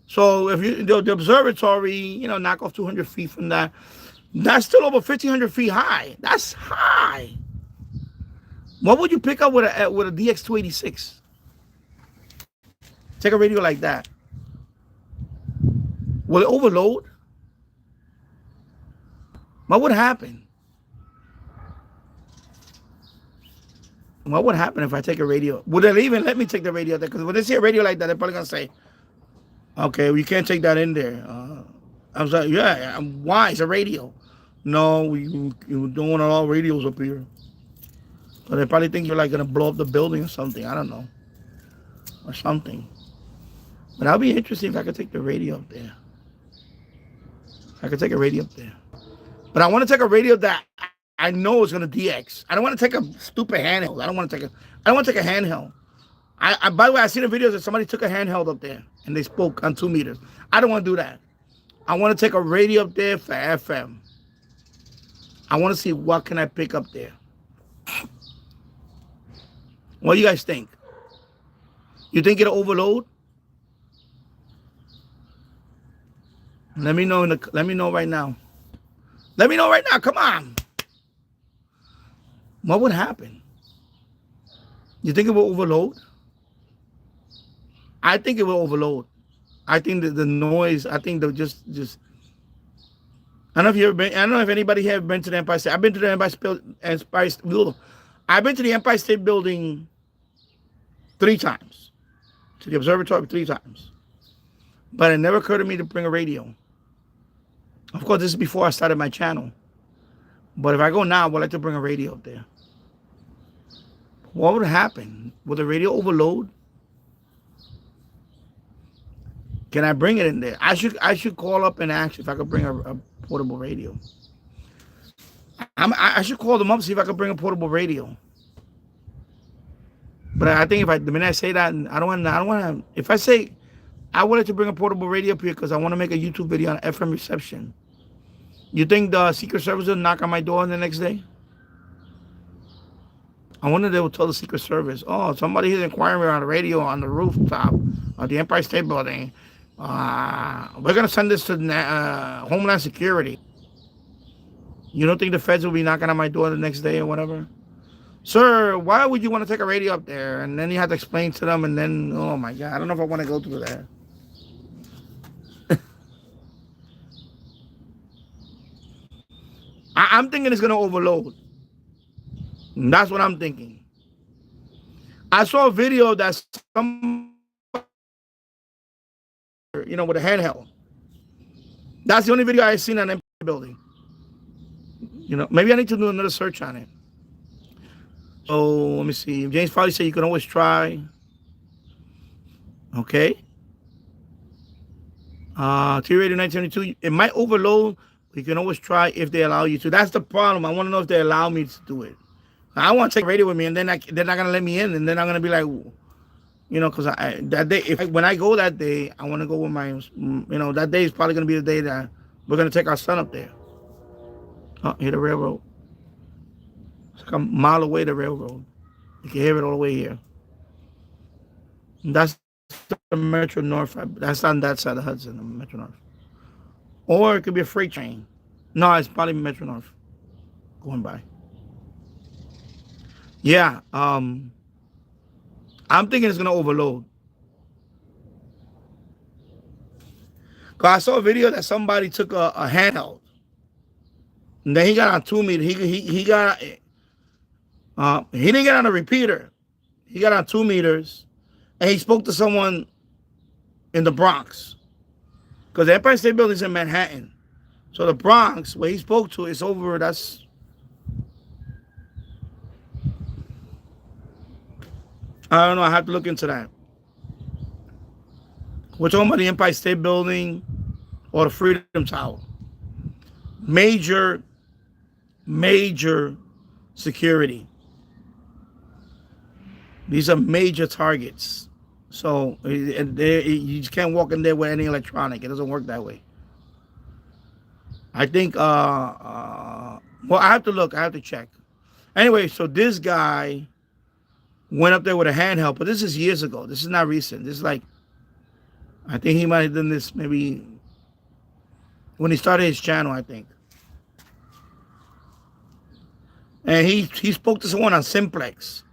So if you the observatory, you know, knock off 200 feet from that, that's still over 1,500 feet high. That's high. What would you pick up with a DX286? Take a radio like that. Will it overload? What would happen? What would happen if I take a radio? Would they even let me take the radio there? Because when they see a radio like that, they're probably going to say, okay, well, you can't take that in there. I was like, yeah, why? It's a radio. No, we don't want all radios up here. So they probably think you're like going to blow up the building or something. I don't know. Or something. But that'll be interesting if I could take the radio up there. I could take a radio up there. But I want to take a radio that I know is going to DX. I don't want to take a stupid handheld. I don't want to take a handheld. By the way, I seen the videos that somebody took a handheld up there and they spoke on 2 meters. I don't want to do that. I want to take a radio up there for FM. I want to see what can I pick up there. What do you guys think? You think it'll overload? Let me know right now. Let me know right now. Come on. What would happen? You think it will overload? I think it will overload. I think that the noise, I think they'll just I don't know if you ever been, I don't know if anybody here have been to the Empire State. I've been to the I've been to the Empire State Building 3 times. To the observatory 3 times. But it never occurred to me to bring a radio. Of course, this is before I started my channel. But if I go now, I would like to bring a radio up there. What would happen? Will the radio overload? Can I bring it in there? I should call up and ask if I could bring a portable radio. I should call them up, see if I could bring a portable radio. But I think the minute I say that, I don't want to. If I say I wanted to bring a portable radio up here because I want to make a YouTube video on FM reception, you think the Secret Service will knock on my door the next day? I wonder if they will tell the Secret Service, oh, somebody is inquiring on the radio on the rooftop of the Empire State Building. We're going to send this to Homeland Security. You don't think the feds will be knocking on my door the next day or whatever? Sir, why would you want to take a radio up there? And then you have to explain to them, and then, oh my God, I don't know if I want to go through that. I'm thinking it's going to overload. That's what I'm thinking. I saw a video that's some, with a handheld. That's the only video I've seen on Empire Building. Maybe I need to do another search on it. So let me see. James probably said you can always try. Okay. T-Radio 1972. It might overload. You can always try if they allow you to. That's the problem. I want to know if they allow me to do it. I want to take radio with me, and then they're not gonna let me in, and then I'm gonna be like, because that day, when I go that day, I want to go with my, that day is probably gonna be the day that we're gonna take our son up there. Oh, hear the railroad. It's like a mile away, the railroad. You can hear it all the way here. And that's the Metro North. That's on that side of Hudson, the Metro North. Or it could be a freight train. No, it's probably Metro North going by. Yeah, I'm thinking it's gonna overload. Cause I saw a video that somebody took a handheld, and then he got on 2 meter. He got he didn't get on a repeater. He got on 2 meters, and he spoke to someone in the Bronx. Because the Empire State Building is in Manhattan, so the Bronx, where he spoke to, is over. I don't know. I have to look into that. We're talking about the Empire State Building or the Freedom Tower. Major security. These are major targets. So you just can't walk in there with any electronic. It doesn't work that way. I think, well, I have to look. I have to check. Anyway, so this guy went up there with a handheld, but this is years ago. This is not recent. This is like, I think he might have done this maybe when he started his channel, I think. And he spoke to someone on Simplex.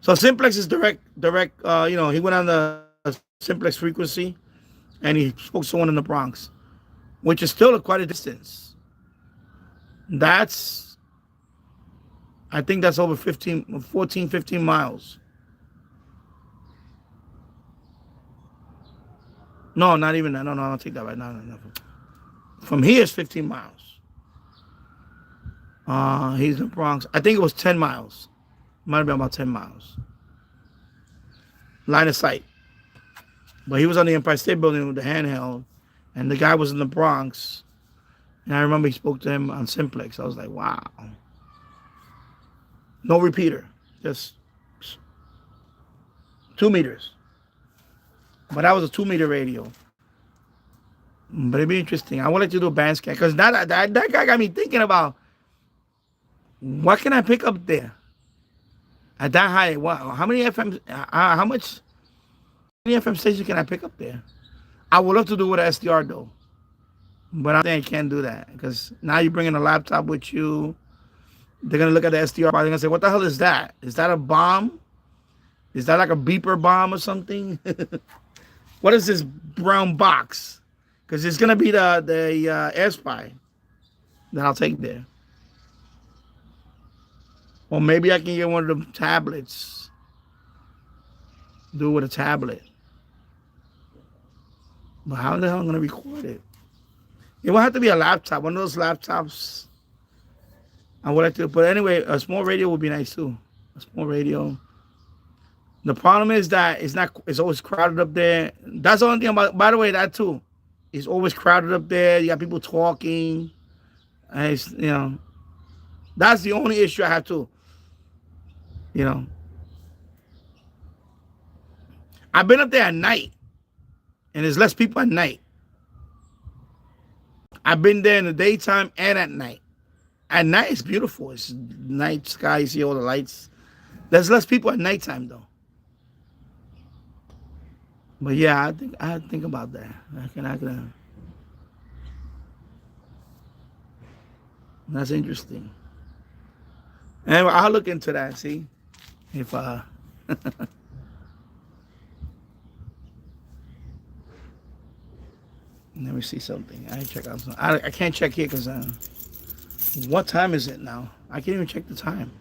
So Simplex is direct. He went on the Simplex frequency, and he spoke to someone in the Bronx, which is still quite a distance. I think that's over 15 miles. No, not even that. No, I don't take that right now. No. From here is 15 miles. He's in the Bronx. I think it was 10 miles. Might have been about 10 miles. Line of sight. But he was on the Empire State Building with the handheld, and the guy was in the Bronx. And I remember he spoke to him on Simplex. I was like, wow. No repeater. Just 2 meters. But that was a 2 meter radio. But it'd be interesting. I wanted to do a band scan because that guy got me thinking about what can I pick up there at that high. Wow, how many FM stations can I pick up there? I would love to do with an SDR though, but I think I can't do that because now you're bringing a laptop with you. They're gonna look at the SDR. They're gonna say, "What the hell is that? Is that a bomb? Is that like a beeper bomb or something?" What is this brown box? Because it's gonna be the AirSpy that I'll take there. Or maybe I can get one of the tablets. Do it with a tablet. But how the hell am I gonna record it? It will have to be a laptop, one of those laptops. I would like to, but anyway, a small radio would be nice too. A small radio. The problem is that it's always crowded up there. That's the only thing about, by the way, that too. It's always crowded up there. You got people talking. And that's the only issue I have too. I've been up there at night, and there's less people at night. I've been there in the daytime and at night. At night, it's beautiful. It's night sky. You see all the lights. There's less people at nighttime, though. But yeah, I think about that. That's interesting. Anyway, I'll look into that. See if let me see something. I check out something. I can't check here because what time is it now? I can't even check the time.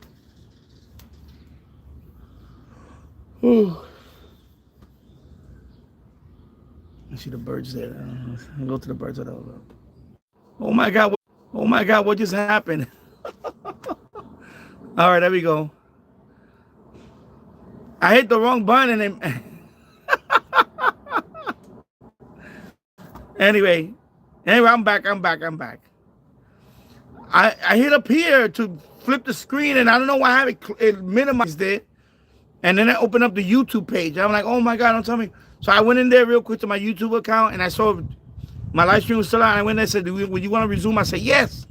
Ooh. I see the birds there. I'll go to the birds. Oh my God! Oh my God! What just happened? All right, there we go. I hit the wrong button and anyway, I'm back. I hit up here to flip the screen, and I don't know why I have it minimized it. And then I opened up the YouTube page. I'm like, oh my God, don't tell me. So I went in there real quick to my YouTube account, and I saw my live stream was still on. I went there and said, would you want to resume? I said, yes.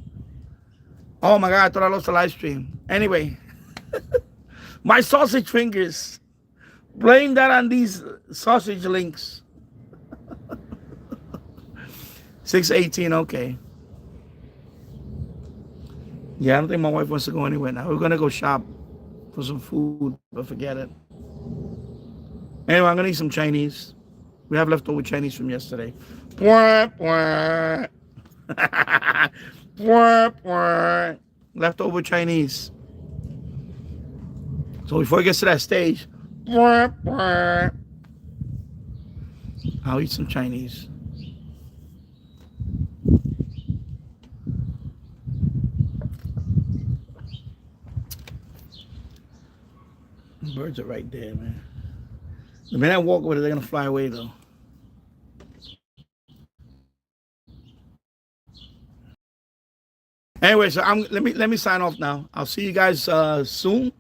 Oh my God, I thought I lost the live stream. Anyway, my sausage fingers. Blame that on these sausage links. 6:18, okay. Yeah, I don't think my wife wants to go anywhere now. We're going to go shop for some food, but forget it. Anyway, I'm going to eat some Chinese. We have leftover Chinese from yesterday. Leftover Chinese. So before it gets to that stage, I'll eat some Chinese. Birds are right there, man. The minute I walk over there, they're gonna fly away though. Anyway, so let me sign off now. I'll see you guys soon.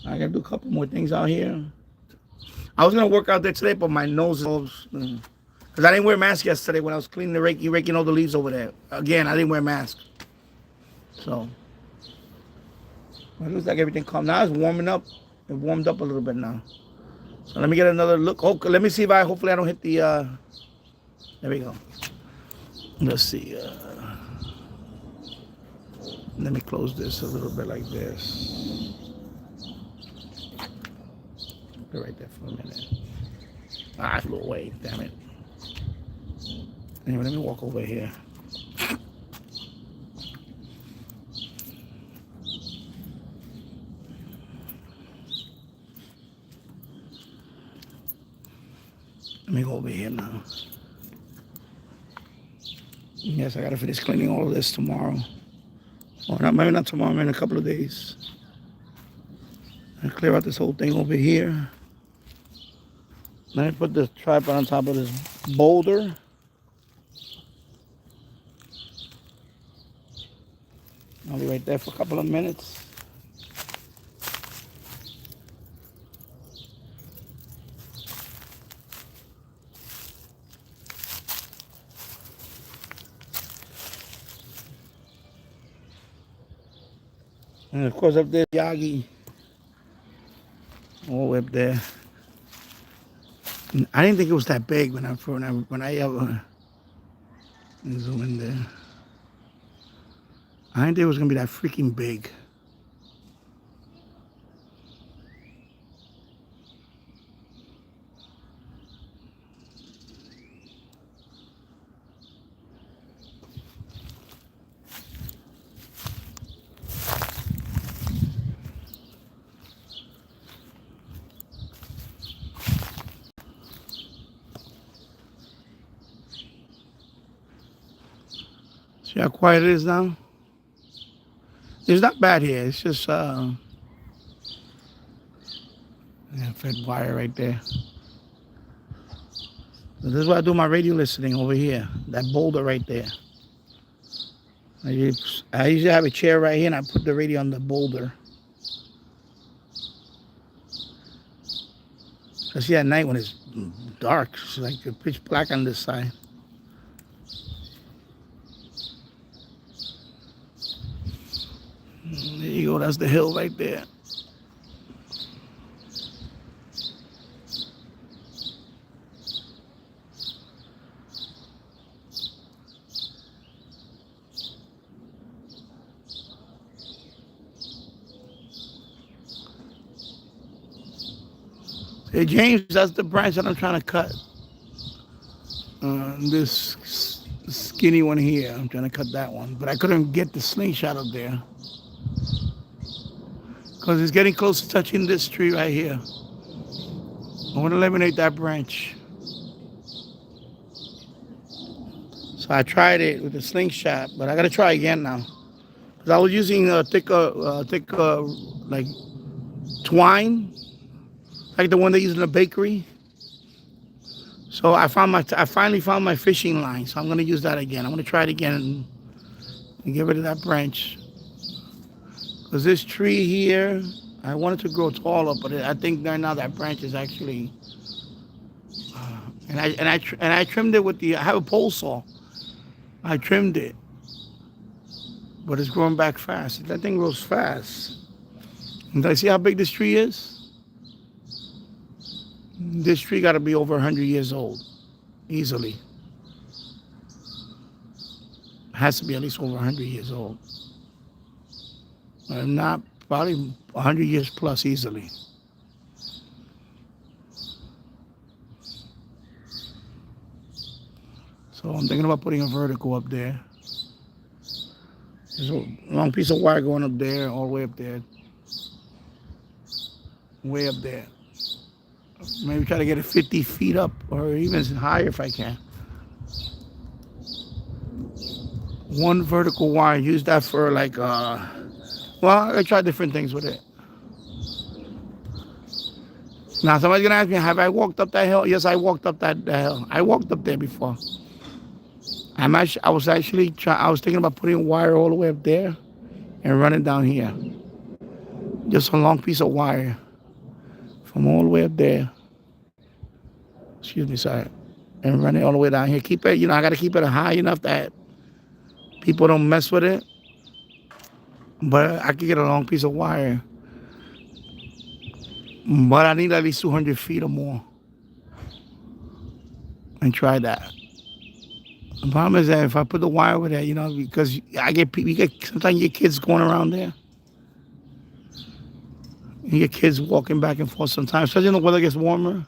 I gotta do a couple more things out here. I was gonna work out there today, but my nose is because I didn't wear a mask yesterday when I was cleaning the raking all the leaves over there. Again, I didn't wear a mask. So it looks like everything calm. Now it's warming up. It warmed up a little bit now. So let me get another look. Oh, let me see if hopefully I don't hit the, there we go. Let's see. Let me close this a little bit like this. Put it right there for a minute. I flew away, damn it. Anyway, let me walk over here. Let me go over here now. Yes, I gotta finish cleaning all of this tomorrow. Or not, maybe not tomorrow, maybe in a couple of days. I clear out this whole thing over here. Then I put this tripod on top of this boulder. I'll be right there for a couple of minutes. And of course up there, Yagi. All the way up there. I didn't think it was that big when I zoom in there. I didn't think it was gonna be that freaking big. See how quiet it is now? It's not bad here. It's just yeah, fed wire right there. So this is where I do my radio listening over here. That boulder right there. I usually have a chair right here and I put the radio on the boulder. Especially at night when it's dark. It's like pitch black on this side. There you go, that's the hill right there. Hey James, that's the branch that I'm trying to cut. This skinny one here, I'm trying to cut that one. But I couldn't get the slingshot up there. Because it's getting close to touching this tree right here. I want to eliminate that branch. So I tried it with a slingshot, but I got to try again now. Because I was using thick like twine, like the one they use in the bakery. So I finally found my fishing line. So I'm going to use that again. I'm going to try it again and get rid of that branch. Because this tree here, I wanted to grow taller, but I think right now that branch is actually, and I trimmed it with I have a pole saw. I trimmed it, but it's growing back fast. That thing grows fast. And I see how big this tree is? This tree got to be over 100 years old, easily. It has to be at least over 100 years old. If not, probably 100 years plus easily. So I'm thinking about putting a vertical up there. There's a long piece of wire going up there, all the way up there. Way up there. Maybe try to get it 50 feet up or even higher if I can. One vertical wire, use that for like, well, I tried different things with it. Now somebody's gonna ask me, have I walked up that hill? Yes, I walked up that hill. I walked up there before. I was thinking about putting a wire all the way up there and running down here. Just a long piece of wire from all the way up there. Excuse me, sorry. And run it all the way down here. Keep it, I gotta keep it high enough that people don't mess with it. But I could get a long piece of wire. But I need at least 200 feet or more. And try that. The problem is that if I put the wire over there, because sometimes you get kids going around there. You get kids walking back and forth sometimes, especially when the weather gets warmer.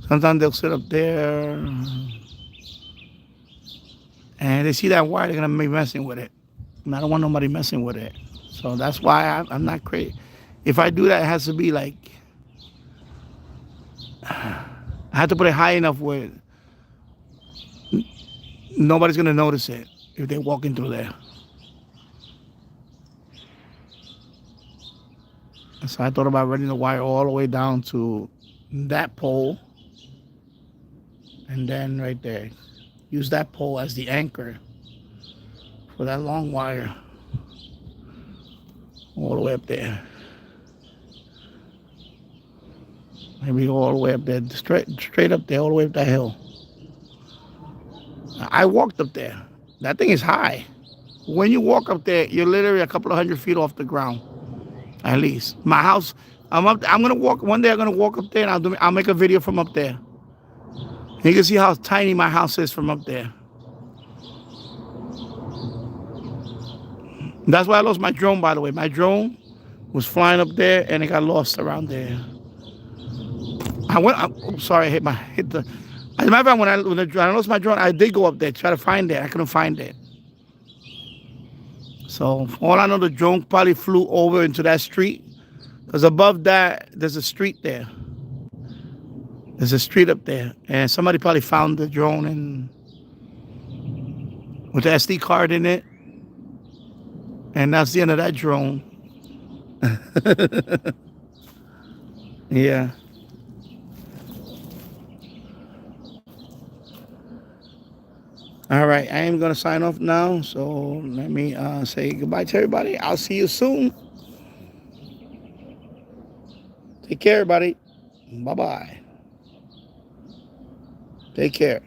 Sometimes they'll sit up there and they see that wire, they're going to be messing with it. And I don't want nobody messing with it. So that's why I'm not crazy. If I do that, it has to be like, I have to put it high enough where nobody's going to notice it if they're walking through there. So I thought about running the wire all the way down to that pole. And then right there, use that pole as the anchor for that long wire. All the way up there. Maybe all the way up there, straight up there, all the way up that hill. I walked up there. That thing is high. When you walk up there, you're literally a couple of 100 feet off the ground, at least. My house, I'm gonna walk. One day I'm gonna walk up there and I'll make a video from up there. And you can see how tiny my house is from up there. That's why I lost my drone, by the way. My drone was flying up there and it got lost around there. Sorry, I hit the. As a matter of fact, when I lost my drone, I did go up there to try to find it. I couldn't find it. So all I know, the drone probably flew over into that street. Because above that, there's a street there. There's a street up there. And somebody probably found the drone with the SD card in it. And that's the end of that drone. Yeah. All right, I am going to sign off now. So let me say goodbye to everybody. I'll see you soon. Take care, everybody. Bye-bye. Take care.